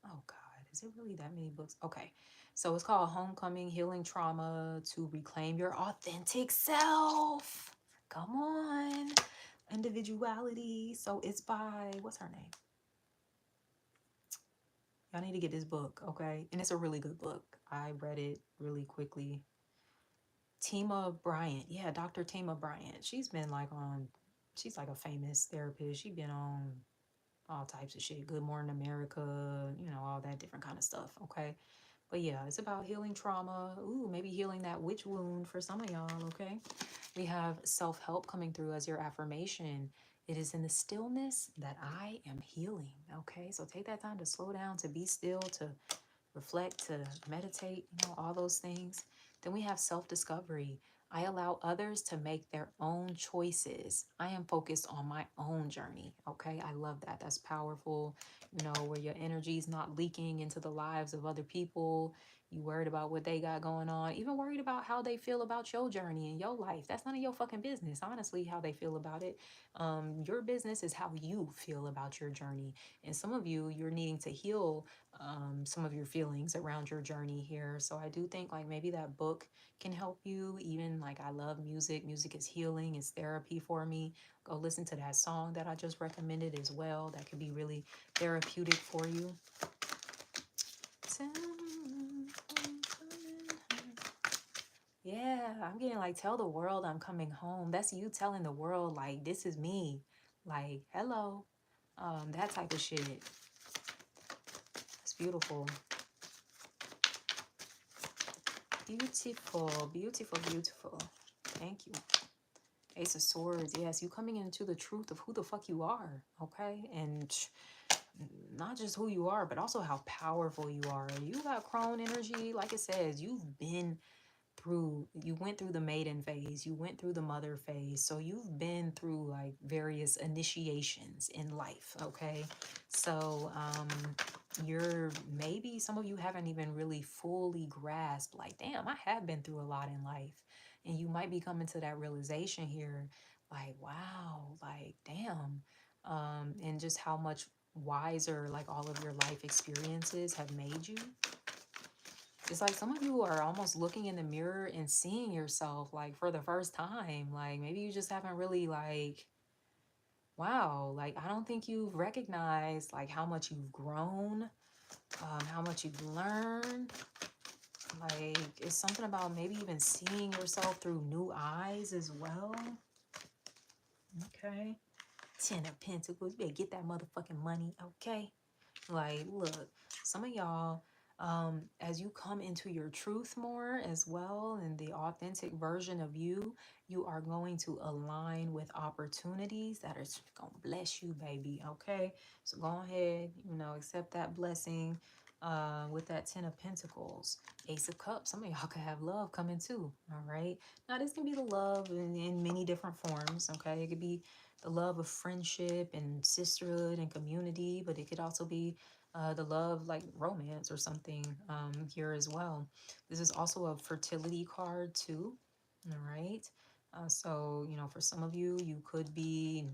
oh God, is it really that many books? Okay. So it's called Homecoming, Healing Trauma to Reclaim Your Authentic Self. Come on. Individuality. So it's by, what's her name? Y'all need to get this book, okay? And it's a really good book. I read it really quickly. Tima Bryant. Yeah, Dr. Tima Bryant. She's been like on, she's like a famous therapist. She's been on all types of shit. Good Morning America, you know, all that different kind of stuff, okay? But yeah, it's about healing trauma. Ooh, maybe healing that witch wound for some of y'all, okay? We have self-help coming through as your affirmation. It is in the stillness that I am healing, okay? So take that time to slow down, to be still, to reflect, to meditate, you know, all those things. Then we have self discovery. I allow others to make their own choices. I am focused on my own journey. Okay. I love that. That's powerful. You know, where your energy is not leaking into the lives of other people. You worried about what they got going on, even worried about how they feel about your journey and your life. That's none of your fucking business, honestly, how they feel about it. Your business is how you feel about your journey. And some of you, you're needing to heal some of your feelings around your journey here. So I do think like maybe that book can help you. Even like I love music. Music is healing, it's therapy for me. Go listen to that song that I just recommended as well. That could be really therapeutic for you. Yeah, I'm getting like tell the world I'm coming home. That's you telling the world like this is me. Like, hello. That type of shit. It's beautiful. Beautiful, beautiful, beautiful. Thank you. Ace of Swords. Yes, you coming into the truth of who the fuck you are, okay? And not just who you are, but also how powerful you are. You got crone energy. Like it says, you've been through, you went through the maiden phase, you went through the mother phase. So you've been through like various initiations in life, okay? So you're maybe some of you haven't even really fully grasped like, damn, I have been through a lot in life. And you might be coming to that realization here, like, wow, like, damn. And just how much wiser like all of your life experiences have made you. It's like some of you are almost looking in the mirror and seeing yourself like for the first time. Like maybe you just haven't really like, wow, like I don't think you've recognized like how much you've grown, how much you've learned. Like it's something about maybe even seeing yourself through new eyes as well. Okay. 10 of Pentacles. You better get that motherfucking money, okay? Like, look, some of y'all, as you come into your truth more as well and the authentic version of you, you are going to align with opportunities that are going to bless you, baby, okay? So go ahead, you know, accept that blessing with that 10 of Pentacles. Ace of Cups, some of y'all could have love coming too, all right? Now, this can be the love in many different forms, okay? It could be the love of friendship and sisterhood and community, but it could also be the love like romance or something here as well. This is also a fertility card too. All right. So, you know, for some of you, you could be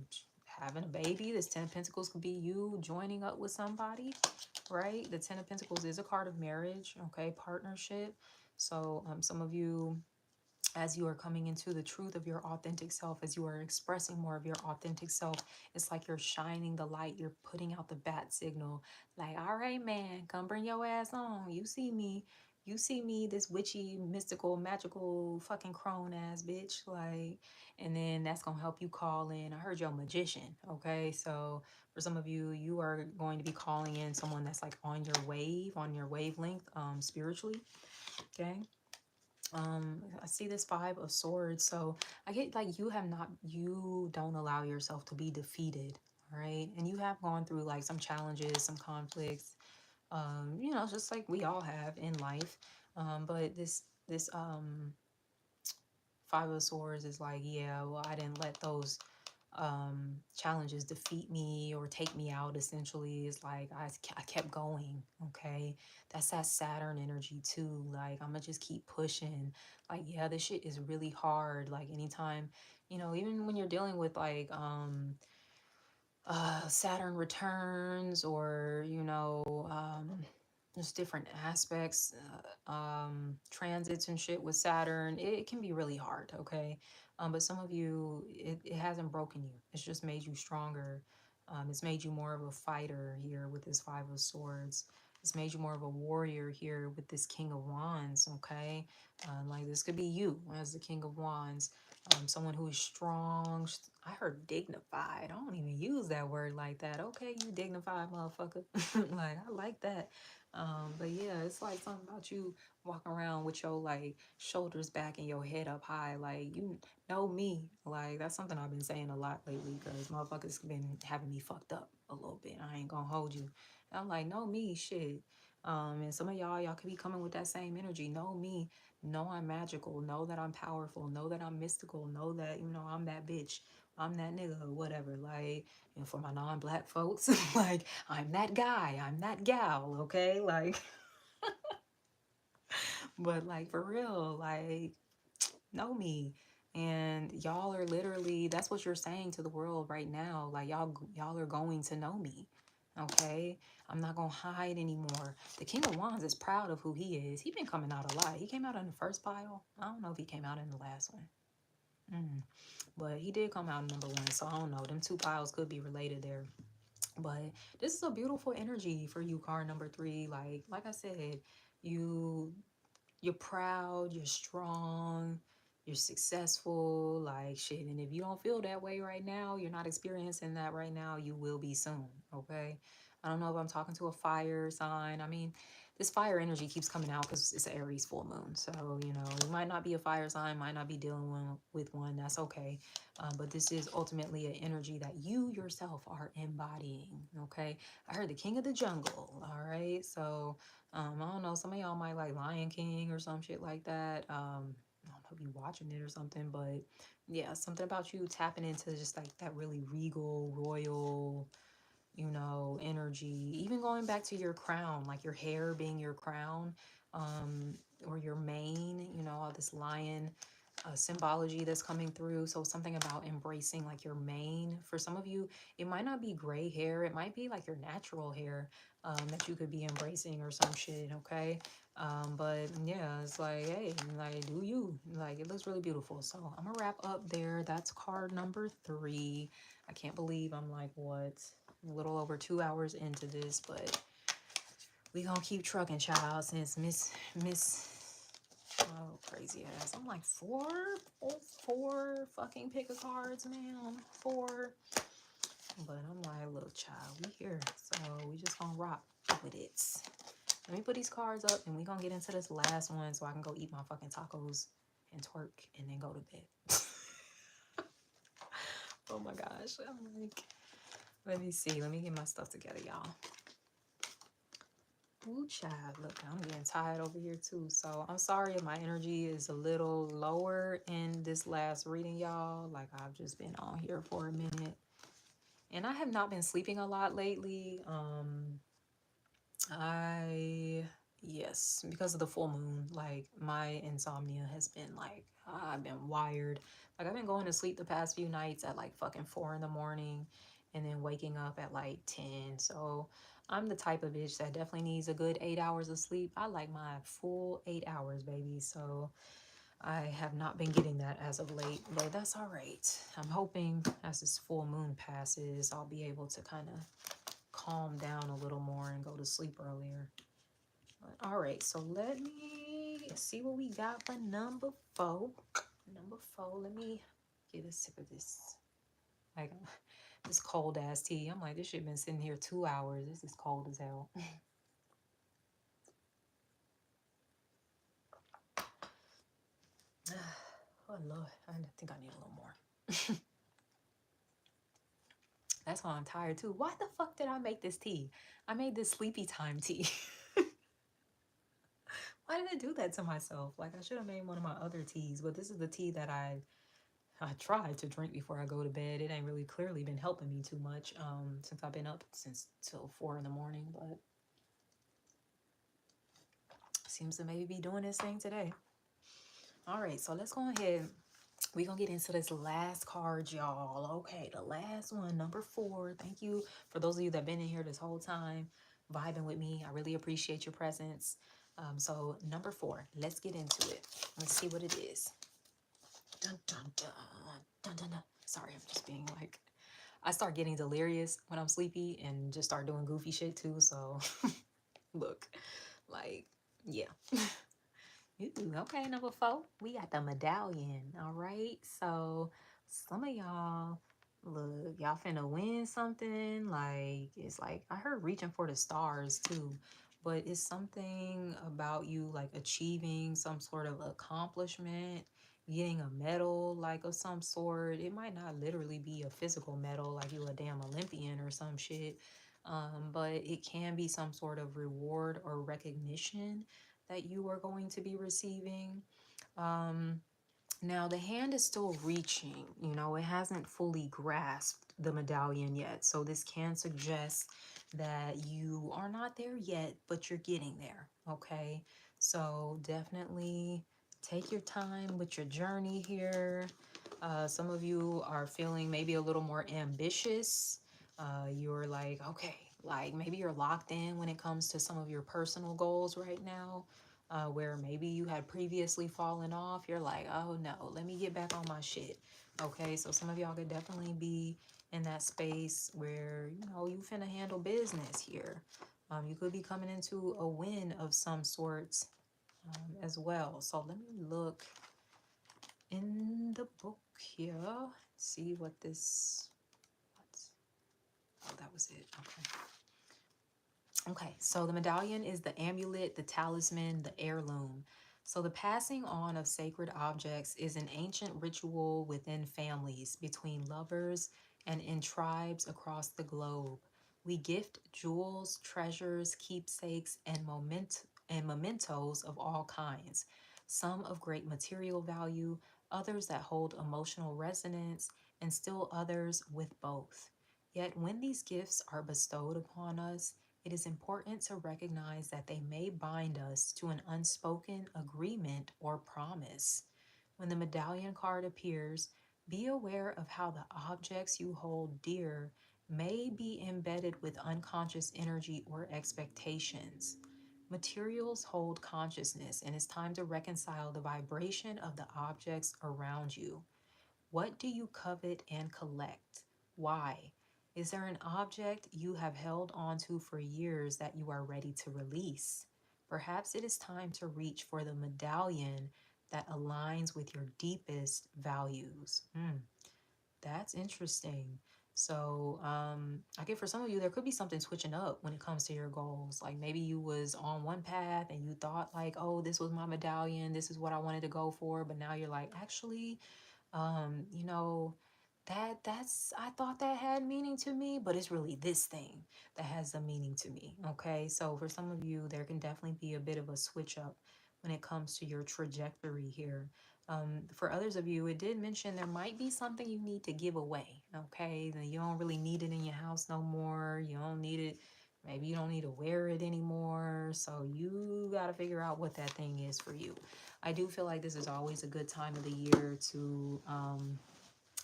having a baby. This 10 of Pentacles could be you joining up with somebody, right? The 10 of Pentacles is a card of marriage, okay? Partnership. So some of you, as you are coming into the truth of your authentic self, as you are expressing more of your authentic self, it's like you're shining the light, you're putting out the bat signal, like, all right, man, come bring your ass on. You see me, this witchy, mystical, magical, fucking crone ass bitch. Like, and then that's gonna help you call in. I heard you're a magician, okay? So for some of you, you are going to be calling in someone that's like on your wave, on your wavelength, spiritually, okay? I see this 5 of Swords, so I get like you don't allow yourself to be defeated, right? And you have gone through like some challenges, some conflicts, you know, just like we all have in life. But this 5 of Swords is like, yeah, well, I didn't let those challenges defeat me or take me out. Essentially, it's like I kept going. Okay, that's that Saturn energy too. Like, I'm gonna just keep pushing. Like, yeah, this shit is really hard. Like, anytime, you know, even when you're dealing with like Saturn returns, or you know, there's different aspects, transits and shit with Saturn. It can be really hard, okay? But some of you, it hasn't broken you. It's just made you stronger. It's made you more of a fighter here with this 5 of Swords. It's made you more of a warrior here with this King of Wands, okay? Like, this could be you as the King of Wands. Someone who is strong. I heard dignified. I don't even use that word like that. Okay, you dignified motherfucker. Like, I like that. But yeah, it's like something about you walking around with your like shoulders back and your head up high. Like, you know me. Like, that's something I've been saying a lot lately, because motherfuckers been having me fucked up a little bit. I ain't gonna hold you. And I'm like, know me, shit. And some of y'all could be coming with that same energy. Know me. Know I'm magical. Know that I'm powerful. Know that I'm mystical. Know that, you know, I'm that bitch. I'm that nigga, or whatever. Like, and for my non-black folks, like, I'm that guy. I'm that gal. Okay, like, but like, for real, like, know me. And y'all are literally, that's what you're saying to the world right now. Like, y'all are going to know me. Okay, I'm not gonna hide anymore. The King of Wands is proud of who he is. He been coming out a lot. He came out in the first pile. I don't know if he came out in the last one. But he did come out number 1, so I don't know. Them 2 piles could be related there. But this is a beautiful energy for you, card number 3. Like I said, you you're proud, you're strong, you're successful, like shit. And if you don't feel that way right now, you're not experiencing that right now, you will be soon, okay? I don't know if I'm talking to a fire sign. I mean, this fire energy keeps coming out because it's an Aries full moon. So, you know, you might not be a fire sign, might not be dealing with one. That's okay. But this is ultimately an energy that you yourself are embodying, okay? I heard the king of the jungle, all right? So, I don't know, some of y'all might like Lion King or some shit like that. I don't know if you watching it or something, but yeah, something about you tapping into just like that really regal, royal, you know, energy. Even going back to your crown, like your hair being your crown, or your mane, you know, all this lion symbology that's coming through. So something about embracing like your mane. For some of you, it might not be gray hair. It might be like your natural hair, that you could be embracing or some shit, okay? But yeah, it's like, hey, like, do you. Like, it looks really beautiful. So I'm gonna wrap up there. That's card number 3. I can't believe I'm like, what, a little over 2 hours into this, but we gonna keep trucking, child, since Miss oh, crazy ass. I'm like, four fucking pick of cards, man. 4. But I'm like, look, child, we here. So we just gonna rock with it. Let me put these cards up and we gonna get into this last one so I can go eat my fucking tacos and twerk and then go to bed. Oh my gosh. I'm like, let me see. Let me get my stuff together, y'all. Ooh, child, look, I'm getting tired over here too. So I'm sorry if my energy is a little lower in this last reading, y'all. Like, I've just been on here for a minute. And I have not been sleeping a lot lately. I Yes, because of the full moon, like my insomnia has been like I've been wired. Like I've been going to sleep the past few nights at like fucking 4 in the morning and then waking up at like 10. So I'm the type of bitch that definitely needs a good 8 hours of sleep. I like my full 8 hours, baby. So I have not been getting that as of late, but that's all right. I'm hoping as this full moon passes, I'll be able to kind of calm down a little more and go to sleep earlier. All right, so let me see what we got for number 4. Number 4, let me get a sip of this. Like this cold ass tea. I'm like, this shit been sitting here 2 hours. This is cold as hell. Oh Lord, I think I need a little more. That's why I'm tired too. Why the fuck did I make this tea? I made this sleepy time tea. Why did I do that to myself? Like I should have made one of my other teas, but this is the tea that I tried to drink before I go to bed. It ain't really clearly been helping me too much since I've been up since till 4 in the morning, but seems to maybe be doing this thing today. All right, so let's go ahead. We're going to get into this last card, y'all. Okay, the last one, number 4. Thank you for those of you that have been in here this whole time, vibing with me. I really appreciate your presence. So number 4, let's get into it. Let's see what it is. Dun, dun, dun, dun, dun, dun. Sorry, I'm just being like, I start getting delirious when I'm sleepy and just start doing goofy shit too. So look, like, yeah. Ooh, okay, number 4, we got the medallion. All right, so some of y'all, look, y'all finna win something. Like, it's like, I heard reaching for the stars too, but it's something about you like achieving some sort of accomplishment, getting a medal like of some sort. It might not literally be a physical medal like you a damn Olympian or some shit, but it can be some sort of reward or recognition that you are going to be receiving. Um, Now, the hand is still reaching, you know, it hasn't fully grasped the medallion yet. So, this can suggest that you are not there yet, but you're getting there. Okay. So, definitely take your time with your journey here. Some of you are feeling maybe a little more ambitious. You're like, okay, like maybe you're locked in when it comes to some of your personal goals right now, where maybe you had previously fallen off. You're like, oh no, let me get back on my shit. Okay, so some of y'all could definitely be in that space where, you know, you finna handle business here. You could be coming into a win of some sorts as well. So let me look in the book here, see what this, oh, that was it. Okay, so the medallion is the amulet, the talisman, the heirloom. So the passing on of sacred objects is an ancient ritual within families, between lovers, and in tribes across the globe. We gift jewels, treasures, keepsakes, and mementos of all kinds, some of great material value, others that hold emotional resonance, and still others with both. Yet when these gifts are bestowed upon us, it is important to recognize that they may bind us to an unspoken agreement or promise. When the medallion card appears, be aware of how the objects you hold dear may be embedded with unconscious energy or expectations. Materials hold consciousness, and it's time to reconcile the vibration of the objects around you. What do you covet and collect? Why? Is there an object you have held onto for years that you are ready to release? Perhaps it is time to reach for the medallion that aligns with your deepest values. That's interesting. So, I get for some of you, there could be something switching up when it comes to your goals. Like maybe you was on one path and you thought like, oh, this was my medallion, this is what I wanted to go for. But now you're like, actually, you know, that's I thought that had meaning to me, but it's really this thing that has the meaning to me. Okay, so for some of you, there can definitely be a bit of a switch up when it comes to your trajectory here. For others of you, it did mention there might be something you need to give away. Okay, that you don't really need it in your house no more. You don't need it. Maybe you don't need to wear it anymore. So you got to figure out what that thing is for you. I do feel like this is always a good time of the year to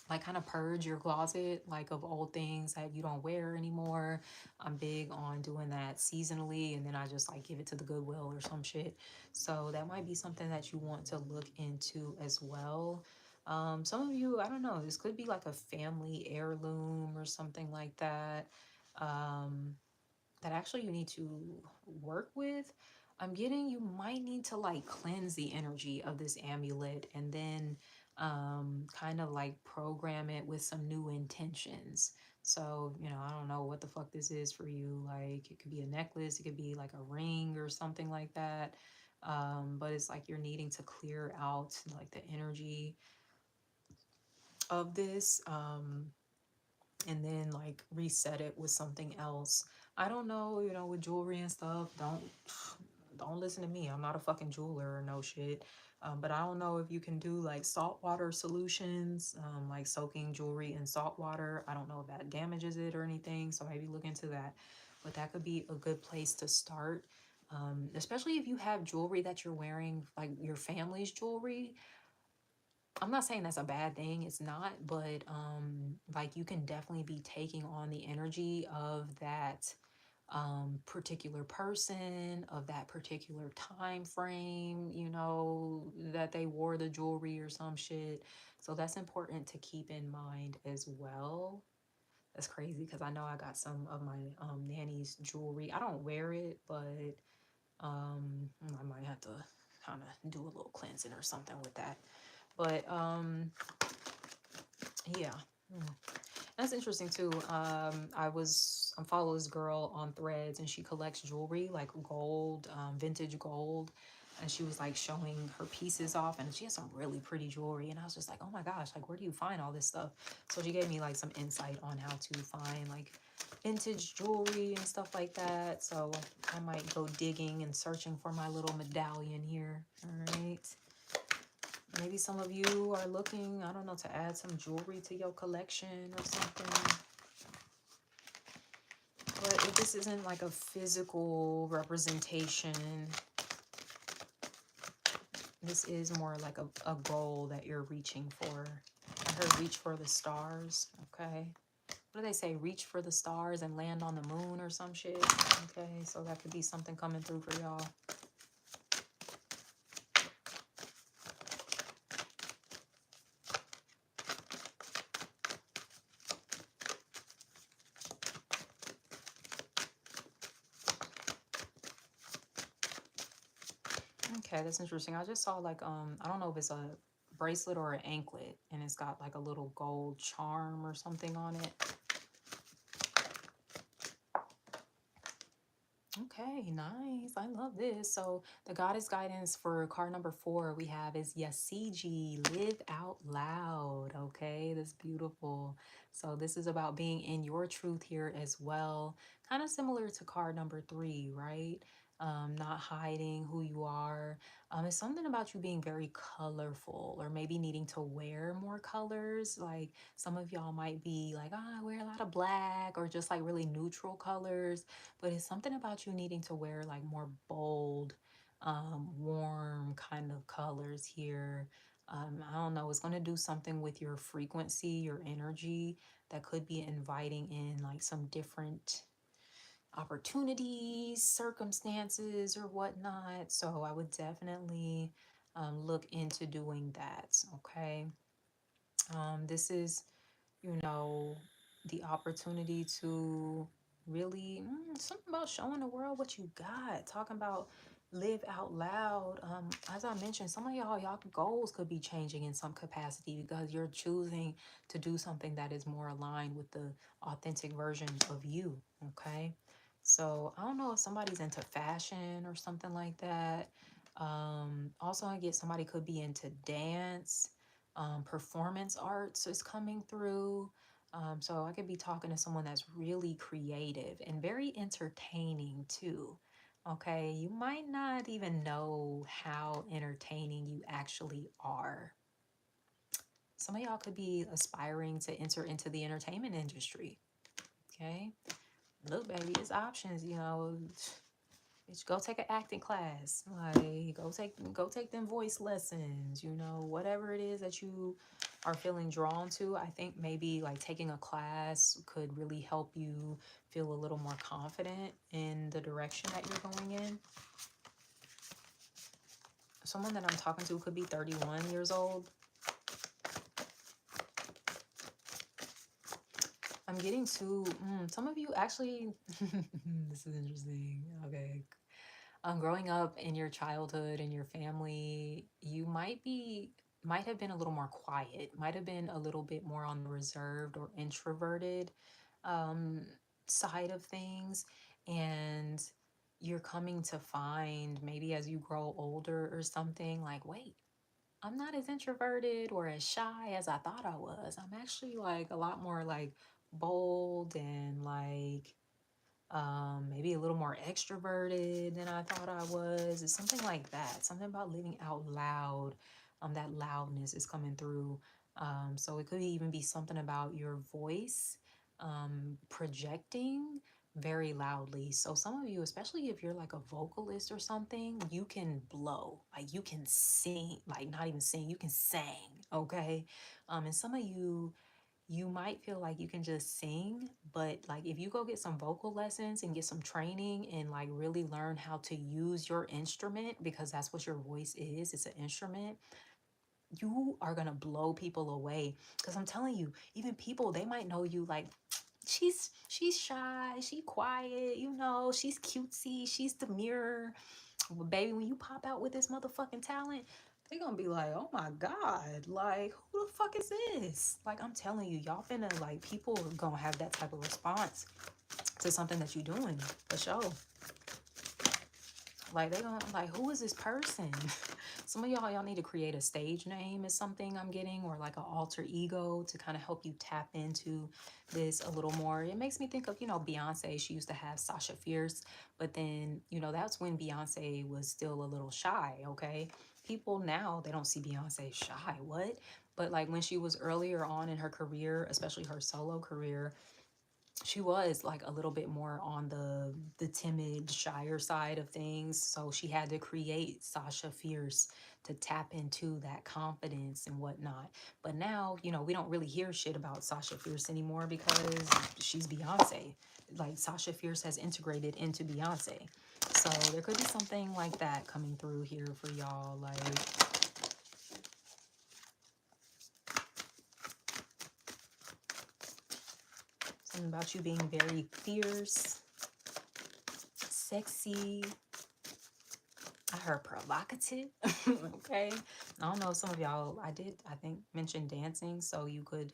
like kind of purge your closet like of old things that you don't wear anymore. I'm big on doing that seasonally, and then I just like give it to the Goodwill or some shit. So that might be something that you want to look into as well. Some of you, I don't know, this could be like a family heirloom or something like that. Um, that actually you need to work with. I'm getting you might need to like cleanse the energy of this amulet and then kind of like program it with some new intentions. So, you know, I don't know what the fuck this is for you. Like it could be a necklace, it could be like a ring or something like that. But it's like you're needing to clear out like the energy of this. And then like reset it with something else. I don't know, you know, with jewelry and stuff, don't listen to me. I'm not a fucking jeweler or no shit. But I don't know if you can do like saltwater solutions, like soaking jewelry in salt water. I don't know if that damages it or anything, so maybe look into that. But that could be a good place to start, especially if you have jewelry that you're wearing, like your family's jewelry. I'm not saying that's a bad thing. It's not, but like you can definitely be taking on the energy of that particular person, of that particular time frame, you know, that they wore the jewelry or some shit. So that's important to keep in mind as well. That's crazy because I know I got some of my nanny's jewelry. I don't wear it, but I might have to kind of do a little cleansing or something with that. But yeah. That's interesting too. I follow this girl on Threads and she collects jewelry, like gold, vintage gold. And she was like showing her pieces off and she has some really pretty jewelry. And I was just like, oh my gosh, like where do you find all this stuff? So she gave me like some insight on how to find like vintage jewelry and stuff like that. So I might go digging and searching for my little medallion here. All right. Maybe some of you are looking, I don't know, to add some jewelry to your collection or something. But if this isn't like a physical representation, this is more like a goal that you're reaching for. I heard reach for the stars, okay? What do they say? Reach for the stars and land on the moon or some shit. Okay, so that could be something coming through for y'all. Okay, that's interesting. I just saw like I don't know if it's a bracelet or an anklet and it's got like a little gold charm or something on it. Okay, nice. I love this. So the goddess guidance for card number 4 we have is Yasiji, live out loud. Okay, that's beautiful. So this is about being in your truth here as well. Kind of similar to card number 3, right? Not hiding who you are. It's something about you being very colorful or maybe needing to wear more colors. Like some of y'all might be like, I wear a lot of black or just like really neutral colors, but it's something about you needing to wear like more bold, warm kind of colors here. I don't know, it's going to do something with your frequency, your energy that could be inviting in like some different opportunities, circumstances, or whatnot. So I would definitely look into doing that. Okay. This is, you know, the opportunity to really something about showing the world what you got, talking about live out loud. As I mentioned, some of y'all goals could be changing in some capacity because you're choosing to do something that is more aligned with the authentic version of you. Okay, so I don't know if somebody's into fashion or something like that. Also I get somebody could be into dance, performance arts is coming through. So I could be talking to someone that's really creative and very entertaining too. Okay, you might not even know how entertaining you actually are. Some of y'all could be aspiring to enter into the entertainment industry. Okay, look, baby, it's options, you know. Bitch, go take an acting class. Like, go take them voice lessons, you know, whatever it is that you are feeling drawn to. I think maybe like taking a class could really help you feel a little more confident in the direction that you're going in. Someone that I'm talking to could be 31 years old. I'm getting to some of you actually. This is interesting. Okay. Growing up in your childhood and your family, you might have been a little more quiet, might have been a little bit more on the reserved or introverted um, side of things, and you're coming to find maybe as you grow older or something like, wait, I'm not as introverted or as shy as I thought I was. I'm actually like a lot more like bold and like maybe a little more extroverted than I thought I was. It's something like that. Something about living out loud. That loudness is coming through. So it could even be something about your voice projecting very loudly. So some of you, especially if you're like a vocalist or something, you can blow. Like you can sing, like not even sing, you can sing, okay? And some of you might feel like you can just sing, but like if you go get some vocal lessons and get some training and like really learn how to use your instrument, because that's what your voice is, it's an instrument, you are gonna blow people away. Because I'm telling you, even people, they might know you like, she's shy, she quiet, you know, she's cutesy, she's demure. But baby, when you pop out with this motherfucking talent, they gonna be like, oh my God, like, who the fuck is this? Like, I'm telling you, y'all finna, like, people are gonna have that type of response to something that you're doing, for sure. Like, they gonna, like, who is this person? Some of y'all need to create a stage name is something I'm getting, or like an alter ego to kind of help you tap into this a little more. It makes me think of, you know, Beyonce. She used to have Sasha Fierce, but then, you know, that's when Beyonce was still a little shy, okay? People now, they don't see Beyonce shy. What? But like when she was earlier on in her career, especially her solo career, she was like a little bit more on the timid, shyer side of things. So she had to create Sasha Fierce to tap into that confidence and whatnot. But now, you know, we don't really hear shit about Sasha Fierce anymore because she's Beyonce. Like Sasha Fierce has integrated into Beyonce. So there could be something like that coming through here for y'all. Like, something about you being very fierce, sexy. I heard provocative. Okay. I don't know if some of y'all, I think, mention dancing. So you could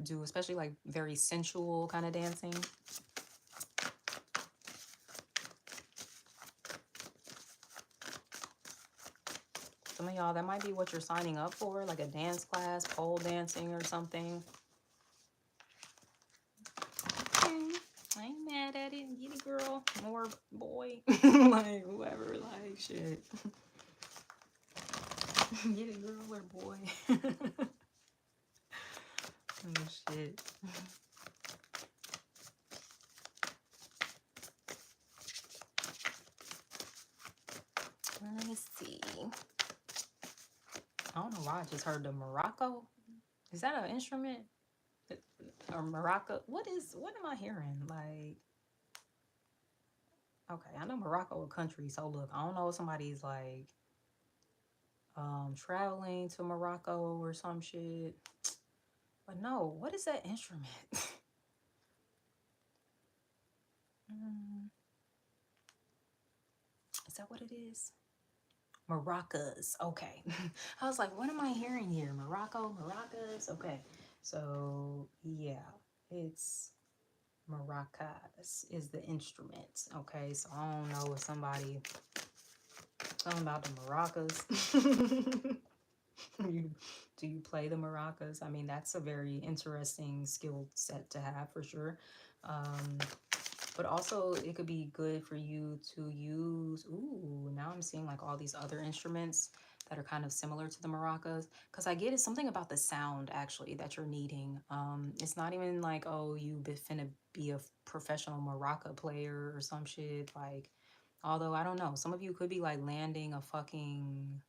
do, especially like very sensual kind of dancing. Some of y'all, that might be what you're signing up for, like a dance class, pole dancing or something. Okay. I ain't mad at it. Get it, girl. Or boy. Like, whoever. Like, shit. Get it, girl or boy. Oh, shit. Let me see. I don't know why I just heard the Morocco. Is that an instrument? Or Morocco? What am I hearing? Like, okay, I know Morocco a country, so look, I don't know if somebody's like traveling to Morocco or some shit. But no, what is that instrument? Is that what it is? Maracas. Okay. I was like, what am I hearing here? Morocco, maracas. Okay. So yeah, it's maracas is the instrument. Okay. So I don't know if somebody talking about the maracas. Do you play the maracas? I mean, that's a very interesting skill set to have for sure. Um, but also it could be good for you to use. Ooh, now I'm seeing like all these other instruments that are kind of similar to the maracas. Because I get it's something about the sound actually that you're needing. It's not even like, oh, you finna be a professional maraca player or some shit. Like, although I don't know, some of you could be like landing a fucking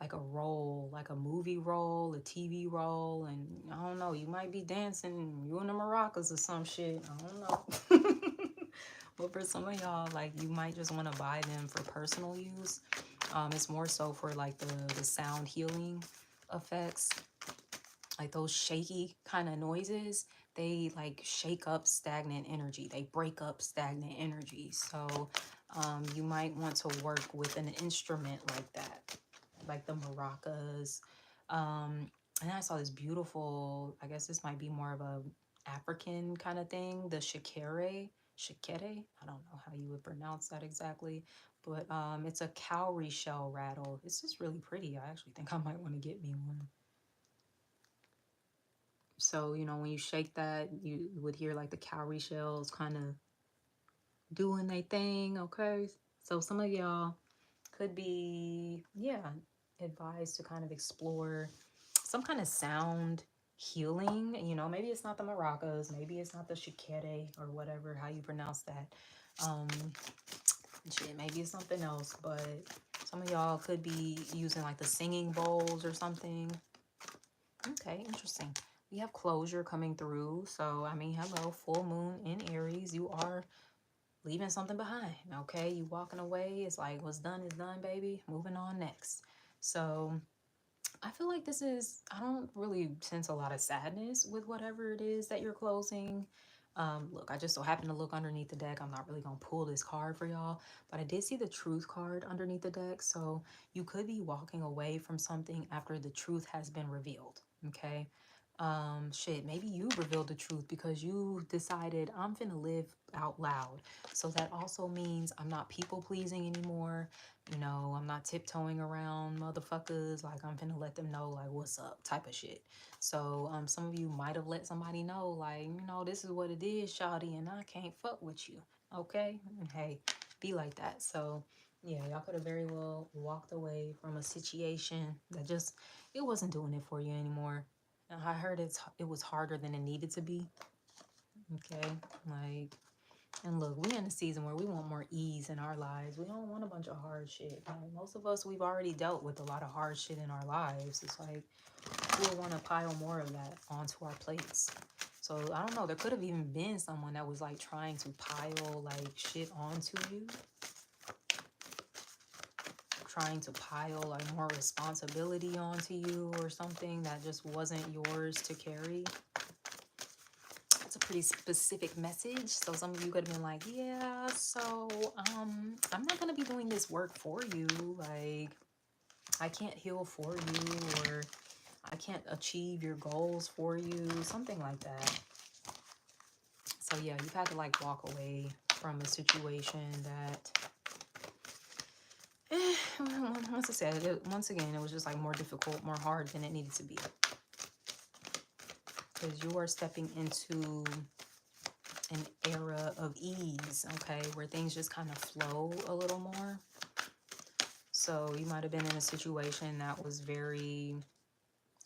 like a role, like a movie role, a TV role, and I don't know, you might be dancing, you in the maracas or some shit. I don't know. But for some of y'all, like you might just want to buy them for personal use. It's more so for like the sound healing effects, like those shaky kind of noises. They like shake up stagnant energy. They break up stagnant energy. So you might want to work with an instrument like that, like the maracas. And I saw this beautiful, I guess this might be more of a African kind of thing, the shikere. I don't know how you would pronounce that exactly, but it's a cowrie shell rattle. It's just really pretty. I actually think I might want to get me one. So, you know, when you shake that, you would hear like the cowrie shells kind of doing their thing, okay? So some of y'all could be, yeah, advised to kind of explore some kind of sound healing. You know, maybe it's not the maracas, maybe it's not the shikere or whatever, how you pronounce that. Um, shit, maybe it's something else, but some of y'all could be using like the singing bowls or something. Okay, interesting. We have closure coming through. So, I mean, hello, full moon in Aries. You are leaving something behind, okay? You walking away. It's like, what's done is done, baby. Moving on next. So, I feel like this is, I don't really sense a lot of sadness with whatever it is that you're closing. Look, I just so happen to look underneath the deck. I'm not really going to pull this card for y'all, but I did see the truth card underneath the deck. So you could be walking away from something after the truth has been revealed. Okay. Shit, maybe you revealed the truth because you decided I'm finna live out loud. So that also means I'm not people pleasing anymore. You know, I'm not tiptoeing around motherfuckers. Like I'm finna let them know like what's up type of shit. So some of you might have let somebody know like, you know, this is what it is, shawty, and I can't fuck with you. Okay? And hey, be like that. So yeah, y'all could have very well walked away from a situation that just it wasn't doing it for you anymore. I heard it was harder than it needed to be. Okay, like, and look, we in a season where we want more ease in our lives. We don't want a bunch of hard shit. Like, most of us, we've already dealt with a lot of hard shit in our lives. It's like we'll want to pile more of that onto our plates. So I don't know. There could have even been someone that was like trying to pile like shit onto you, trying to pile like more responsibility onto you or something that just wasn't yours to carry. It's a pretty specific message. So some of you could have been like, yeah, so I'm not gonna be doing this work for you. Like I can't heal for you, or I can't achieve your goals for you, something like that. So yeah, you've had to like walk away from a situation that once I said once again, it was just like more difficult, more hard than it needed to be. Because you are stepping into an era of ease, okay, where things just kind of flow a little more. So you might have been in a situation that was very,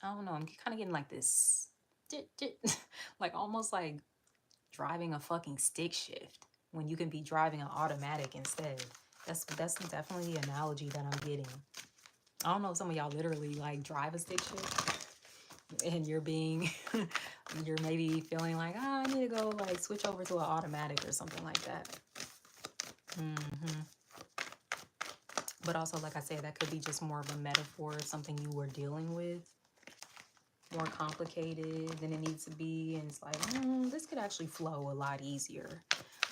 I don't know, I'm kind of getting like this, like almost like driving a fucking stick shift when you can be driving an automatic instead. That's definitely the analogy that I'm getting. I don't know if some of y'all literally like drive a stick shift and you're being you're maybe feeling like, I need to go like switch over to an automatic or something like that. But also, like I said, that could be just more of a metaphor of something you were dealing with, more complicated than it needs to be. And it's like, this could actually flow a lot easier.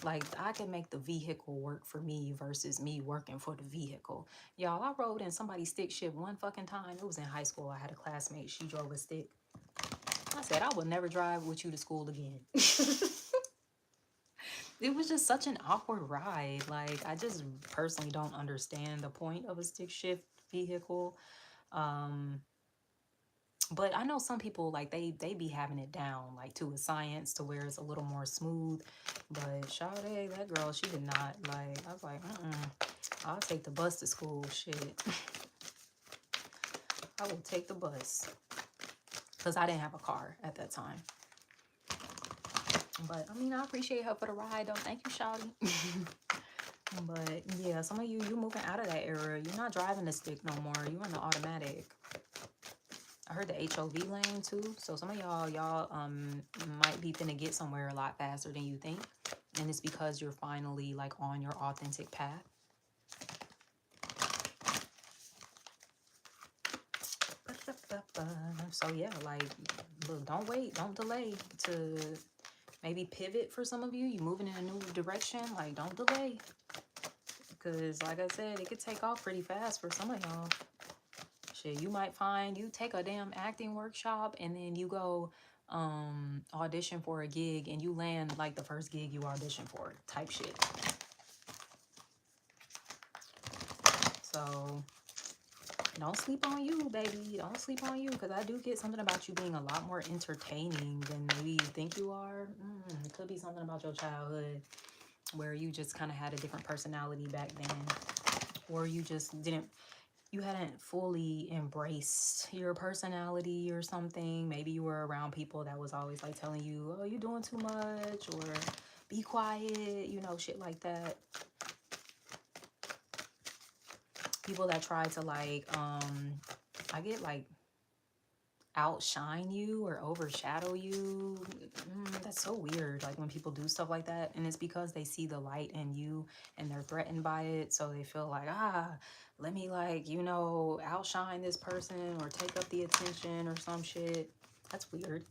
Like I can make the vehicle work for me versus me working for the vehicle. Y'all, I rode in somebody's stick shift one fucking time. It was in high school. I had a classmate. She drove a stick. I said, I will never drive with you to school again. It was just such an awkward ride. Like, I just personally don't understand the point of a stick shift vehicle. But I know some people, like, they be having it down, like, to a science to where it's a little more smooth. But Sade, that girl, she did not. Like, I was like, I'll take the bus to school. Shit. I will take the bus. Because I didn't have a car at that time. But, I mean, I appreciate her for the ride, though. Thank you, shawty. But, yeah, some of you moving out of that era. You're not driving the stick no more. You're in the automatic. I heard the HOV lane, too. So, some of y'all might be finna get somewhere a lot faster than you think. And it's because you're finally, like, on your authentic path. So, yeah, like, look, don't wait. Don't delay to maybe pivot for some of you. You moving in a new direction. Like, don't delay. Because, like I said, it could take off pretty fast for some of y'all. Shit, you might find you take a damn acting workshop and then you go audition for a gig and you land like the first gig you audition for type shit. So don't sleep on you, baby. Don't sleep on you, because I do get something about you being a lot more entertaining than maybe you think you are. It could be something about your childhood where you just kind of had a different personality back then, or you just didn't, you hadn't fully embraced your personality or something. Maybe you were around people that was always like telling you, oh, you're doing too much, or be quiet, you know, shit like that. People that try to like, I get like outshine you or overshadow you. That's so weird, like when people do stuff like that, and it's because they see the light in you and they're threatened by it, so they feel like, let me, like, you know, outshine this person or take up the attention or some shit. That's weird.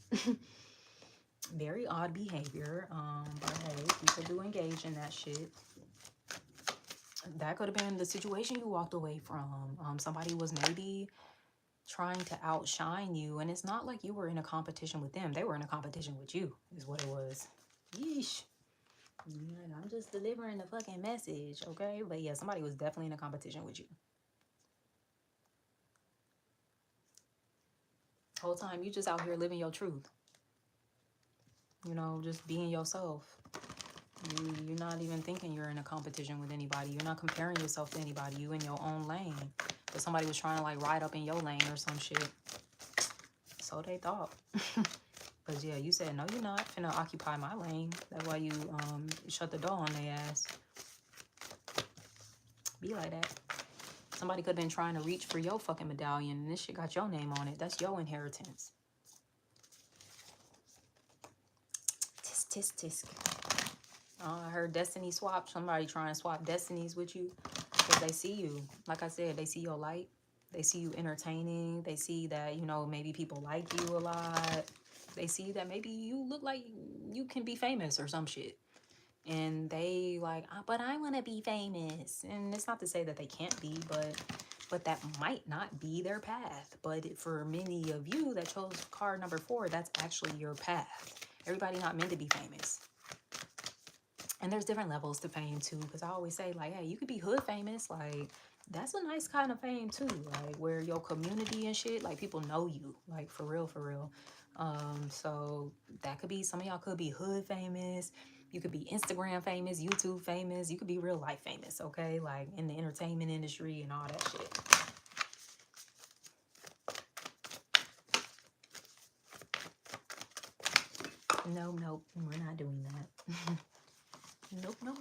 Very odd behavior, but hey, people do engage in that shit. That could have been the situation you walked away from. Somebody was maybe trying to outshine you, and it's not like you were in a competition with them. They were in a competition with you, is what it was. Yeesh. I'm just delivering the fucking message, okay? But yeah, somebody was definitely in a competition with you. Whole time you just out here living your truth. You know, just being yourself. You're not even thinking you're in a competition with anybody. You're not comparing yourself to anybody. You in your own lane. But somebody was trying to like ride up in your lane or some shit. So they thought. Because yeah, you said, no, you're not finna occupy my lane. That's why you shut the door on their ass. Be like that. Somebody could have been trying to reach for your fucking medallion, and this shit got your name on it. That's your inheritance. Tisk, tisk, tisk. I heard destiny swap. Somebody trying to swap destinies with you because they see you. Like I said, they see your light. They see you entertaining. They see that, you know, maybe people like you a lot. They see that maybe you look like you can be famous or some shit. And they like, but I want to be famous. And it's not to say that they can't be, but that might not be their path. But for many of you that chose card number 4, that's actually your path. Everybody not meant to be famous. And there's different levels to fame too, because I always say, like, hey, you could be hood famous. Like, that's a nice kind of fame too, like where your community and shit, like people know you, like for real, for real. So that could be, some of y'all could be hood famous. You could be Instagram famous, YouTube famous. You could be real life famous, okay? Like in the entertainment industry and all that shit. Nope, we're not doing that.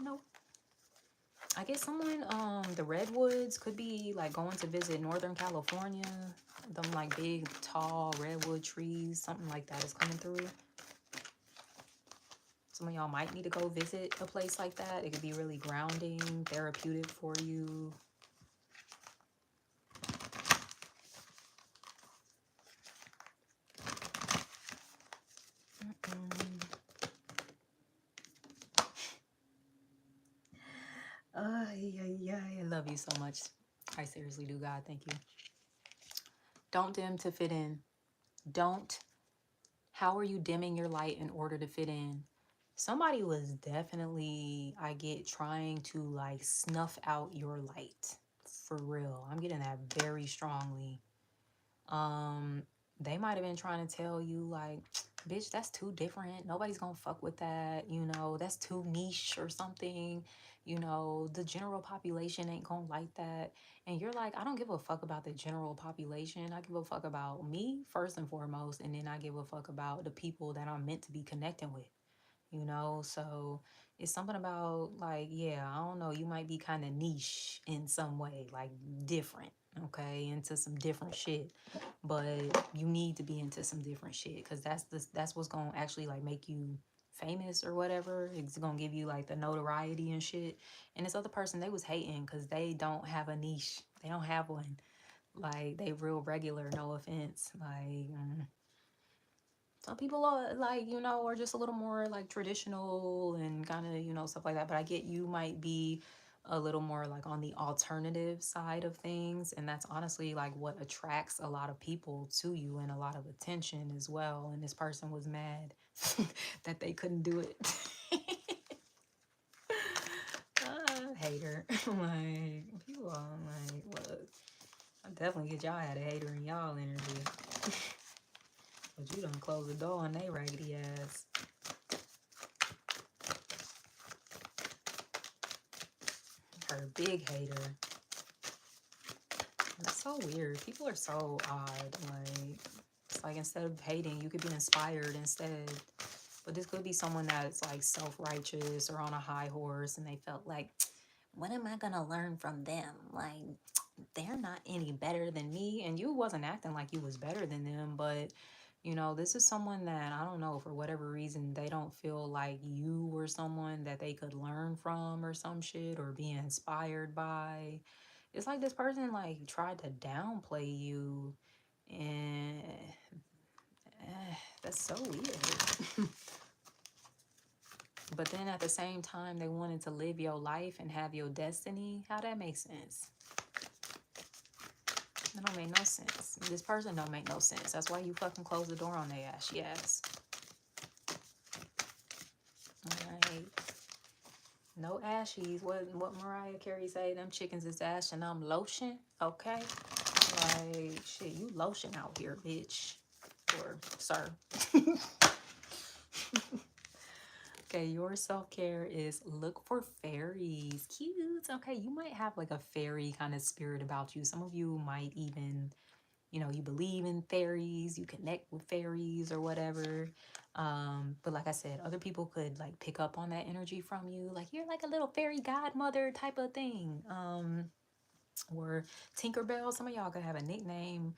Nope. I guess someone, the redwoods could be like going to visit Northern California. Them like big, tall redwood trees, something like that is coming through. Some of y'all might need to go visit a place like that. It could be really grounding, therapeutic for you. I love you so much. I seriously do, God. Thank you. Don't dim to fit in. Don't. How are you dimming your light in order to fit in? Somebody was definitely, I get, trying to like snuff out your light. For real. I'm getting that very strongly. They might have been trying to tell you like, bitch, that's too different. Nobody's gonna fuck with that. You know, that's too niche or something. You know, the general population ain't gonna like that. And you're like, I don't give a fuck about the general population. I give a fuck about me first and foremost. And then I give a fuck about the people that I'm meant to be connecting with. You know, so it's something about like, yeah, I don't know, you might be kind of niche in some way, like different, okay, into some different shit, but you need to be into some different shit because that's what's gonna actually like make you famous or whatever. It's gonna give you like the notoriety and shit. And this other person, they was hating because they don't have a niche, they don't have one, like they real regular, no offense, like some people are like, you know, are just a little more like traditional and kind of, you know, stuff like that. But I get you might be a little more like on the alternative side of things. And that's honestly like what attracts a lot of people to you and a lot of attention as well. And this person was mad that they couldn't do it. Hater. Like, people are like, look, I definitely get y'all had a hater in y'all energy. But you done close the door on they raggedy ass. Her big hater. That's so weird. People are so odd. Like, it's like instead of hating, you could be inspired instead. But this could be someone that's like self-righteous or on a high horse and they felt like, what am I gonna learn from them? Like, they're not any better than me. And you wasn't acting like you was better than them, but you know, this is someone that I don't know, for whatever reason, they don't feel like you were someone that they could learn from or some shit or be inspired by. It's like this person like tried to downplay you, and that's so weird. But then at the same time, they wanted to live your life and have your destiny. How that makes sense? That don't make no sense. This person don't make no sense. That's why you fucking close the door on their ass. Yes. Alright. No ashies. What Mariah Carey say? Them chickens is ash and I'm lotion. Okay. Like, shit, you lotion out here, bitch. Or sir. Okay, your self-care is look for fairies. Cute. Okay, you might have like a fairy kind of spirit about you. Some of you might even, you know, you believe in fairies, you connect with fairies or whatever. But like I said, other people could like pick up on that energy from you. Like you're like a little fairy godmother type of thing. Or Tinkerbell. Some of y'all could have a nickname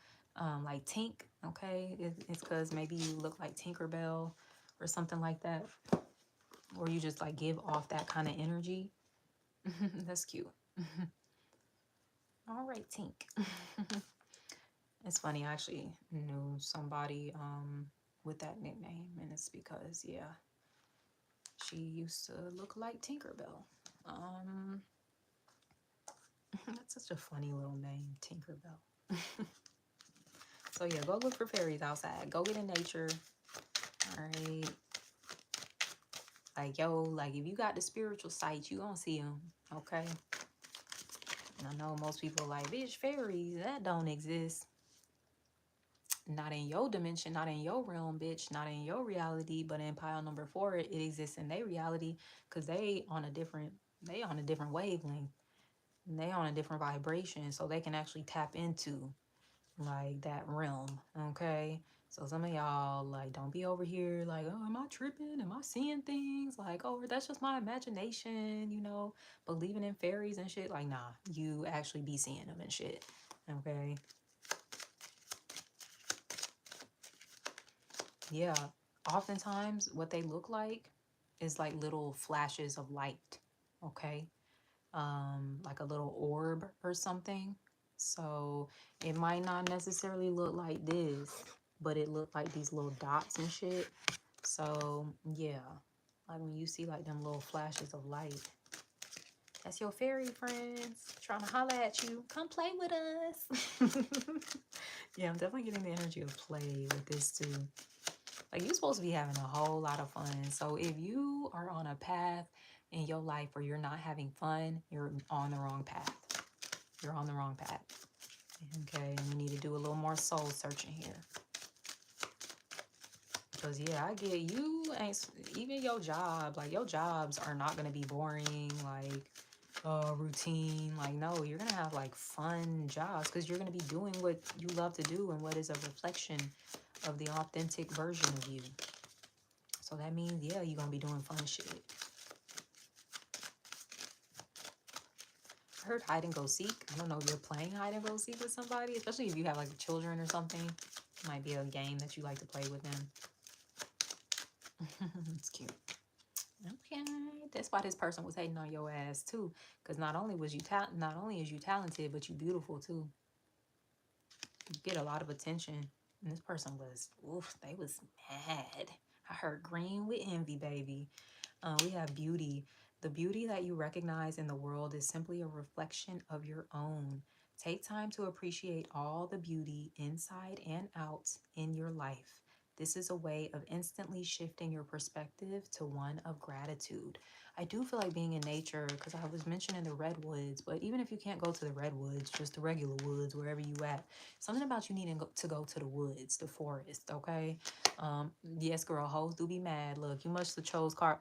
like Tink. Okay, it's because maybe you look like Tinkerbell or something like that. Or you just like give off that kind of energy. That's cute. All right, Tink. It's funny, I actually knew somebody with that nickname, and it's because, yeah, she used to look like Tinkerbell. That's such a funny little name, Tinkerbell. So yeah, go look for fairies outside. Go get in nature. All right. Like, yo, like if you got the spiritual sight, you gonna see them, okay? And I know most people like, bitch, fairies, that don't exist. Not in your dimension, not in your realm, bitch, not in your reality, but in pile number 4, it exists in their reality because they on a different wavelength. And they on a different vibration, so they can actually tap into like that realm, okay? So some of y'all like don't be over here like, oh, am I tripping? Am I seeing things? Like, oh, that's just my imagination, you know, believing in fairies and shit. Like, nah, you actually be seeing them and shit, okay? Yeah, oftentimes what they look like is like little flashes of light, okay? Like a little orb or something. So it might not necessarily look like this, but it looked like these little dots and shit. So yeah, like when you see like them little flashes of light, that's your fairy friends trying to holler at you. Come play with us. Yeah, I'm definitely getting the energy of play with this too. Like you're supposed to be having a whole lot of fun. So if you are on a path in your life where you're not having fun, you're on the wrong path. You're on the wrong path. Okay, and we need to do a little more soul searching here. Cause yeah, I get you ain't even your job. Like your jobs are not gonna be boring. Like routine. Like no, you're gonna have like fun jobs because you're gonna be doing what you love to do and what is a reflection of the authentic version of you. So that means yeah, you're gonna be doing fun shit. I heard hide and go seek. I don't know if you're playing hide and go seek with somebody, especially if you have like children or something. It might be a game that you like to play with them. It's cute. Okay, that's why this person was hating on your ass too, because not only was you not only is you talented, but you beautiful too. You get a lot of attention, and this person was, oof, they was mad. I heard green with envy, baby. We have beauty. The beauty that you recognize in the world is simply a reflection of your own. Take time to appreciate all the beauty inside and out in your life. This is a way of instantly shifting your perspective to one of gratitude. I do feel like being in nature because I was mentioning the redwoods, but even if you can't go to the redwoods, just the regular woods, wherever you at, something about you needing to go to the woods, the forest, okay? Yes, girl, hoes do be mad. Look, you must have chose car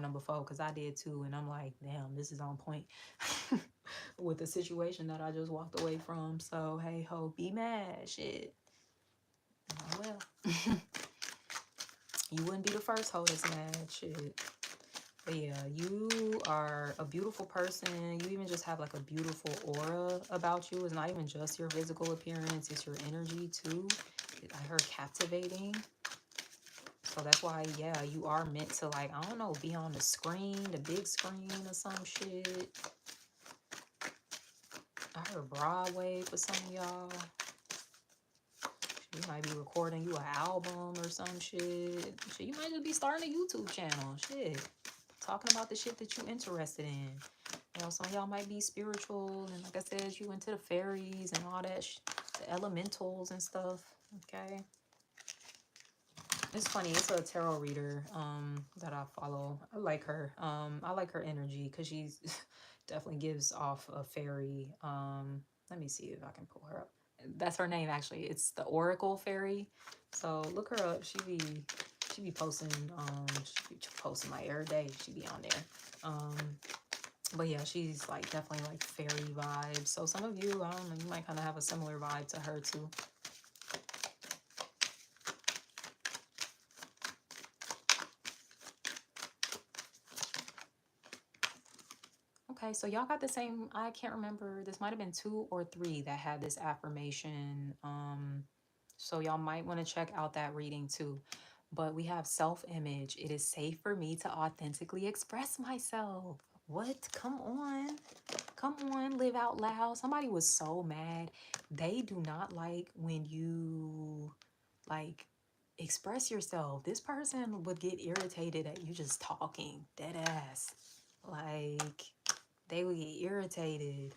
number 4 because I did too, and I'm like, damn, this is on point with the situation that I just walked away from. So hey ho, be mad, shit. Oh well. You wouldn't be the first hoe that's mad, shit. But yeah, you are a beautiful person. You even just have like a beautiful aura about you. It's not even just your physical appearance, it's your energy too. I heard captivating. So that's why, yeah, you are meant to, like, I don't know, be on the screen, the big screen or some shit. I heard Broadway for some of y'all. You might be recording you an album or some shit. Shit, you might just be starting a YouTube channel. Shit. Talking about the shit that you're interested in. You know, some of y'all might be spiritual. And like I said, you into the fairies and all that, the elementals and stuff. Okay. It's funny. It's a tarot reader that I follow. I like her. I like her energy because she's definitely gives off a fairy. Let me see if I can pull her up. That's her name actually. It's the Oracle Fairy. So look her up. She be posting like every day. She be on there. But yeah, she's like definitely like fairy vibes. So some of you, I don't know, you might kind of have a similar vibe to her too. Okay, so y'all got the same, I can't remember, this might have been 2 or 3 that had this affirmation. So y'all might want to check out that reading too. But we have self-image. It is safe for me to authentically express myself. What? Come on. Come on, live out loud. Somebody was so mad. They do not like when you like express yourself. This person would get irritated at you just talking, dead ass. Like they would get irritated.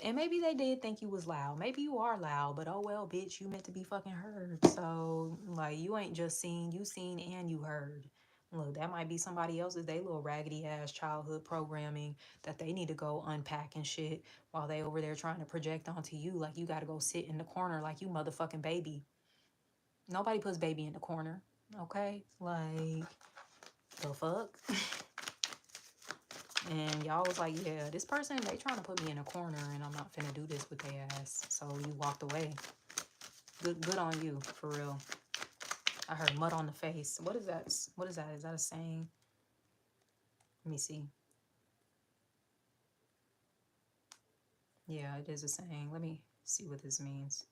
And maybe they did think you was loud. Maybe you are loud, but oh well, bitch, you meant to be fucking heard. So, like, you ain't just seen, you seen and you heard. Look, that might be somebody else's, they little raggedy ass childhood programming that they need to go unpack and shit while they over there trying to project onto you like you gotta go sit in the corner like you motherfucking baby. Nobody puts baby in the corner, okay? Like, the fuck? And y'all was like, yeah, this person, they trying to put me in a corner and I'm not finna do this with their ass. So you walked away. Good on you, for real. I heard mud on the face. What is that? What is that? Is that a saying? Let me see. Yeah, it is a saying. Let me see what this means.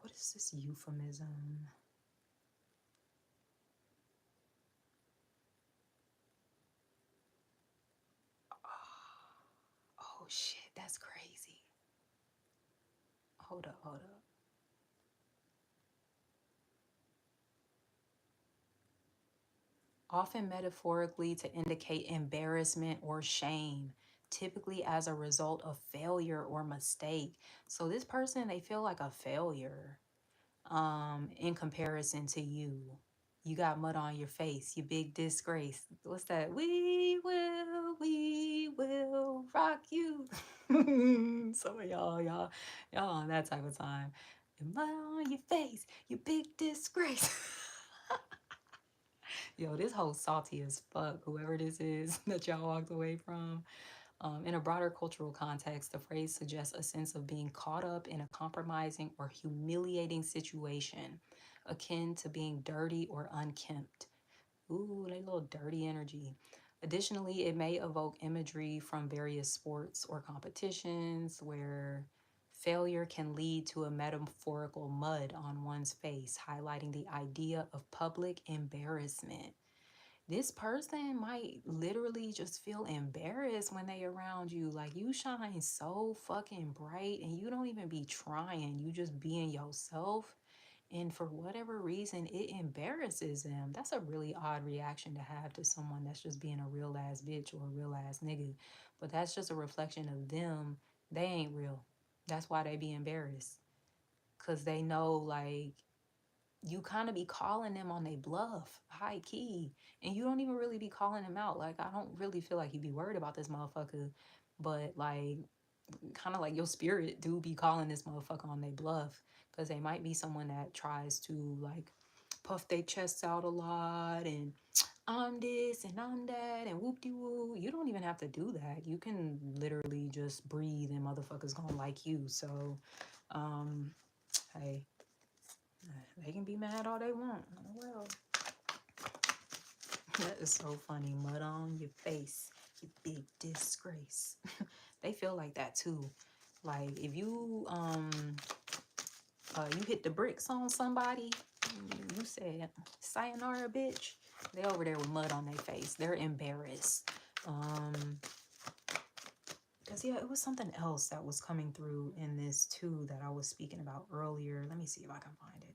What is this euphemism? Oh shit, that's crazy. Hold up, hold up. Often metaphorically to indicate embarrassment or shame, typically as a result of failure or mistake. So this person, they feel like a failure in comparison to you. You got mud on your face, you big disgrace. What's that? We will rock you. Some of y'all on that type of time. Mud on your face, you big disgrace. Yo, this whole salty as fuck, whoever this is that y'all walked away from. In a broader cultural context, the phrase suggests a sense of being caught up in a compromising or humiliating situation, akin to being dirty or unkempt. Ooh, they little dirty energy. Additionally, it may evoke imagery from various sports or competitions where failure can lead to a metaphorical mud on one's face, highlighting the idea of public embarrassment. This person might literally just feel embarrassed when they around you. Like, you shine so fucking bright and you don't even be trying. You just being yourself. And for whatever reason, it embarrasses them. That's a really odd reaction to have to someone that's just being a real ass bitch or a real ass nigga. But that's just a reflection of them. They ain't real. That's why they be embarrassed. Cause they know, like, you kind of be calling them on their bluff, high key, and you don't even really be calling them out. Like, I don't really feel like you be worried about this motherfucker, but like, kind of like your spirit do be calling this motherfucker on their bluff, because they might be someone that tries to like puff their chests out a lot and I'm this and I'm that and whoop de woo. You don't even have to do that. You can literally just breathe and motherfuckers gonna like you. So, um, hey, they can be mad all they want. Oh, well, that is so funny. Mud on your face, you big disgrace. They feel like that too. Like, if you hit the bricks on somebody, you said sayonara, bitch. They over there with mud on their face. They're embarrassed. Because yeah, it was something else that was coming through in this too that I was speaking about earlier. Let me see if I can find it.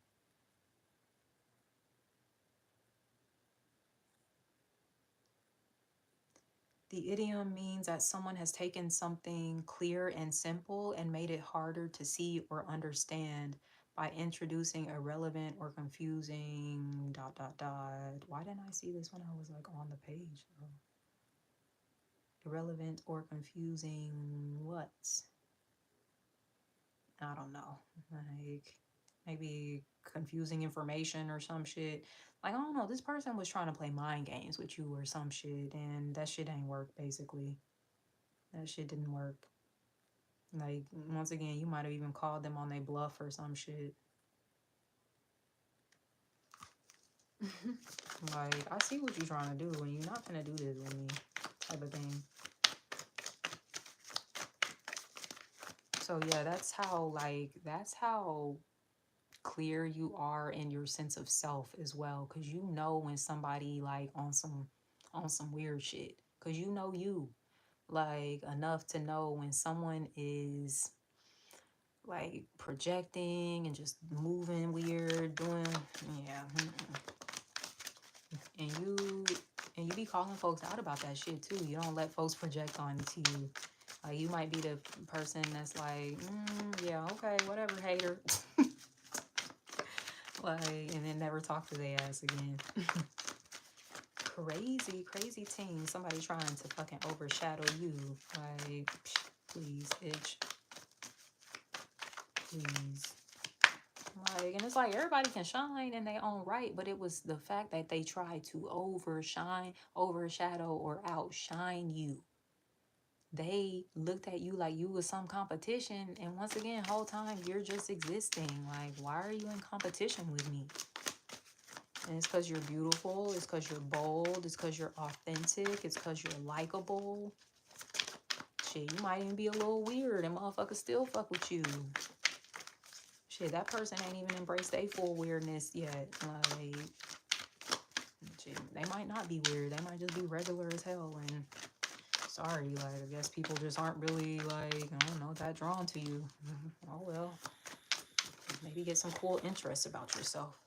The idiom means that someone has taken something clear and simple and made it harder to see or understand by introducing irrelevant or confusing ... Why didn't I see this when I was like on the page though? Irrelevant or confusing what? I don't know. Like, maybe confusing information or some shit. Like, I don't know. This person was trying to play mind games with you or some shit, and that shit ain't work, basically. That shit didn't work. Like, once again, you might have even called them on their bluff or some shit. Like, I see what you're trying to do, and you're not gonna do this with me, type of thing. So yeah, that's how clear you are in your sense of self as well, because you know when somebody like on some weird shit, because you know you like enough to know when someone is like projecting and just moving weird, doing yeah. And you be calling folks out about that shit too. You don't let folks project onto you. Like, you might be the person that's like, yeah, okay, whatever, hater. Like, and then never talk to their ass again. Crazy team. Somebody trying to fucking overshadow you. Like, please, bitch. Please. Like, and it's like everybody can shine in their own right, but it was the fact that they tried to overshine, overshadow, or outshine you. They looked at you like you was some competition, and once again, whole time you're just existing. Like, why are you in competition with me? And it's because you're beautiful, it's because you're bold, it's because you're authentic, it's because you're likable. Shit, you might even be a little weird and motherfuckers still fuck with you. Shit, that person ain't even embraced their full weirdness yet. Like, shit, they might not be weird, they might just be regular as hell. And sorry, like, I guess people just aren't really, like, I don't know, that drawn to you. Oh well, maybe get some cool interests about yourself.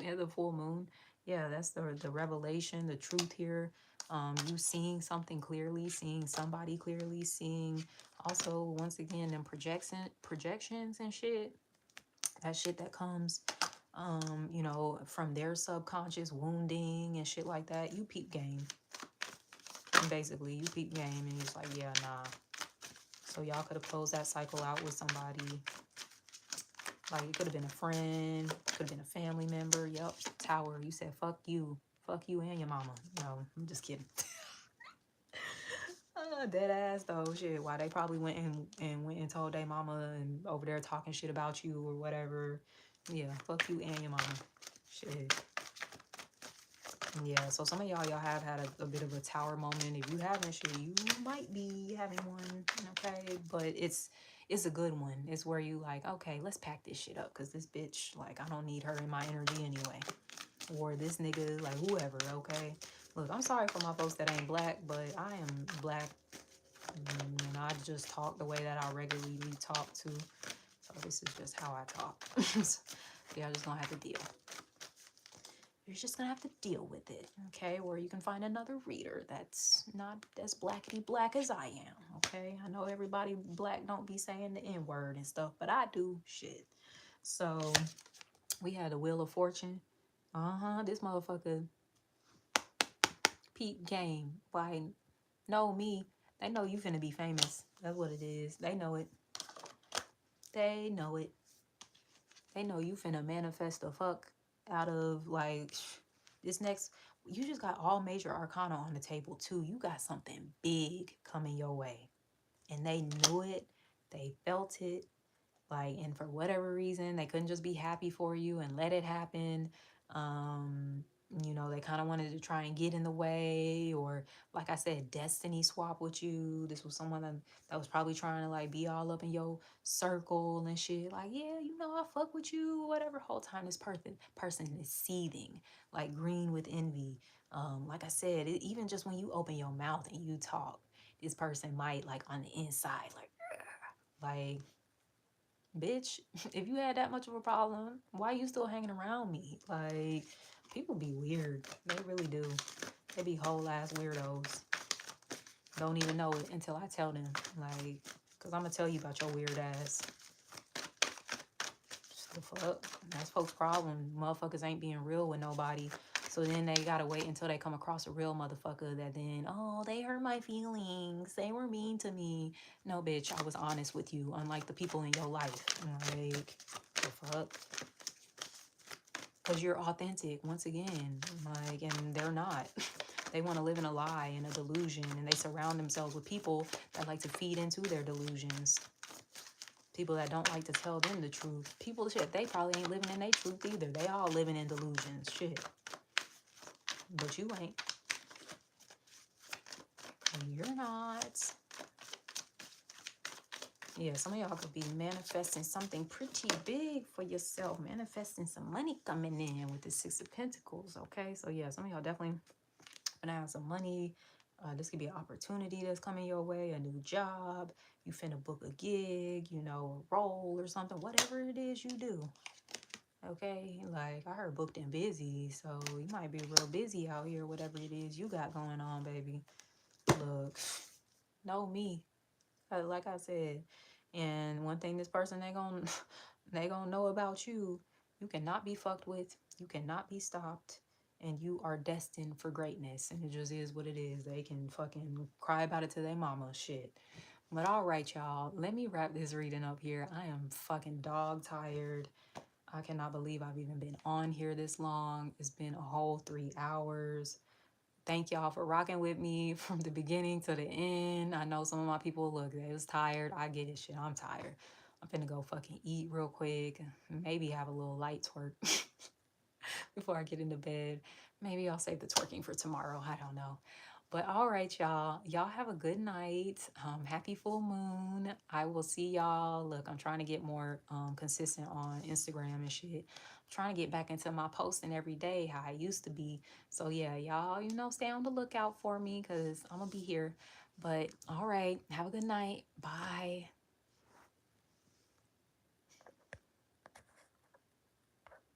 Yeah, the full moon. Yeah, that's the revelation, the truth here. You seeing something clearly, seeing somebody clearly, seeing also once again them projections and shit. That shit that comes you know, from their subconscious wounding and shit like that. You peep game. Basically, you peep game and it's like, yeah, nah. So y'all could have closed that cycle out with somebody. Like, it could have been a friend, could have been a family member. Yep, Tower, you said, fuck you. Fuck you and your mama. No, I'm just kidding. Dead ass though, shit. Why they probably went and told their mama and over there talking shit about you or whatever. Yeah, fuck you and your mama. Shit. Yeah, so some of y'all have had a bit of a tower moment. If you haven't, shit, you might be having one, okay? But it's a good one. It's where you like, okay, let's pack this shit up because this bitch, like, I don't need her in my energy anyway. Or this nigga, like, whoever, okay? Look, I'm sorry for my folks that ain't black, but I am black and I just talk the way that I regularly talk to. So this is just how I talk. So y'all just gonna have to deal. You're just gonna have to deal with it, okay? Or you can find another reader that's not as blackety black as I am, okay? I know everybody black don't be saying the N-word and stuff, but I do. Shit. So we had the Wheel of Fortune. This motherfucker peep game. Why? Know me. They know you finna be famous. That's what it is. They know it. They know it. They know you finna manifest the fuck out of like this next. You just got all major arcana on the table too. You got something big coming your way, and they knew it. They felt it. Like, and for whatever reason, they couldn't just be happy for you and let it happen. Um, you know, they kind of wanted to try and get in the way, or like I said, destiny swap with you. This was someone that was probably trying to like be all up in your circle and shit. Like, yeah, you know, I fuck with you, whatever. Whole time this person is seething, like green with envy. Like I said, even just when you open your mouth and you talk, this person might like on the inside, like bitch, if you had that much of a problem, why are you still hanging around me? Like, people be weird. They really do. They be whole ass weirdos. Don't even know it until I tell them. Like, because I'm going to tell you about your weird ass. Just the fuck? That's folks' problem. Motherfuckers ain't being real with nobody. So then they gotta wait until they come across a real motherfucker that then, oh, they hurt my feelings. They were mean to me. No, bitch, I was honest with you, unlike the people in your life. Like, the fuck? Because you're authentic, once again. Like, and they're not. They want to live in a lie and a delusion, and they surround themselves with people that like to feed into their delusions. People that don't like to tell them the truth. People, shit, they probably ain't living in their truth either. They all living in delusions. Shit. But you ain't. You're not. Yeah, some of y'all could be manifesting something pretty big for yourself. Manifesting some money coming in with the Six of Pentacles, okay? So yeah, some of y'all definitely gonna have some money. This could be an opportunity that's coming your way, a new job. You finna book a gig, you know, a role or something, whatever it is you do. Okay, like I heard booked and busy, so you might be real busy out here, whatever it is you got going on, baby. Look, know me, like I said. And one thing this person they gonna know about you, you cannot be fucked with, you cannot be stopped, and you are destined for greatness. And it just is what it is. They can fucking cry about it to their mama, shit. But all right, y'all, let me wrap this reading up here. I am fucking dog tired. I cannot believe I've even been on here this long. It's been a whole 3 hours. Thank y'all for rocking with me from the beginning to the end. I know some of my people, look, they was tired. I get it, shit. I'm tired. I'm finna go fucking eat real quick. Maybe have a little light twerk before I get into bed. Maybe I'll save the twerking for tomorrow. I don't know. But all right, y'all. Y'all have a good night. Happy full moon. I will see y'all. Look, I'm trying to get more consistent on Instagram and shit. I'm trying to get back into my posting every day how I used to be. So yeah, y'all, you know, stay on the lookout for me because I'm gonna be here. But all right, have a good night. Bye.